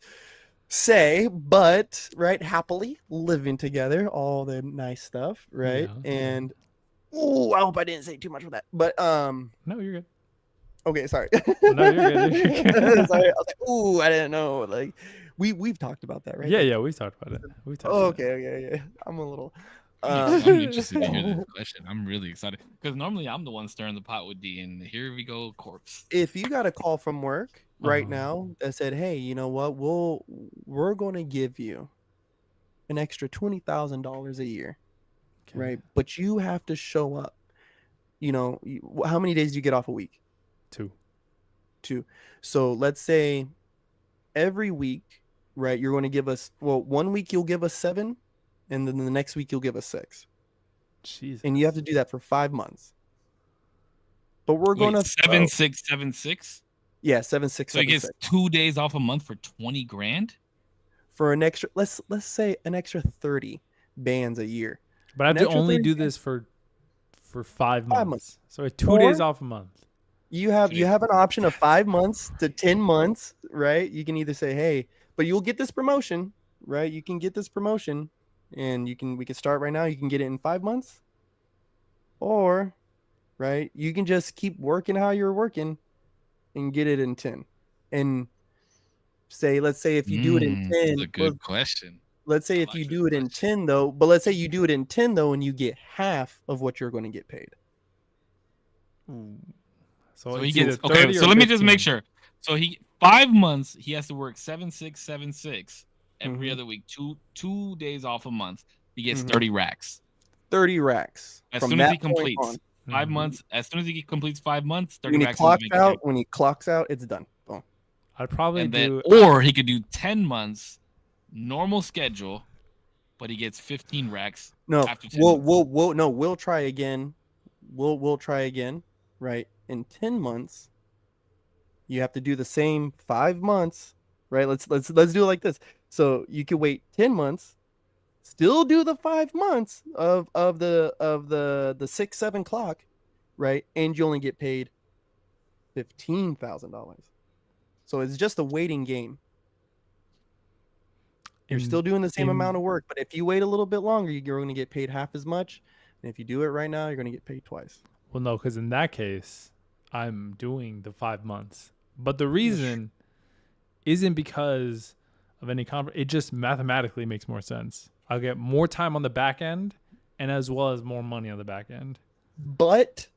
say, but right, happily living together, all the nice stuff, right? Yeah. And I hope I didn't say too much of that, but
no, you're good.
Okay, sorry.
No, you're good.
Sorry, I was like, I didn't know. Like, we've talked about that, right?
Yeah, we've talked about it.
Okay. I'm a little.
I'm interested to hear this question. I'm really excited because normally I'm the one stirring the pot with D, and here we go, corpse.
If you got a call from work right now that said, "Hey, you know what? We're going to give you an extra $20,000 a year, right? But you have to show up. How many days do you get off a week? 2. So let's say every week, right? You're going to give us 1 week you'll give us 7, and then the next week you'll give us 6.
Jesus.
And you have to do that for 5 months. But we're going to
7, 6, 7, 6.
Yeah, 7, 6.
So he gets 2 days off a month for $20,000
for an extra. Let's say an extra 30 bands a year.
But I have to only do this for 5 months. So 2 days off a month.
You have an option of 5 months to 10 months, right? You can either say, hey, but you'll get this promotion, right? You can get this promotion, and we can start right now. You can get it in 5 months, or, right, you can just keep working how you're working and get it in 10. And let's say if you do it in 10,
that's a good question.
Let's say if you do it in 10 though, but let's say you do it in 10 though, and you get half of what you're going to get paid.
So
he gets okay. So let me just make sure. So 5 months he has to work 7, 6, 7, 6. every
Mhm.
other week, two days off a month, he gets
Mhm.
30 racks.
30 racks.
As
From
soon as
that
he completes
point
5
Mhm.
months, as soon as he completes 5 months, 30
when he
racks in his
clocks
bank account.
out, when he clocks out, it's done. Boom.
I'd probably
And then,
do.
or he could do 10 months, normal schedule, but he gets 15 racks
No,
after 10 months.
we'll try again. We'll try again, right? In 10 months, you have to do the same 5 months, right? Let's do it like this. So you can wait 10 months, still do the 5 months of the 6-7 clock, right? And you only get paid $15,000. So it's just a waiting game. You're still doing the same amount of work, but if you wait a little bit longer, you're going to get paid half as much. And if you do it right now, you're going to get paid twice.
Well, no, because in that case, I'm doing the 5 months. But the reason isn't because of any it just mathematically makes more sense. I'll get more time on the back end and as well as more money on the back end.
But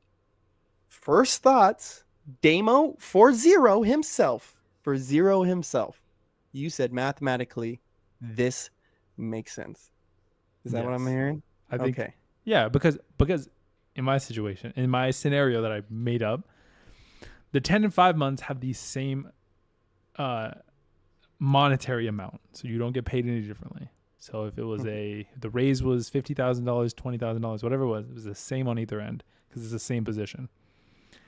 first thoughts, Damo for zero himself, you said mathematically this makes sense. Is that what I'm
Yes.
hearing?
I think,
okay.
Yeah, because in my situation, in my scenario that I made up, the 10 and 5 months have the same monetary amount, so you don't get paid any differently. So if it was the raise was $50,000, $20,000, whatever it was the same on either end because it's the same position.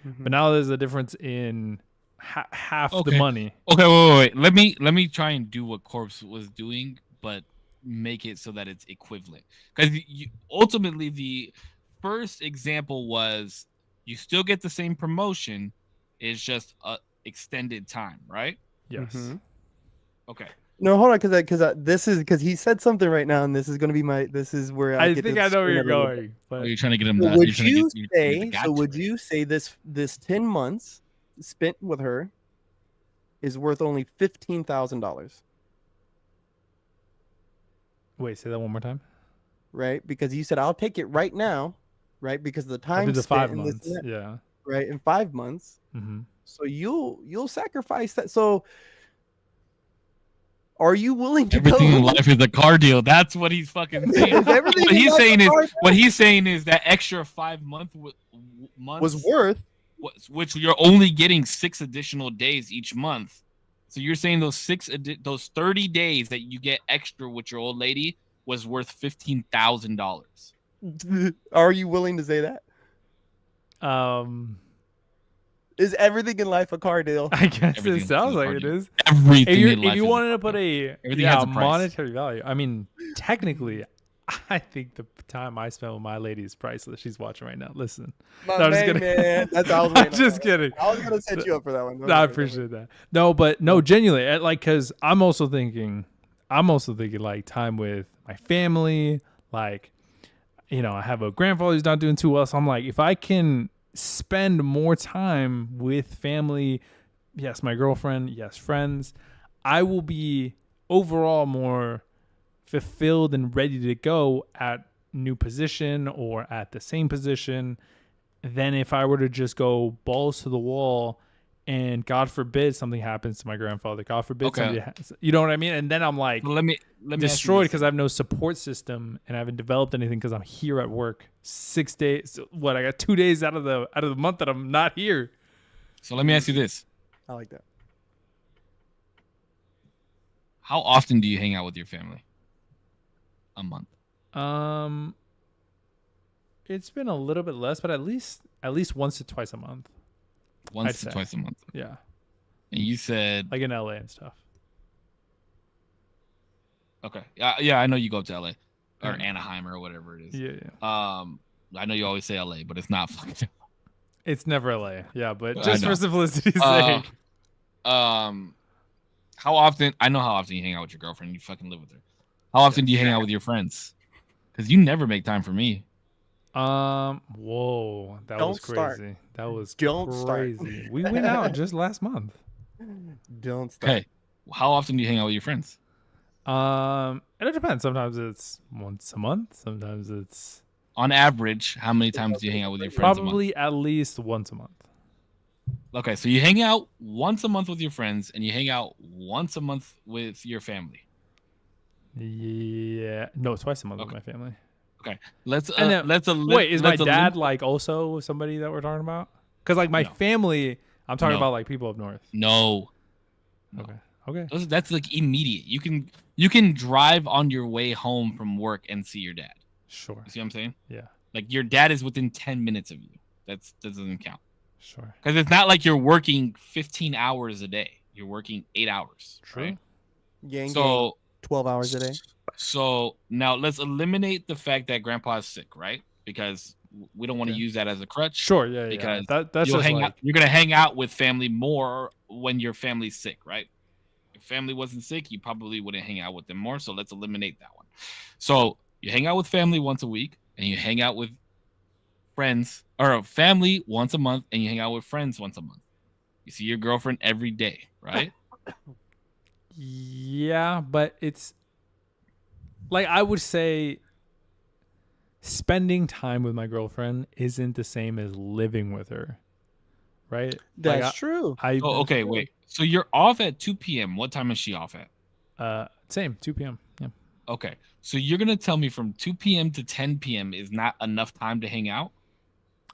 Mm-hmm.
But now there's a difference in half the money.
Okay, wait. Let me try and do what Corpse was doing, but make it so that it's equivalent. Because ultimately, the first example was you still get the same promotion, it's just extended time, right?
Yes.
Mm-hmm.
Okay.
No, hold on, because he said something right now, and this is going to be this is where
I think I know where you're going. But
you're trying to get him.
So would you say this 10 months spent with her is worth only $15,000?
Wait, say that one more time.
Right, because you said I'll take it right now, right? Because the time
I'll do the
spent
5 months. Yeah.
Right, in 5 months.
Mm-hmm.
So you'll sacrifice that. So are you willing to
everything
go?
in life is a car deal? That's what he's fucking saying. What he's saying is that extra 5 months
was worth,
which you're only getting 6 additional days each month. So you're saying those 30 days that you get extra with your old lady was worth $15,000.
Are you willing to say that? Is everything in life a car deal?
I guess it sounds like it is.
Everything in life.
If you wanted to put a
has a price.
monetary value, I mean, technically, I think the time I spent with my lady is priceless. She's watching right now. Listen,
I'm just kidding. Man. That's all
I'm just kidding.
I was gonna set you up for that one.
No, I appreciate that. No, but no, genuinely, like, because I'm also thinking like time with my family. Like, I have a grandfather who's not doing too well, so I'm like, if I can spend more time with family, yes, my girlfriend, yes, friends, I will be overall more fulfilled and ready to go at new position or at the same position than if I were to just go balls to the wall and God forbid something happens to my grandfather. God forbid something you know what I mean? And then I'm like
let me
destroyed because I have no support system and I haven't developed anything because I'm here at work 6 days. What, I got 2 days out of the month that I'm not here.
So let me ask you this.
I like that.
How often do you hang out with your family? A month.
It's been a little bit less, but at least once to twice a month.
Once to twice a month.
Yeah.
And you said
like in LA and stuff.
Okay. Yeah, I know you go up to LA or Anaheim or whatever it is.
Yeah.
I know you always say LA, but it's not fucking.
It's never LA. Yeah, but just for simplicity's sake.
How often? I know how often you hang out with your girlfriend. You fucking live with her. How often do you hang out with your friends? Because you never make time for me.
Whoa, that was crazy. That was crazy. We went out just last month.
Don't start.
Okay, how often do you hang out with your friends?
It depends. Sometimes it's once a month. Sometimes it's.
On average, how many times do you hang out with your friends?
Probably at least once a month.
Okay, so you hang out once a month with your friends, and you hang out once a month with your family.
Yeah. No, twice a month
Okay.
with my family.
Okay. Let's
And then, wait, is my dad like also somebody that we're talking about? Because like my
No.
family, I'm talking
No.
about like people up north.
No.
Okay. Okay.
That's like immediate. You can drive on your way home from work and see your dad.
Sure.
You see what I'm saying?
Yeah.
Like that is within 10 minutes of you. That doesn't count.
Sure.
Because it's not like you're working 15 hours a day. You're working 8 hours.
True.
Right?
Yang
So
12 hours a day.
So now let's eliminate the fact that grandpa is sick, right? Because we don't want to use that as a crutch.
Sure. Yeah.
Because
that's
you'll
just
hang
like
out, you're gonna hang out with family more when your family's sick, right? If family wasn't sick, you probably wouldn't hang out with them more. So let's eliminate that one. So you hang out with family once a week, and you hang out with friends or family once a month, and you hang out with friends once a month. You see your girlfriend every day, right?
Yeah, but it's like I would say spending time with my girlfriend isn't the same as living with her. Right?
That's
like
true.
Okay, wait. So you're off at 2 p.m. What time is she off at?
Same, 2 p.m. Yeah.
Okay. So you're going to tell me from 2 p.m. to 10 p.m. is not enough time to hang out?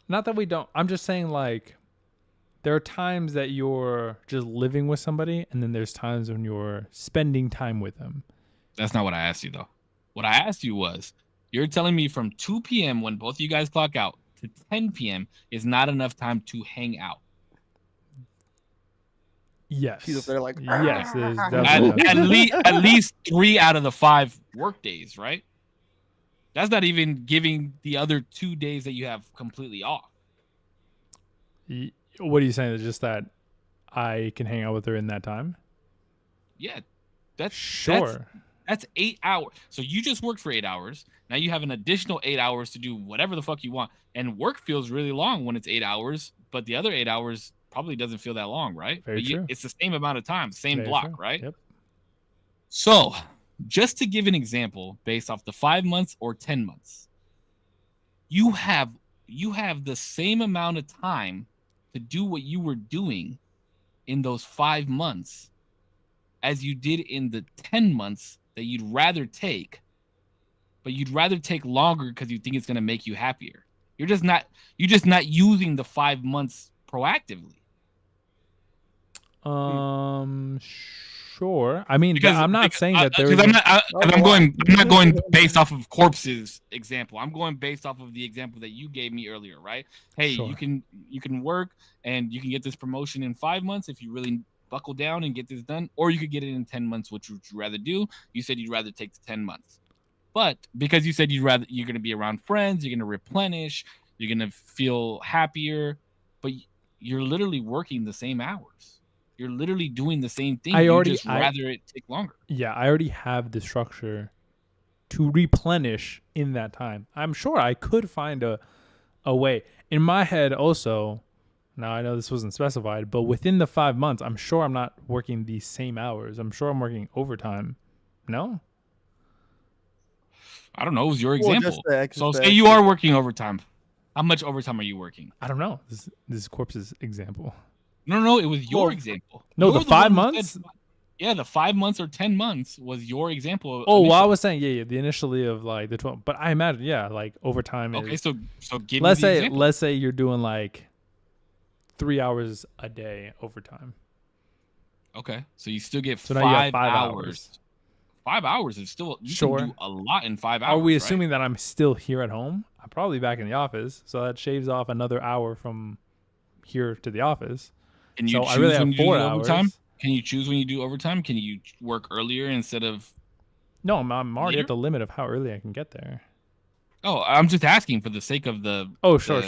Not that we don't. I'm just saying like there are times that you're just living with somebody and then there's times when you're spending time with them.
That's not what I asked you though. What I asked you was you're telling me from 2 p.m. when both of you guys clock out to 10 p.m. is not enough time to hang out.
Yes.
She's up there like,
yes.
At least 3 out of the 5 work days, right? That's not even giving the other 2 days that you have completely off.
What are you saying? It's just that I can hang out with her in that time?
Yeah. That's
sure.
That's 8 hours. So you just worked for 8 hours. Now you have an additional 8 hours to do whatever the fuck you want. And work feels really long when it's 8 hours, but the other 8 hours probably doesn't feel that long, right?
Very true.
It's the same amount of time, same
Very
block,
true.
right?
Yep.
So, just to give an example, based off the 5 months or 10 months, you have the same amount of time to do what you were doing in those 5 months as you did in the 10 months that you'd rather take, but you'd rather take longer because you think it's going to make you happier. You're just not using the 5 months proactively.
Sure. I mean, I'm not saying that there is.
I'm not going based off of Corpse's example. I'm going based off of the example that you gave me earlier, right? Hey,
Sure.
you can work and you can get this promotion in 5 months if you really buckle down and get this done, or you could get it in 10 months. Which would you rather do? You said you'd rather take the 10 months, but because you said you're going to be around friends, you're going to replenish, you're going to feel happier, but you're literally working the same hours. You're literally doing the same thing. Rather it take longer.
Yeah, I already have the structure to replenish in that time. I'm sure I could find a way. In my head also, now I know this wasn't specified, but within the 5 months, I'm sure I'm not working the same hours. I'm sure I'm working overtime. No?
I don't know. It was your example. So say you are working overtime. How much overtime are you working?
I don't know. This is Corpse's example.
No, it was your example.
No, the 5 months?
Yeah, the 5 months or 10 months was your example.
Oh, well, I was saying, the initially of like the 12, but I imagine, like overtime is.
Okay, so give me the example.
Let's say you're doing like 3 hours a day overtime.
Okay, so you still get
so
5
now you have 5
hours. 5 hours is still you can do a lot in 5 hours.
Are we assuming that I'm still here at home? I'm probably back in the office, so that shaves off another hour from here to the office.
Can you choose when you do overtime? Can you choose when you do overtime? Can you work earlier instead of?
No, I'm already at the limit of how early I can get there.
Oh, I'm just asking for the sake of the.
Oh, sure.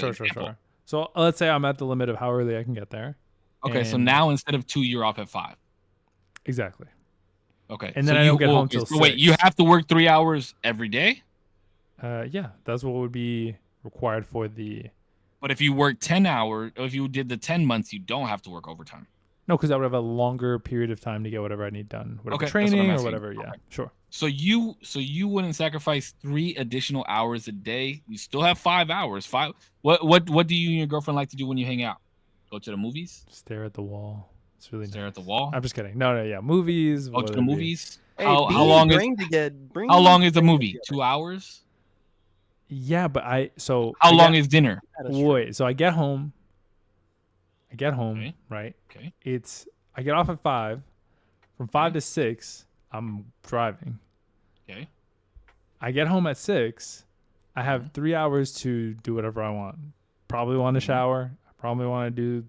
So let's say I'm at the limit of how early I can get there.
Okay, so now instead of 2, you're off at 5.
Exactly.
Okay,
and then I don't get home till 6.
Wait, you have to work 3 hours every day?
Yeah, that's what would be required for the.
But if you work 10 hours, or if you did the 10 months, you don't have to work overtime.
No, because I would have a longer period of time to get whatever I need done, whatever training or whatever. Yeah, sure.
So you wouldn't sacrifice 3 additional hours a day. You still have 5 hours. What do you and your girlfriend like to do when you hang out? Go to the movies?
Stare at the wall. It's really
Stare
nice.
at the wall.
I'm just kidding. No, yeah, movies.
Go to
whether
the
it be-
movies.
Hey,
How
Bean
long is
bring to get bring
how long is the
bring
movie?
together.
2 hours.
Yeah, but how
How long is dinner?
That is true.
Wait, so I get home.
Okay.
Right?
Okay.
I get off at 5. From 5
Okay.
to 6, I'm driving.
Okay.
I get home at 6. I have 3 hours to do whatever I want. Probably want to shower. I probably want to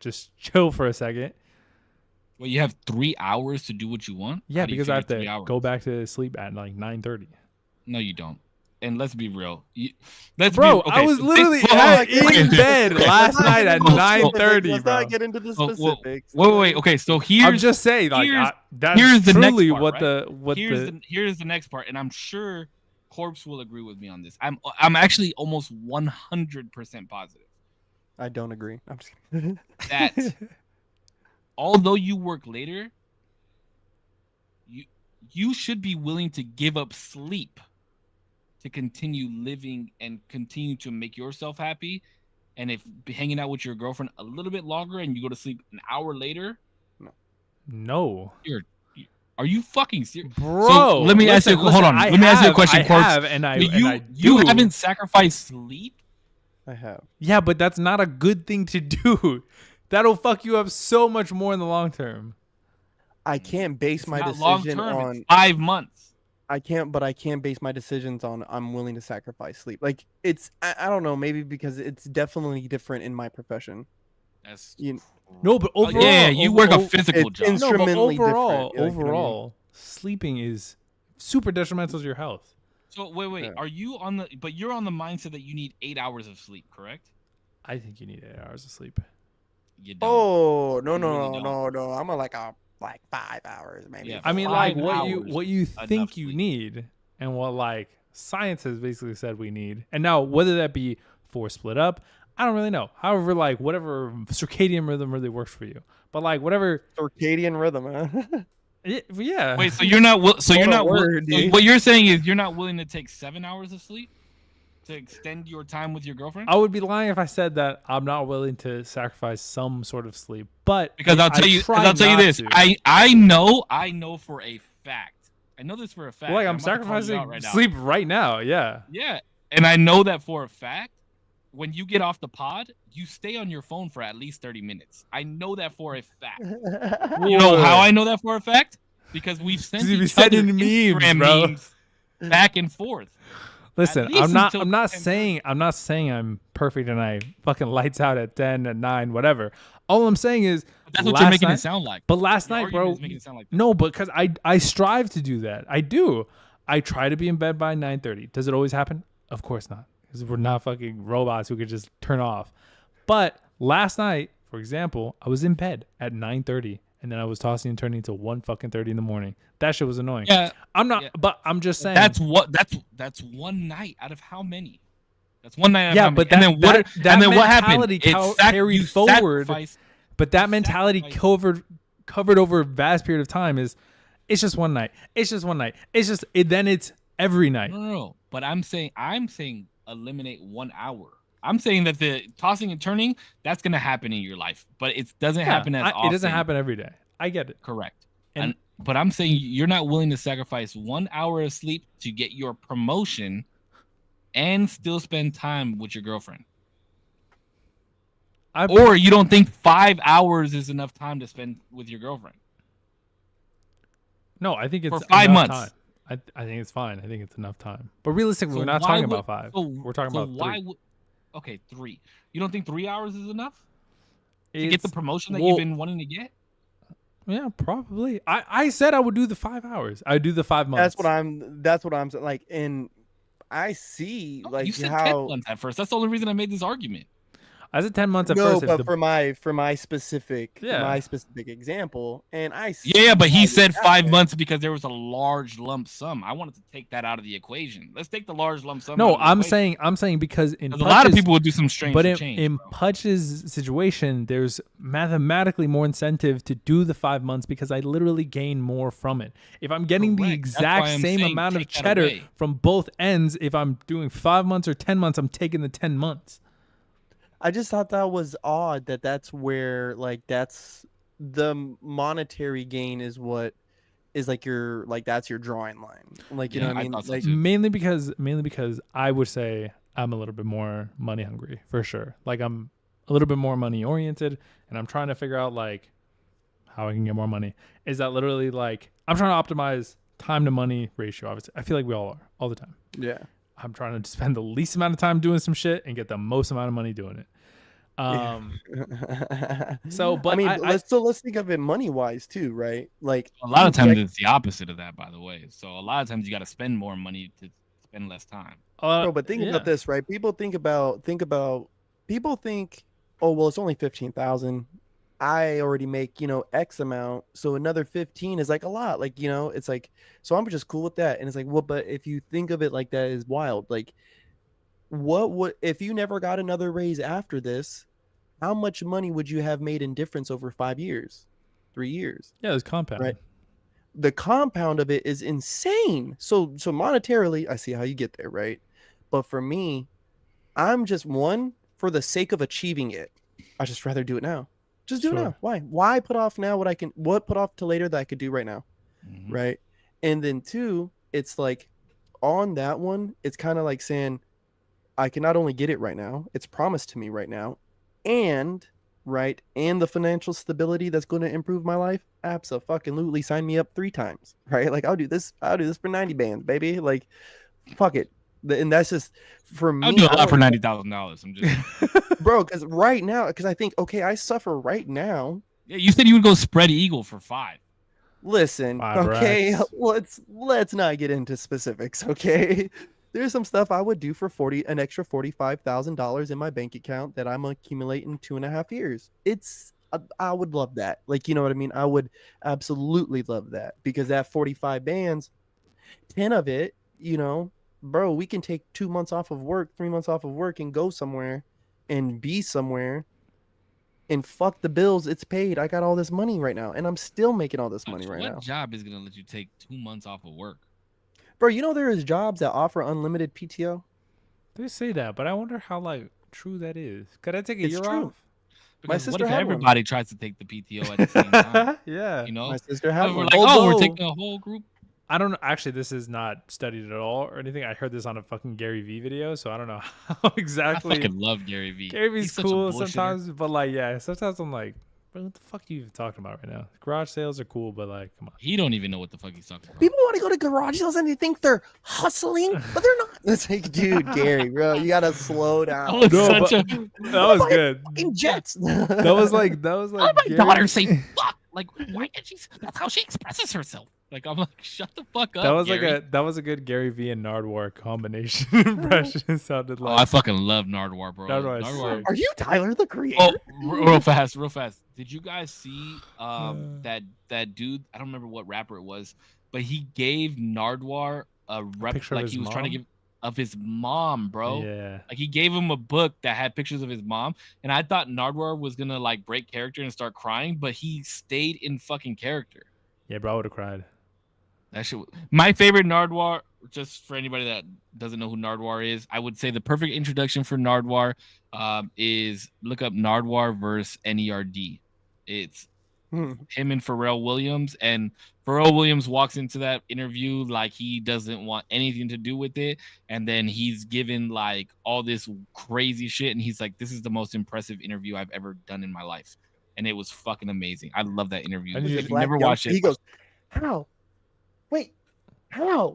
just chill for a second.
Well, you have 3 hours to do what you want.
Yeah,
How do you
because I have
figure 3
to
hours?
go back to sleep at like 9:30.
No, you don't. And let's be real.
Bro, I was literally in bed last night at 9:30,
Let's
bro.
not get into the
Well,
specifics.
wait. Okay, so here's
I'm just saying, like, that's
here's the next
truly
part,
what
right? Here's the next part, and I'm sure Corpse will agree with me on this. I'm actually almost 100% positive
I don't agree. I'm just kidding.
that although you work later, you should be willing to give up sleep to continue living and continue to make yourself happy. And if hanging out with your girlfriend a little bit longer and you go to sleep an hour later,
No.
Are you fucking serious,
Bro?
So let me ask you. Hold on. Let me ask you a question, Corpse. You haven't sacrificed sleep.
I have.
Yeah, but that's not a good thing to do. That'll fuck you up so much more in the long term.
I can't base my
Not long
decision
term.
on.
It's 5 months.
I can't base my decisions on. I'm willing to sacrifice sleep. Like it's. I don't know. Maybe because it's definitely different in my profession.
That's
No, but overall,
yeah, you work a physical
it's
job.
No, but
instrumentally
overall,
different, you know what I mean?
overall, sleeping is super detrimental to your health.
So wait.
Yeah.
Are you on the? But you're on the mindset that you need 8 hours of sleep, correct?
I think you need 8 hours of sleep.
You don't.
Oh no
You
no
really
no no! I'm like 5 hours maybe.
Yeah,
I mean,
5
like what you
hours,
think
enough
you
sleep.
need, and what like science has basically said we need. And now, whether that be for split up, I don't really know. However, like whatever circadian rhythm really works for you, but like whatever,
Circadian rhythm, huh?
yeah.
Wait, so you're not. So you're
What a
not.
word,
So
dude.
what you're saying is you're not willing to take 7 hours of sleep to extend your time with your girlfriend?
I would be lying if I said that I'm not willing to sacrifice some sort of sleep. But
Because I'll tell you.
try
I'll tell you
not
this.
to.
I know for a fact. I know this for a fact.
Like I'm
about to call you
sacrificing
out right now.
sleep right now. Yeah.
Yeah, and I know that for a fact. When you get off the pod, you stay on your phone for at least 30 minutes. I know that for a fact. You know how I know that for a fact? Because we've sent
You be
each other
sending memes,
Instagram
bro.
memes back and forth.
Listen,
least
I'm not
until 10:30.
saying I'm perfect and I fucking lights out at 10 at 9 whatever. All I'm saying is
But that's what you're
last
making
night-
it sound like.
But last
Your
night,
argument
bro,
is making it sound like that.
no, because I strive to do that. I do. I try to be in bed by 9:30. Does it always happen? Of course not. Because we're not fucking robots who could just turn off. But last night, for example, I was in bed at 9:30 and then I was tossing and turning until 1:30 in the morning. That shit was annoying.
Yeah,
I'm not,
yeah.
but I'm just saying.
that's one night out of how many? That's one night out of
Yeah,
how many?
but
and then what?
that
and then what happened?
mentality carried
you
forward.
sacrificed-
But that mentality
sacrifice.
covered over a vast period of time is, it's just one night. It's just one night. It's just then it's every night.
No. But I'm saying eliminate 1 hour. I'm saying that the tossing and turning, that's gonna happen in your life, but it doesn't happen as often.
It doesn't happen every day. I get it.
Correct.
And-
But I'm saying you're not willing to sacrifice 1 hour of sleep to get your promotion and still spend time with your girlfriend. Or you don't think 5 hours is enough time to spend with your girlfriend?
No, I think it's
For 5
enough
months.
time. I think it's fine. I think it's enough time. But realistically,
So
we're not
why
talking
would-
about 5.
so-
We're talking
so
about
why
3.
would? Okay, 3. You don't think 3 hours is enough to get the
It's-
promotion that
well,
you've been wanting to get?
Yeah, probably. I said I would do the 5 hours. I would do the 5 months.
That's what I'm saying. Like, and I see
No,
like
you said 10
how.
months at first. That's the only reason I made this argument.
I said 10 months at
No,
first.
but for my specific
Yeah.
example, and I see
Yeah, but he
how
said
you
5
got
months because there was a large lump sum. I wanted to take that out of the equation. Let's take the large lump sum.
No,
out of the
I'm
equation.
saying because in
'Cause a lot of
Putch's-
people would do some strange
But
change.
in
bro.
Putch's situation, there's mathematically more incentive to do the 5 months because I literally gain more from it. If I'm getting the
Correct. That's
exact
why I'm
same
saying
amount of
take that
cheddar
away.
from both ends, if I'm doing 5 months or 10 months, I'm taking the 10 months.
I just thought that was odd that's where like that's the monetary gain is what is like your like that's your drawing line. Like you know
Yeah,
what I
I
mean?
thought so
Like
too.
mainly because I would say I'm a little bit more money hungry for sure. Like I'm a little bit more money oriented, and I'm trying to figure out like how I can get more money. Is that literally like I'm trying to optimize time to money ratio? Obviously, I feel like we all are all the time.
yeah.
I'm trying to spend the least amount of time doing some shit and get the most amount of money doing it.
Yeah.
So,
I
but
mean, but
I
let's think of it money wise too, right? Like
A lot of times
yeah,
it's the opposite of that, by the way. So a lot of times you got to spend more money to spend less time.
bro, but think about
yeah,
this, right? People people think, oh well, it's only 15,000. I already make, X amount, so another 15 is like a lot. Like, it's like so I'm just cool with that. And it's like, well, but if you think of it like that is wild. Like, what would if you never got another raise after this, how much money would you have made in difference over 5 years, 3 years,
yeah, it's compound.
right? The compound of it is insane. So monetarily, I see how you get there, right? But for me, I'm just one for the sake of achieving it. I just rather do it now. Just do it
Sure.
now. Why? Why put off now what put off to later that I could do right now?
Mhm.
Right. And then two, it's like on that one, it's kind of like saying, I can not only get it right now, it's promised to me right now, and right, and the financial stability that's going to improve my life. Absolutely, sign me up 3 times, right? Like I'll do this for 90 bands, baby. Like fuck it. And that's just for
I'll
me.
do a
I
lot for
don't,
$90,000. I'm just
bro, because right now, because I think okay, I suffer right now.
yeah. You said you would go spread eagle for 5.
Listen,
5
okay,
racks.
let's not get into specifics, okay? There's some stuff I would do for an extra $45,000 in my bank account that I'm accumulating 2.5 years. I would love that. Like, you know what I mean? I would absolutely love that because that 45 bands, 10 of it, bro, we can take 2 months off of work, 3 months off of work and go somewhere and be somewhere and fuck the bills. It's paid. I got all this money right now, and I'm still making all this money right
What
now.
job is gonna let you take 2 months off of work?
Bro, there is jobs that offer unlimited PTO.
They say that, but I wonder how like true that is. Could I take a
It's
year
true.
off?
My
Because what
sister
if
had one.
everybody tries to take the PTO at the same time?
Yeah.
You know,
My sister had
we're
one.
like, oh, we're
Although,
taking a whole group.
I don't know. Actually, this is not studied at all or anything. I heard this on a fucking Gary Vee video, so I don't know how
I
exactly.
fucking love Gary Vee.
Gary Vee's
He's such a
cool
bullshitter.
sometimes, but like, yeah, sometimes I'm like, bro, what the fuck are you even talking about right now? Garage sales are cool, but like, come on.
He don't even know what the fuck he's talking about.
people want to go to garage sales and they think they're hustling, but they're not. It's like, dude, Gary, bro, you gotta slow down.
That was
No,
such
but-
a.
That was good.
Fucking jets.
That was like
How
Gary
my daughter say
Vee-
fuck? Like, why can't she? That's how she expresses herself. Like, I'm like, shut the fuck up.
that was
Gary.
that was a good Gary Vee and Nardwar combination impression. It sounded
Oh,
like
I fucking love Nardwar, bro.
Nardwar is sick.
Are you Tyler the Creator?
Oh, real fast. Did you guys see that dude? I don't remember what rapper it was, but he gave Nardwar a rep
picture of
like
his
he was trying to
mom?
give of his mom, bro.
Yeah.
Like he gave him a book that had pictures of his mom, and I thought Nardwar was gonna like break character and start crying, but he stayed in fucking character.
Yeah, bro, I would have cried.
That shit. My favorite Nardwar, just for anybody that doesn't know who Nardwar is, I would say the perfect introduction for Nardwar is look up Nardwar versus NERD. It's him and Pharrell Williams, and Pharrell Williams walks into that interview like he doesn't want anything to do with it, and then he's given like all this crazy shit, and he's like, "This is the most impressive interview I've ever done in my life," and it was fucking amazing. I love that interview.
And
If you never watched it,
He goes, how? Wait, how?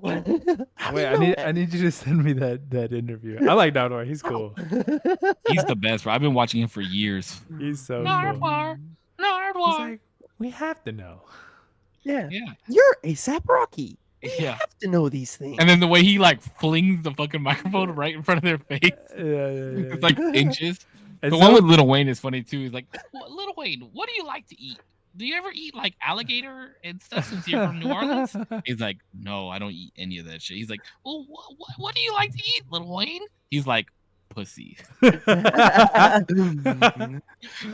How do
Wait,
you know
I need you to send me that interview. I like Nardwar. He's cool.
he's the best, bro. I've been watching him for years.
He's so cool.
Nardwar.
He's like, we have to know.
Yeah.
Yeah.
You're ASAP Rocky. We
Yeah.
have to know these things.
And then the way he like flings the fucking microphone right in front of their face.
Yeah.
It's like inches.
And
The
so-
one with Lil Wayne is funny too. He's like, well, Lil Wayne, what do you like to eat? Do you ever eat like alligator and stuff since you're from New Orleans? He's like, no, I don't eat any of that shit. He's like, well, what do you like to eat, Lil Wayne? He's like, pussy.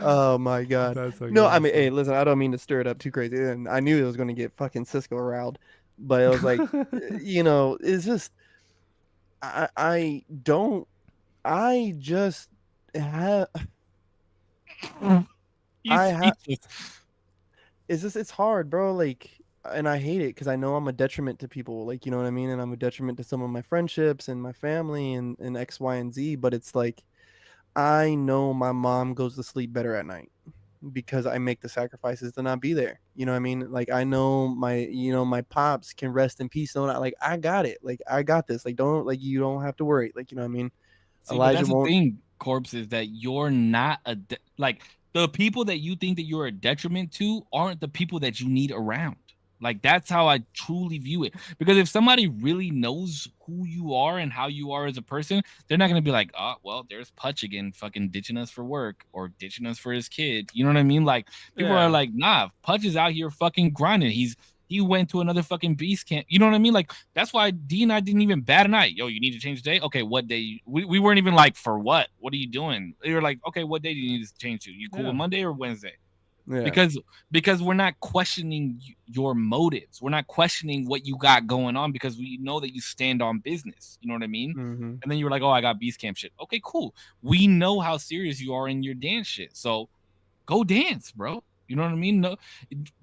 Oh my god.
That's so
No,
good.
I mean, hey, listen, I don't mean to stir it up too crazy. And I knew it was going to get fucking Cisco riled, but it was like, it's just, I just have, I have-
He's just-
it's hard, bro. Like, and I hate it because I know I'm a detriment to people. Like, you know what I mean? And I'm a detriment to some of my friendships and my family and X, Y, and Z. But it's like I know my mom goes to sleep better at night because I make the sacrifices to not be there. You know what I mean? Like I know my pops can rest in peace. No, like I got it. Like I got this. Like you don't have to worry. Like, you know what I mean?
See, but
Elijah
that's the
won't.
thing, Corpse, is that you're not like the people that you think that you're a detriment to aren't the people that you need around. Like that's how I truly view it. Because if somebody really knows who you are and how you are as a person, they're not gonna be like, oh, well, there's Putch again, fucking ditching us for work or ditching us for his kid. You know what I mean? Like people are like, nah, Putch is out here fucking grinding. He went to another fucking beast camp. You know what I mean? Like that's why D and I didn't even bat an eye. Yo, you need to change the day. Okay, what day? We weren't even like for what? What are you doing? They were like, okay, what day do you need to change to? You cool with Monday or Wednesday?
Yeah.
Because we're not questioning your motives. We're not questioning what you got going on because we know that you stand on business. You know what I mean?
Mhm.
And then you were like, oh, I got beast camp shit. Okay, cool. We know how serious you are in your dance shit. So go dance, bro. You know what I mean? No,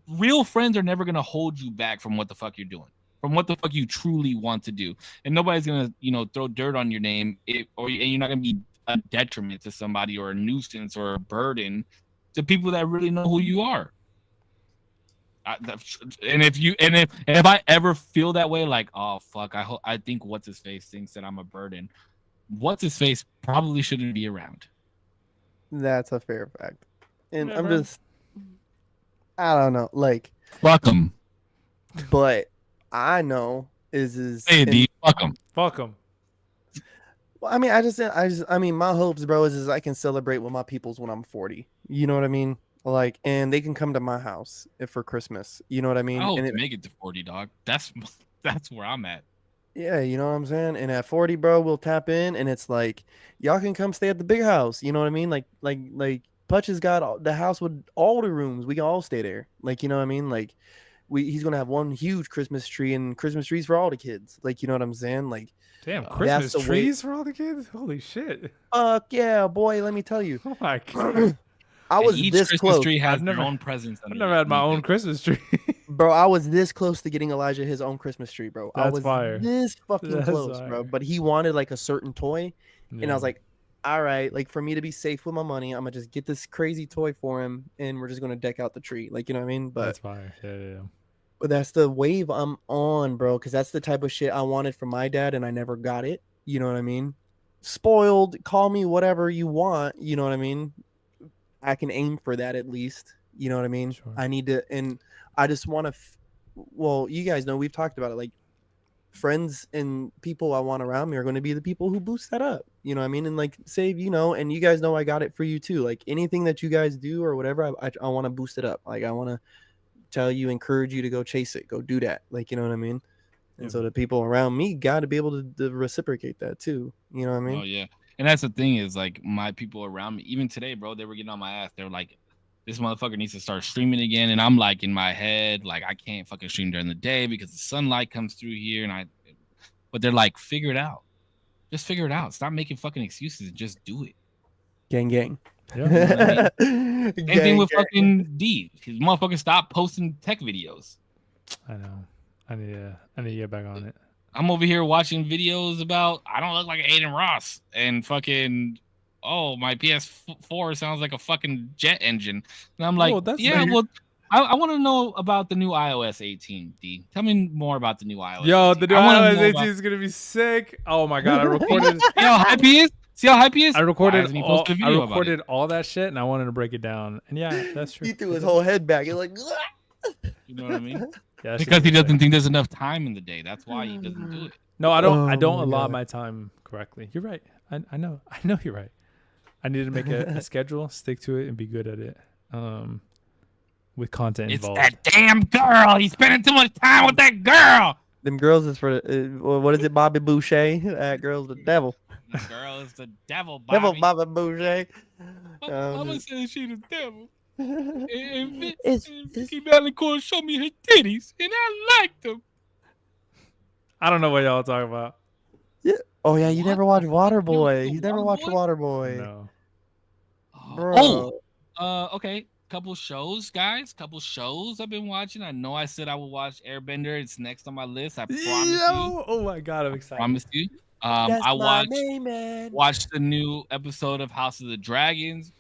real friends are never gonna hold you back from what the fuck you're doing, from what the fuck you truly want to do, and nobody's gonna, throw dirt on your name, and you're not gonna be a detriment to somebody or a nuisance or a burden to people that really know who you are. And if I ever feel that way, like, oh fuck, I think what's his face thinks that I'm a burden. What's his face probably shouldn't be around.
That's a fair fact. And
Yeah,
I'm
bro.
just, I don't know, like,
Fuck him.
but I know is
Hey, D, fuck him.
Fuck them.
well, I mean, I mean, my hopes, bro, is I can celebrate with my peoples when I'm 40. You know what I mean? Like, and they can come to my house for Christmas. You know what I
I
mean?
hope
And
to make it to 40, dog. That's where I'm at.
yeah, you know what I'm saying? And at 40, bro, we'll tap in and it's like y'all can come stay at the big house. You know what I mean? Like Putch has got the house with all the rooms. We can all stay there. Like, you know what I mean? Like he's gonna have one huge Christmas tree and Christmas trees for all the kids. Like, you know what I'm saying? Like
Damn,
that's
Christmas
the way.
trees for all the kids? Holy shit.
Fuck yeah, boy, let me tell you.
Oh my god.
I
And
was
each
this
Christmas
close.
tree has
I've
their
never-
own presents.
I've never had my own Christmas tree.
Bro, I was this close to getting Elijah his own Christmas tree, bro. I
That's
was
fire.
this fucking
That's
close,
fire.
bro. But he wanted like a certain toy. And I
Yeah.
was like, all right, like for me to be safe with my money, I'm gonna just get this crazy toy for him and we're just gonna deck out the tree. Like, you know what I mean?
That's fire. Yeah.
But that's the wave I'm on, bro, because that's the type of shit I wanted from my dad and I never got it. You know what I mean? Spoiled, call me whatever you want, you know what I mean? I can aim for that at least. You know what I mean?
Sure.
I need to, and I just want to. Well, you guys know we've talked about it. Like friends and people I want around me are going to be the people who boost that up. You know what I mean? And like save, and you guys know I got it for you too. Like anything that you guys do or whatever, I want to boost it up. Like I want to tell you, encourage you to go chase it, go do that. Like, you know what I mean? And
Yeah.
so the people around me got to be able to reciprocate that too. You know what I mean?
Oh yeah, and that's the thing is like my people around me. Even today, bro, they were getting on my ass. They're like, "This motherfucker needs to start streaming again." And I'm like in my head, like I can't fucking stream during the day because the sunlight comes through here. But they're like, figure it out. Just figure it out. Stop making fucking excuses and just do it.
Gang, gang.
Yeah.
You know what I mean? Same thing with
Gang.
fucking D. His motherfucker stop posting tech videos.
I know. I need to get back on it.
I'm over here watching videos about I don't look like Aiden Ross and fucking my PS4 sounds like a fucking jet engine. And I'm like,
that's
yeah,
weird.
well, I want to know about the new iOS 18, D. Tell me more about the new iOS.
Yo,
18.
the new
I wanna
iOS
know
18
about-
is gonna be sick. Oh my god, I recorded.
See how hype he is? See how hype he is?
I
Why
recorded
hasn't he
all.
posted a
I
video about it?
recorded all that shit, and I wanted to break it down. And yeah, that's true.
He threw his whole head back. He's like,
You know what I mean?
Yeah, that shit
Because he
was sick.
doesn't think there's enough time in the day. That's why he doesn't do it.
No, I don't. I
Oh
don't
my
allot
God.
my time correctly. You're right. I know. I know you're right. I need to make a schedule, stick to it, and be good at it. With content
It's
involved.
that damn girl. He's spending too much time with that girl.
them girls is for what is it, Bobby Boucher? That girl's the devil.
The girl is the devil,
Devil
Bobby.
Bobby Boucher.
Mama said she the devil. And
It's-
Vicky Valancourt showed me her titties, and I liked them.
I don't know what y'all talking about.
Oh yeah, you
What?
never watched
You
Waterboy.
watched
He's never watched
Waterboy?
Waterboy.
No.
Bro.
Oh, okay. couple shows, guys. Couple shows I've been watching. I know I said I would watch Airbender. It's next on my list. I promise you.
Yo! Oh my god, I'm excited.
Promise you.
That's
I
my name, man.
watched the new episode of House of the Dragons.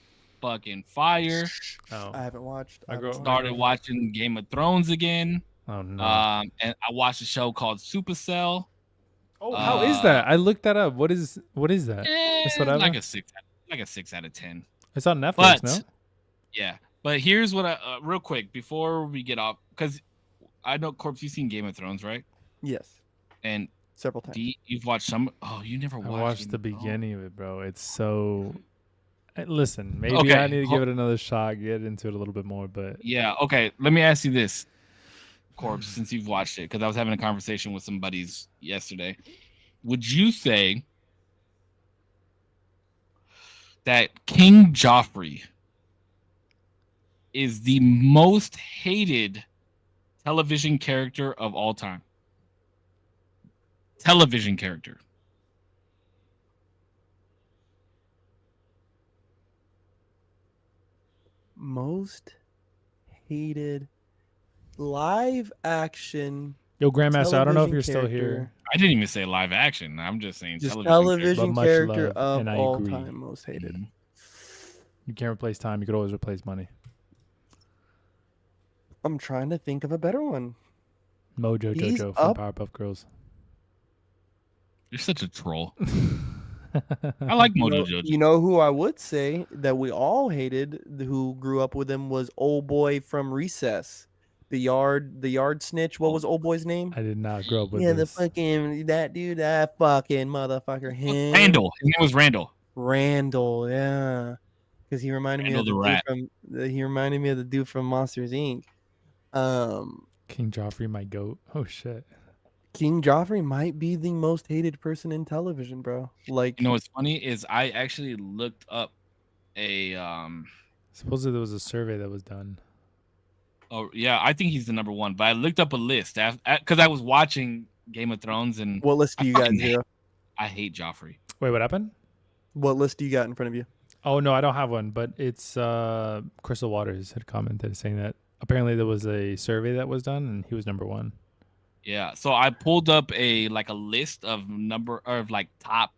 Fucking fire.
Oh,
I haven't watched.
I go-
Started watching Game of Thrones again.
oh no.
And I watched a show called Supercell.
Oh, how is that? I looked that up. What is that? It's whatever.
Like a 6 out of 10.
It's on Netflix,
But
no?
yeah, but here's what I real quick before we get off, because I know Corpse, you've seen Game of Thrones, right?
Yes,
And
several times.
you've watched some. Oh, you never
I
watched.
watched the
Game of Thrones?
beginning of it, bro. It's so. Listen, maybe
Okay,
I need to give it another shot, get into it a little bit more, but
Yeah. Okay. Let me ask you this, Corpse, since you've watched it, because I was having a conversation with some buddies yesterday. Would you say that King Joffrey is the most hated television character of all time? Television character.
Most hated live action.
yo, Grandmaster, I don't know if you're
television
still here.
character.
I didn't even say live action. I'm just saying
Just
television.
television
But much
character
love,
of
and I
all
agree.
time most hated.
Mhm.
You can't replace time. You could always replace money.
I'm trying to think of a better one.
Mojo
He's
Jojo from
up-
Powerpuff Girls.
You're such a troll. I like Mojo Jojo.
You know who I would say that we all hated, who grew up with him, was old boy from Recess, the yard snitch. What was old boy's name?
I did not grow up with
Yeah,
this.
the fucking that dude, that fucking motherfucker. Him.
Randall. His name was Randall.
Randall, yeah, because he reminded me of
Randall
the
the rat.
dude from. He reminded me of the dude from Monsters Inc.
King Joffrey, my goat. Oh shit.
King Joffrey might be the most hated person in television, bro. Like,
You know what's funny is I actually looked up a
Supposedly there was a survey that was done.
oh yeah, I think he's the number one, but I looked up a list because I was watching Game of Thrones and
what list do you got,
fucking
Zero?
I hate Joffrey.
Wait, what happened?
What list do you got in front of you?
Oh no, I don't have one, but it's Crystal Waters had commented saying that apparently there was a survey that was done and he was number one.
Yeah, so I pulled up a list of top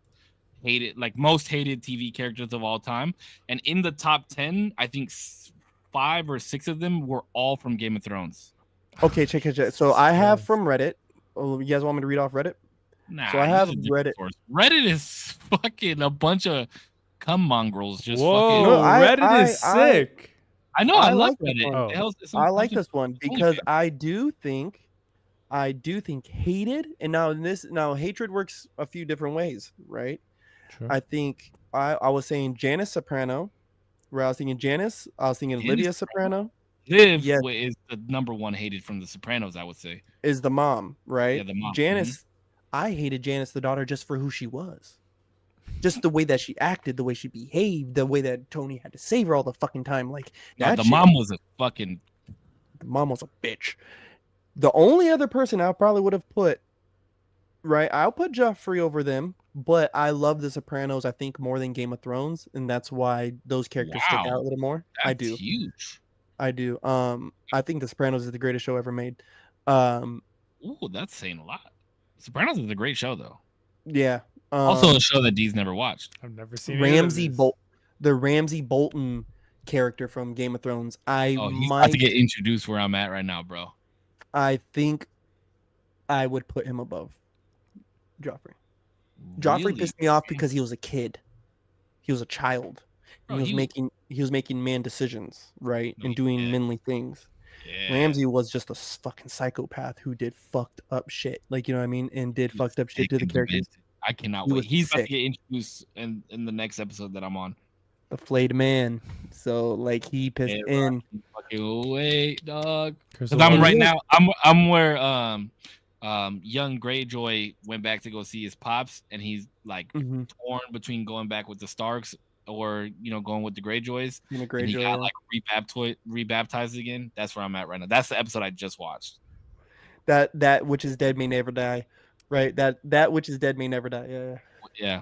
hated, like most hated TV characters of all time, and in the top 10, I think 5 or 6 of them were all from Game of Thrones.
Okay, check. So I have from Reddit. Oh, you guys want me to read off Reddit?
Nah,
So I have
use a different
Reddit.
source. Reddit is fucking a bunch of cum mongrels. Just
Whoa,
fucking.
No,
Reddit is sick.
I know.
I
I love
like this
Reddit.
one.
Oh.
The hell's some
I like
bunch of
this one
holy
because
shit.
I do think hated, and now hatred works a few different ways, right?
Sure.
I think I was saying Janice Soprano, where I was thinking Janice, I was thinking
Janice
Lydia Soprano
Liv
Yes.
is the number one hated from The Sopranos, I would say.
is the mom, right?
Yeah, the mom.
Janice, I hated Janice the daughter just for who she was. Just the way that she acted, the way she behaved, the way that Tony had to save her all the fucking time. Like
No,
that
the
shit-
mom was a fucking.
the mom was a bitch. The only other person I probably would have put, right? I'll put Joffrey over them, but I love The Sopranos, I think, more than Game of Thrones, and that's why those characters stick
Wow.
out a little more.
That's
I do.
huge.
I do. I think The Sopranos is the greatest show ever made. Um,
Ooh, that's saying a lot. Sopranos is a great show, though.
yeah.
Also, a show that D's never watched.
I've never seen any of
Ramsey
this.
the Ramsey Bolton character from Game of Thrones.
Oh, he's about to get introduced where I'm at right now, bro.
I think I would put him above Joffrey. Joffrey
Really?
pissed me off because he was a kid. He was a child.
Bro,
And he was making man decisions, right?
No,
And doing
yeah.
manly things.
Yeah.
Ramsey was just a fucking psychopath who did fucked up shit. Like, you know what I mean? And did
He's
fucked up shit
sick
to the
and
characters.
demented. I cannot
He
wait.
was
He's about to
sick.
get introduced in the next episode that I'm on.
The flayed man. So like he pissed
Yeah,
in.
Fucking wait, dog.
Crystal
Because I'm
Waters.
right now. I'm where young Greyjoy went back to go see his pops, and he's like
Mhm.
torn between going back with the Starks or going with the Greyjoys.
In a
And
great
he
joy.
got like rebaptized again. That's where I'm at right now. That's the episode I just watched.
That which is dead may never die. Right? That which is dead may never die. Yeah.
Yeah.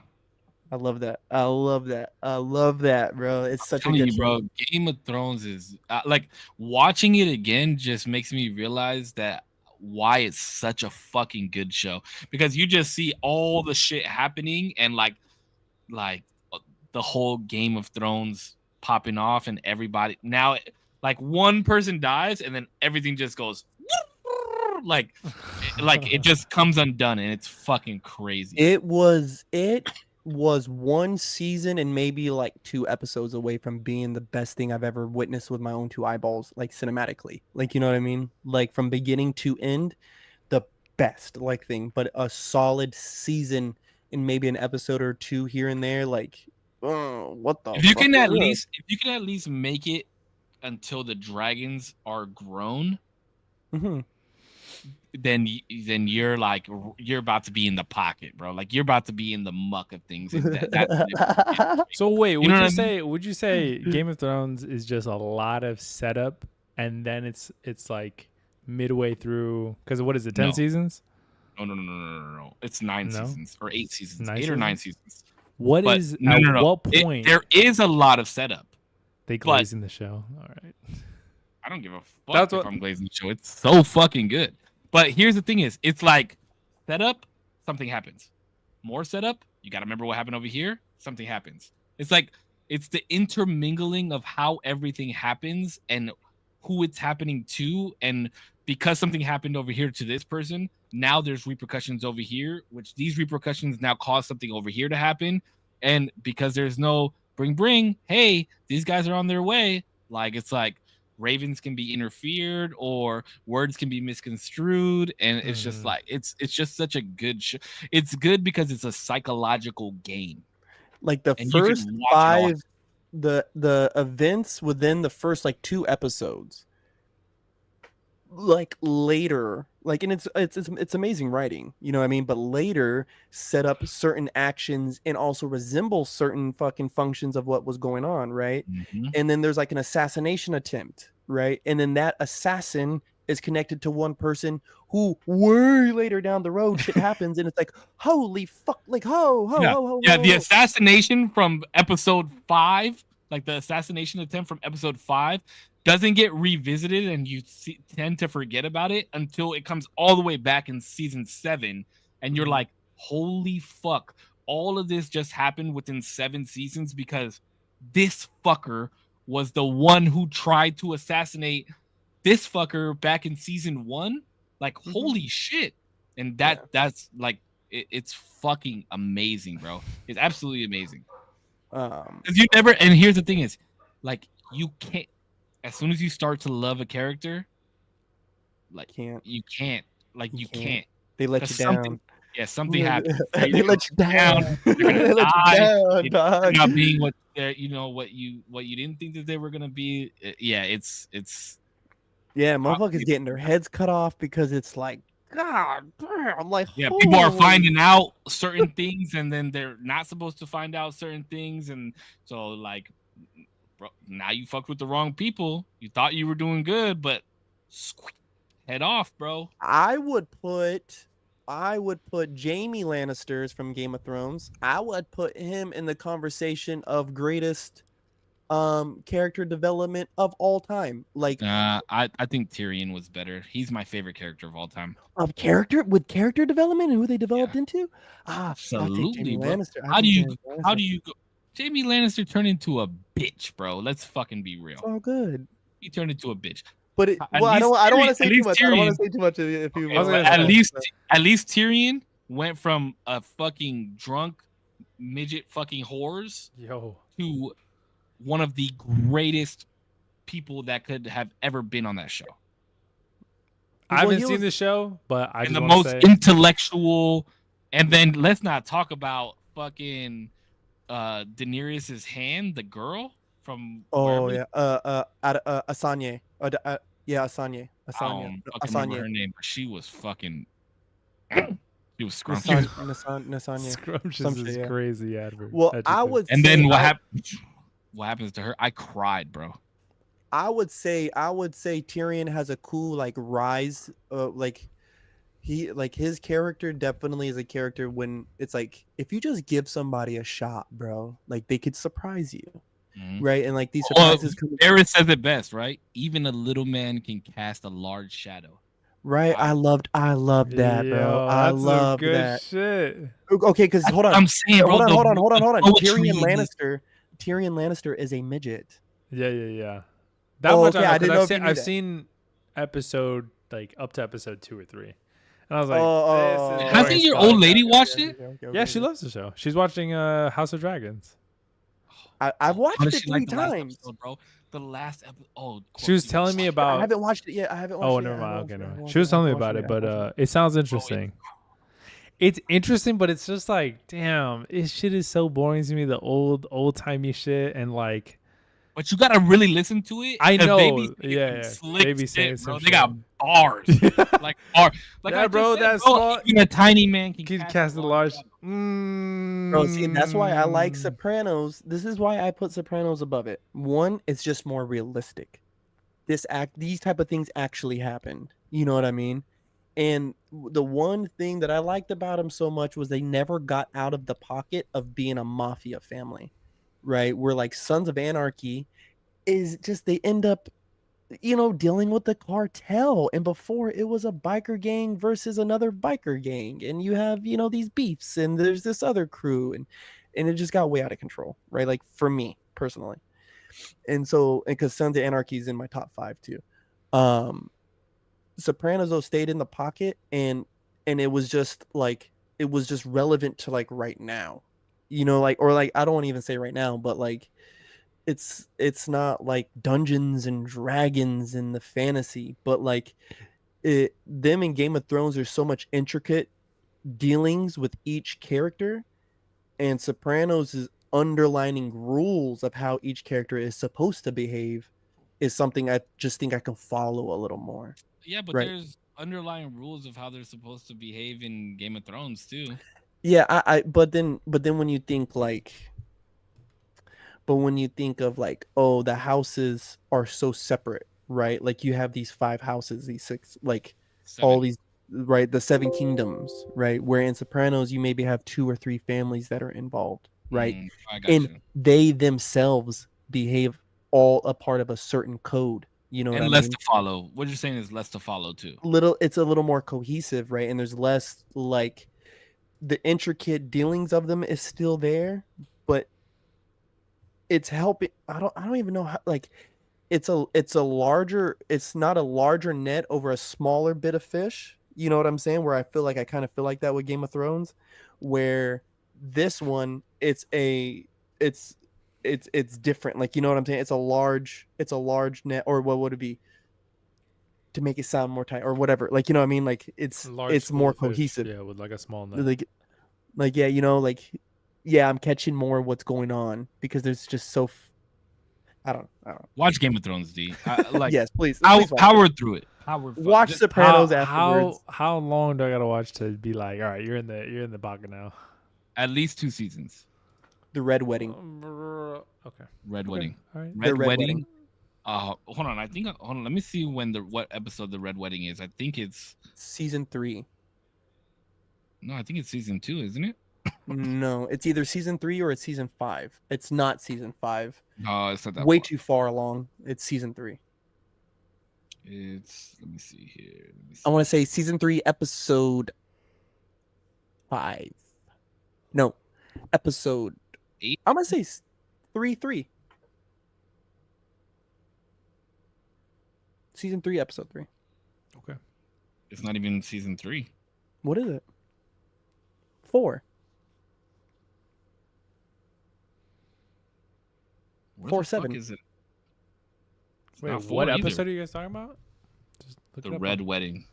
I love that. I love that. I love that, bro. It's such a
Telling
good
you,
show.
bro, Game of Thrones is like watching it again just makes me realize that why it's such a fucking good show, because you just see all the shit happening and like the whole Game of Thrones popping off and everybody now like one person dies and then everything just goes like it just comes undone and it's fucking crazy.
It was one season and maybe like 2 episodes away from being the best thing I've ever witnessed with my own 2 eyeballs, like cinematically. Like, you know what I mean? Like from beginning to end, the best like thing. But a solid season and maybe an episode or two here and there, like, what the
If you
fuck
can
is
at
this?
least make it until the dragons are grown,
Mhm.
then you're like you're about to be in the pocket, bro. Like you're about to be in the muck of things. And
So wait,
You know what I mean?
would you say Game of Thrones is just a lot of setup and then it's like midway through, because what is it, 10
No.
seasons?
No. It's 9
No?
seasons or 8 seasons,
9
8 or 9
seasons?
seasons.
What
But
is
no,
at
no, no.
what point
There is a lot of setup.
they
but-
glazing the show? All right.
I don't give a fuck
That's
if
what-
I'm glazing the show. It's so fucking good. But here's the thing is, it's like setup, something happens. More setup, you got to remember what happened over here, something happens. It's like, it's the intermingling of how everything happens and who it's happening to. And because something happened over here to this person, now there's repercussions over here, which these repercussions now cause something over here to happen. And because there's no bring, hey, these guys are on their way. Like, it's like, ravens can be interfered or words can be misconstrued, and it's just like it's just such a good show. It's good because it's a psychological game.
Like the
And you can
first
watch it all.
5 the events within the first like 2 episodes, like later, like, and it's amazing writing, you know what I mean, but later set up certain actions and also resemble certain fucking functions of what was going on, right?
Mhm.
And then there's like an assassination attempt, right? And then that assassin is connected to one person who way later down the road shit happens and it's like, holy fuck, like
Yeah, the
ho.
assassination from episode 5, like the assassination attempt from episode 5, doesn't get revisited, and you tend to forget about it until it comes all the way back in season 7, and you're like, holy fuck, all of this just happened within 7 seasons because this fucker was the one who tried to assassinate this fucker back in season 1. Like, holy shit. And that's like, it's fucking amazing, bro. It's absolutely amazing. Because you never, and here's the thing is, like, you can't, as soon as you start to love a character, like, you can't.
They let you down.
Yeah, something happens.
They let you down.
You're gonna
They let you
die.
down,
They're
dog.
not being what what you didn't think that they were gonna be. Yeah, it's
Yeah, motherfuckers getting their heads cut off because it's like, God damn. I'm like,
yeah, people are
holy-
finding out certain things and then they're not supposed to find out certain things, and so like, bro, now you fucked with the wrong people. You thought you were doing good, but head off, bro.
I would put Jaime Lannister's from Game of Thrones. I would put him in the conversation of greatest character development of all time. Like
I think Tyrion was better. He's my favorite character of all time.
of character development and who they developed into.
Absolutely, bro.
Lannister.
How do you go? Jaime Lannister turned into a bitch, bro. Let's fucking be real.
It's all good.
He turned into a bitch.
But it,
At
well, I don't
least
want to say
at
too
least
much. I don't want
Tyrion-
to say too much if you.
Okay, at least Tyrion went from a fucking drunk midget fucking whores to one of the greatest people that could have ever been on that show.
I haven't seen the show, but I just
the
want
most
to say
intellectual. And then let's not talk about fucking Daenerys's hand, the girl from
Asanye. Asanye.
I don't fucking remember her name, but she was fucking. She was scrumptious.
Nasanya.
Scrumptious is crazy advert.
Well, I would.
And then what happens? What happens to her? I cried, bro.
I would say Tyrion has a cool like rise, like He like his character definitely is a character when it's like if you just give somebody a shot, bro, like they could surprise you, right? And like these surprises come.
Barrett says it best, right? Even a little man can cast a large shadow.
Right, I loved that, bro.
Yo,
I
that's some
loved
good
that.
shit.
Okay, because hold on,
I'm saying, bro.
hold on.
Poetry
Tyrion Lannister is a midget.
Yeah. That
Oh,
much
okay,
I know
I didn't know if
because
you knew
I've
that.
seen episode like up to episode 2 or 3, and I was like,
Oh,
this is
Hasn't
boring
your
as
old
fuck.
lady watched it?
Yeah, she loves the show. She's watching House of Dragons.
I've
How
watched
does
it
she
3
like the last
times.
episode, bro? The last episode. Oh,
She was telling me
I
about.
haven't watched it yet. I haven't watched
Oh,
it.
never
Yet.
mind. Okay, no. She was telling me about it, but it sounds interesting. It's interesting, but it's just like, damn, this shit is so boring to me. The old timey shit, and like,
But you gotta really listen to it.
I
'cause
know,
they be saying
yeah,
slick
they be saying
shit,
some
bro. They
shit.
got bars, like bars. Like
Yeah,
I
bro,
just said,
that's
bro,
small.
even a tiny man can
Kid
cast
cast
a
the large.
shadow.
Bro, see, that's why I like
Mm.
Sopranos. This is why I put Sopranos above it. One, it's just more realistic. These type of things actually happened. You know what I mean? And the one thing that I liked about them so much was they never got out of the pocket of being a mafia family, right? Where like Sons of Anarchy is just they end up, dealing with the cartel. And before it was a biker gang versus another biker gang, and you have these beefs, and there's this other crew, and it just got way out of control, right? Like for me personally, and because Sons of Anarchy is in my top 5 too. Sopranos though stayed in the pocket, and it was just relevant to like right now, or like I don't want to even say right now, but like it's not like Dungeons and Dragons in the fantasy, but like them in Game of Thrones, there's so much intricate dealings with each character, and Sopranos is underlining rules of how each character is supposed to behave is something I just think I can follow a little more.
Yeah, but
Right.
there's underlying rules of how they're supposed to behave in Game of Thrones too.
Yeah, but then when you think of like, oh, the houses are so separate, right? Like you have these 5 houses, these 6, like
7.
all these, right? The 7 kingdoms, right? Where in Sopranos you maybe have 2 or 3 families that are involved, right?
I got
And
you.
they themselves behave all a part of a certain code. You know what I
And less
mean?
to follow. What you're saying is less to follow too.
It's a little more cohesive, right? And there's less like the intricate dealings of them is still there, but it's helping. I don't even know how, like it's not a larger net over a smaller bit of fish. You know what I'm saying? Where I kind of feel like that with Game of Thrones, where this one it's different. Like, you know what I'm saying? It's a large net, or what would it be to make it sound more tight or whatever? Like, you know what I mean? Like it's more cohesive.
Yeah, with like a small net.
Like yeah, I'm catching more of what's going on because there's just I don't know.
Watch Game of Thrones, D.
Yes, please.
I'll
watch
power
it.
through it.
Watch Sopranos afterwards.
How long do I gotta watch to be like, all right, you're in the pocket now?
At least 2 seasons.
The Red Wedding.
Okay.
Red Wedding.
All right.
Red
Red
Wedding. Hold on. Hold on. Let me see what episode the Red Wedding is. I think it's
Season 3.
No, I think it's season 2, isn't it?
No, it's either season 3 or it's season 5. It's not season 5.
No, it's not that
Way
far.
too far along. It's season 3.
Let me see here.
I want to say season 3, episode 5. No, episode
8.
I'm gonna say 3. Season 3, episode 3.
Okay.
It's not even season 3.
What is it? 4.
Where
4,
the fuck
7.
is it? It's
Wait,
not 4
what
either.
episode are you guys talking about? Just look
The
it up
Red
on-
Wedding.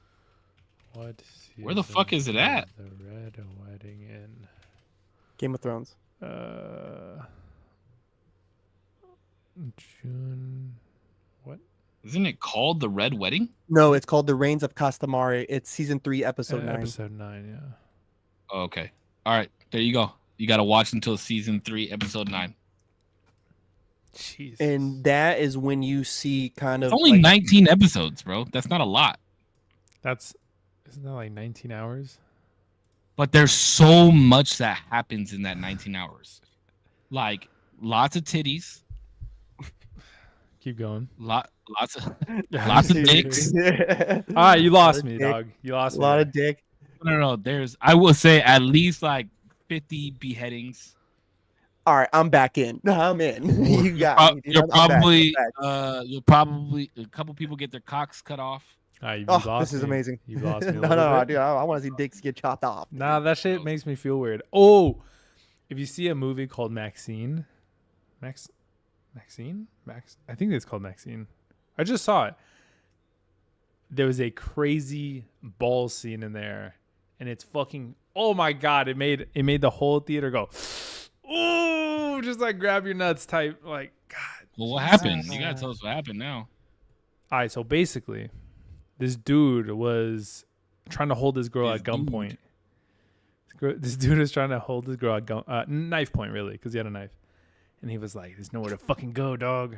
What?
Where the fuck is it
season
at?
The Red Wedding in.
Game of Thrones.
June. What?
Isn't it called The Red Wedding?
No, it's called The Reigns of Castamare. It's season 3, episode 9.
Episode 9. Yeah.
Oh, okay. All right. There you go. You got to watch until season 3, episode 9.
Jesus.
And that is when you see kind of
It's only 19 episodes, bro. That's not a lot.
That's Isn't that like 19 hours?
But there's so much that happens in that 19 hours. Like lots of titties.
Keep going.
Lots of dicks.
Yeah.
All right, you lost
Lot of
me,
dick.
dog. You lost
A
me.
lot
there.
of dick.
No. There's, I will say, at least like 50 beheadings.
All right, I'm back in. I'm in. You got me, dude.
You're
I'm back,
probably,
I'm back.
you'll probably, a couple people get their cocks cut off.
All right, you
Oh,
lost
this is
me.
amazing.
You lost me a
No,
little
no,
bit.
dude. I want to see dicks get chopped off.
Nah, that shit makes me feel weird. Oh, if you see a movie called Maxine, I think it's called Maxine. I just saw it. There was a crazy ball scene in there, and it's fucking. Oh my god! It made the whole theater go. Ooh, just like grab your nuts type. Like God.
Well, what happened? You gotta tell us what happened now.
All right, so basically, this dude was trying to hold this girl at gunpoint. This dude was trying to hold this girl at knife point, really, because he had a knife. And he was like, there's nowhere to fucking go, dog.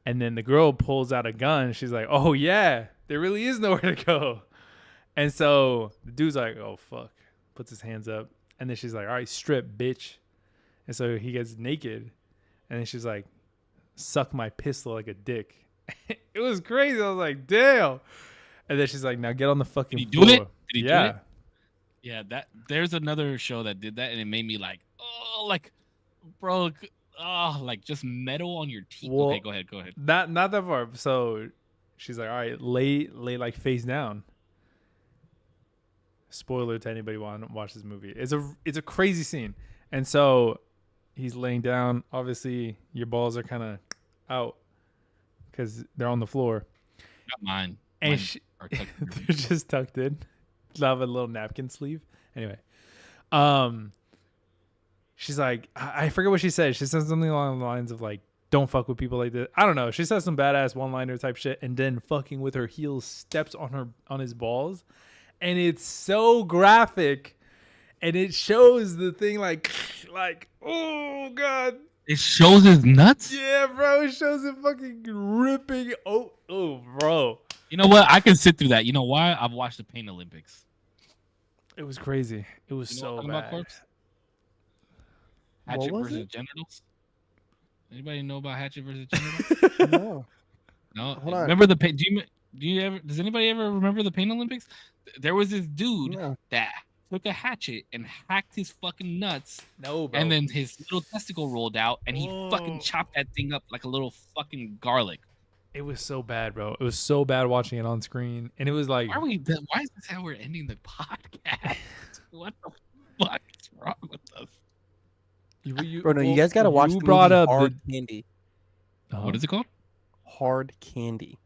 And then the girl pulls out a gun. She's like, oh, yeah, there really is nowhere to go. And so the dude's like, oh, fuck. Puts his hands up. And then she's like, all right, strip, bitch. And so he gets naked. And then she's like, suck my pistol like a dick. It was crazy. I was like, damn. And then she's like, now get on the fucking
Did he
floor.
do it? Did he do
Yeah.
it? Yeah, there's another show that did that, and it made me like, oh, like, bro, oh, like just metal on your teeth.
Well,
okay, go ahead.
Not that far. So she's like, all right, lay like face down. Spoiler to anybody want to watch this movie. It's a crazy scene. And so he's laying down. Obviously, your balls are kind of out because they're on the floor.
Not mine.
And
Mine are tucked in.
they're just tucked in. They'll have a little napkin sleeve. Anyway, she's like, I forget what she said. She said something along the lines of like, don't fuck with people like this. I don't know. She says some badass one-liner type shit, and then fucking with her heels steps on his balls, and it's so graphic, and it shows the thing like oh god.
It shows his nuts.
Yeah, bro. It shows it fucking ripping. Oh, bro.
You know what? I can sit through that. You know why? I've watched the Pain Olympics.
It was crazy. It was
You know what
so
I'm talking about,
bad.
Corpse?
What
Hatchet
was
versus
it?
genitals. Anybody know about Hatchet versus genitals?
No.
No.
Hold on.
Remember the pain? Do you ever? Does anybody ever remember the Pain Olympics? There was this dude
No.
that took a hatchet and hacked his fucking nuts,
No, bro.
and then his little testicle rolled out, and he fucking
Whoa.
chopped that thing up like a little fucking garlic.
It was so bad, bro. It was so bad watching it on screen, and it was like,
Why is this how we're ending the podcast? What the fuck is wrong with us?
Bro, no, you guys gotta watch
You
the
brought
movie
up
Hard Candy.
What is it called?
Hard Candy.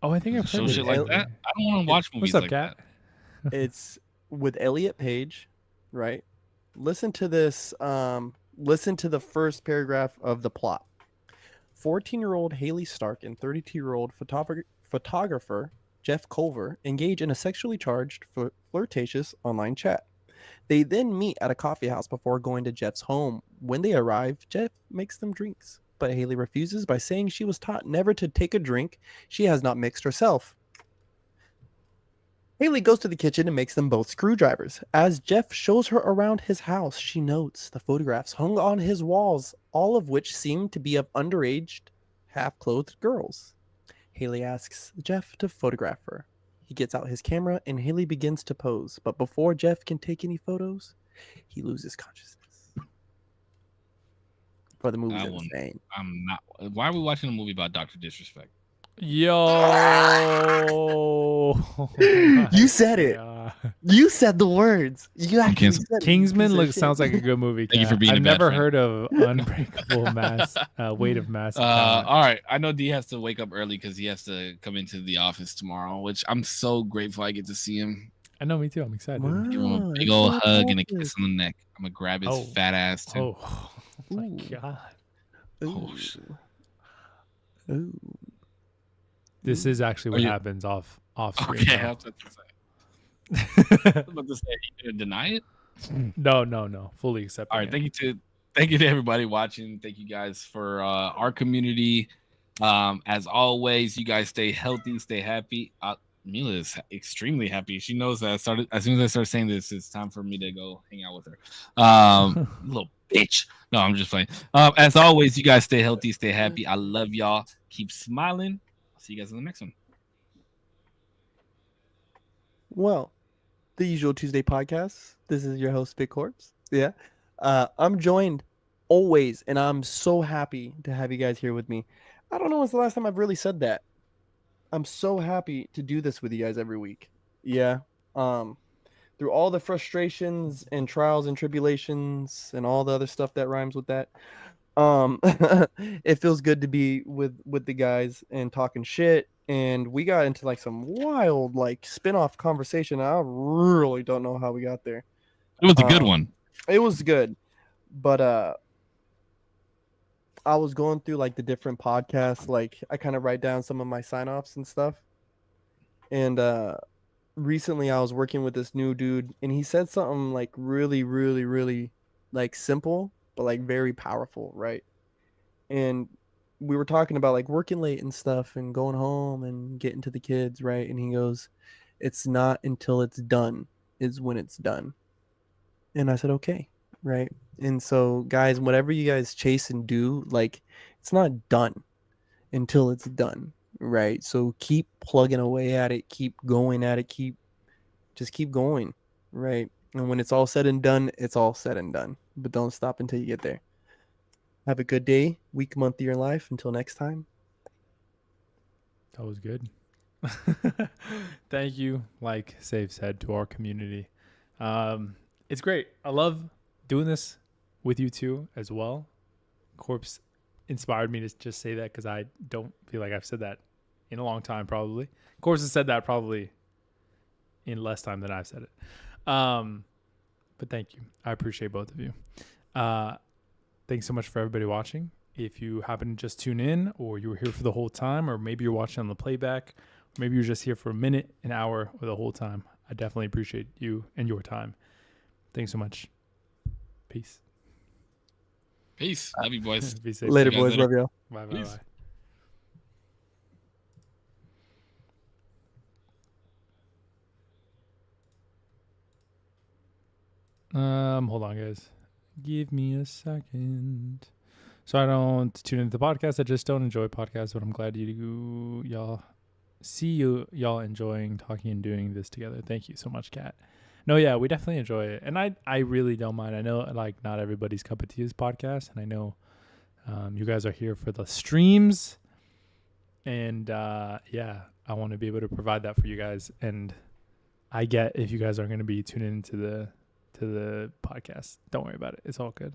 Oh, I think I've
Show
heard
shit
it.
like that. I don't want to watch movies
What's up,
like
Cat?
that.
It's with Elliot Page, right? Listen to this. Listen to the first paragraph of the plot. 14-year-old Haley Stark and 32-year-old photographer Jeff Culver engage in a sexually charged, flirtatious online chat. They then meet at a coffee house before going to Jeff's home. When they arrive, Jeff makes them drinks, but Haley refuses by saying she was taught never to take a drink she has not mixed herself. Haley goes to the kitchen and makes them both screwdrivers. As Jeff shows her around his house, she notes the photographs hung on his walls, all of which seem to be of underage, half-clothed girls. Haley asks Jeff to photograph her. He gets out his camera and Haley begins to pose, but before Jeff can take any photos, he loses consciousness. For the movie's insane.
I'm not. Why are we watching a movie about Dr. Disrespect?
Yo.
You said it.
Yeah.
You said the words. You actually
canceled.
said it, you
Kingsman
piece of shit.
sounds like a good movie.
Thank you for
Kat.
being a
I've
bad
never
friend.
heard of Unbreakable Mass, Weight of Mass. Talent.
All right. I know D has to wake up early because he has to come into the office tomorrow, which I'm so grateful I get to see him.
I know, me too. I'm excited.
Wow.
Give him a
Oh,
big
that's
old
so
hug and a
cool.
kiss on the neck. I'm gonna grab his
Oh.
fat ass too.
Oh my
Ooh.
god.
Oh, shit.
Ooh.
This is actually
Are
what
you-
happens off screen.
Okay, I
now.
was about to say. I was about to say, you gonna deny it?
No. Fully accept.
All right, thank you to everybody watching. Thank you guys for our community. As always, you guys stay healthy, stay happy. Mila is extremely happy. She knows that as soon as I start saying this, it's time for me to go hang out with her. Little bitch. No, I'm just playing. As always, you guys stay healthy, stay happy. I love y'all. Keep smiling. I'll see you guys in the next one.
Well, the usual Tuesday podcast. This is your host, Big Corpse. Yeah. I'm joined always, and I'm so happy to have you guys here with me. I don't know when's the last time I've really said that. I'm so happy to do this with you guys every week. Yeah. Through all the frustrations and trials and tribulations and all the other stuff that rhymes with that. It feels good to be with the guys and talking shit. And we got into like some wild like spin-off conversation. I really don't know how we got there.
It was a good one.
It was good. But I was going through like the different podcasts, like I kind of write down some of my sign-offs and stuff. And recently I was working with this new dude and he said something like really, really, really like simple, but like very powerful, right? And we were talking about like working late and stuff and going home and getting to the kids, right? And he goes, "It's not until it's done is when it's done." And I said, "Okay." Right? And so guys, whatever you guys chase and do, like it's not done until it's done, right? So keep plugging away at it, keep going at it, keep going, right? And when it's all said and done, it's all said and done. But don't stop until you get there. Have a good day, week, month of your life. Until next time.
That was good. Thank you, like Safe said, to our community. It's great. I love doing this with you two as well. Corpse inspired me to just say that because I don't feel like I've said that in a long time, probably. Corpse has said that probably in less time than I've said it. But thank you. I appreciate both of you. Thanks so much for everybody watching. If you happen to just tune in or you were here for the whole time, or maybe you're watching on the playback, or maybe you're just here for a minute, an hour, or the whole time, I definitely appreciate you and your time. Thanks so much. Peace.
Peace. Love you, boys.
Be safe. Later, boys. Love y'all.
Bye, bye, bye. Hold on, guys. Give me a second. So I don't tune into the podcast. I just don't enjoy podcasts, but I'm glad y'all enjoying talking and doing this together. Thank you so much, Kat. No, yeah, we definitely enjoy it. And I really don't mind. I know like not everybody's cup of tea is podcast, and I know you guys are here for the streams. And yeah, I want to be able to provide that for you guys. And I get if you guys are going to be tuning into the podcast. Don't worry about it. It's all good.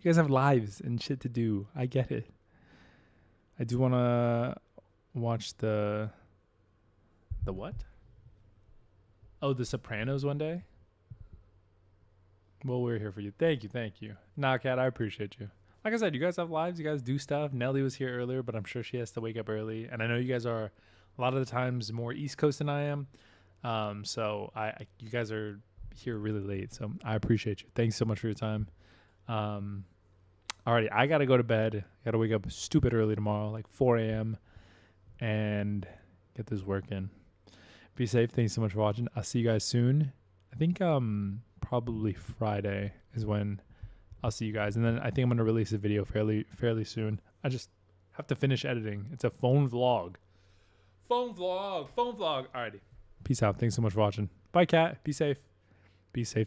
You guys have lives and shit to do. I get it. I do want to watch the what? Oh, The Sopranos one day. Well, we're here for you. Thank you. Nah, Kat, I appreciate you. Like I said, you guys have lives. You guys do stuff. Nelly was here earlier, but I'm sure she has to wake up early. And I know you guys are a lot of the times more East Coast than I am. So you guys are here really late. So I appreciate you. Thanks so much for your time. Alrighty, I gotta go to bed. Gotta wake up stupid early tomorrow, like 4 a.m. and get this work in. Be safe. Thanks so much for watching. I'll see you guys soon. I think probably Friday is when I'll see you guys, and then I think I'm gonna release a video fairly soon. I just have to finish editing. It's a phone vlog. Alrighty. Peace out. Thanks so much for watching. Bye, Kat. Be safe. Be safe.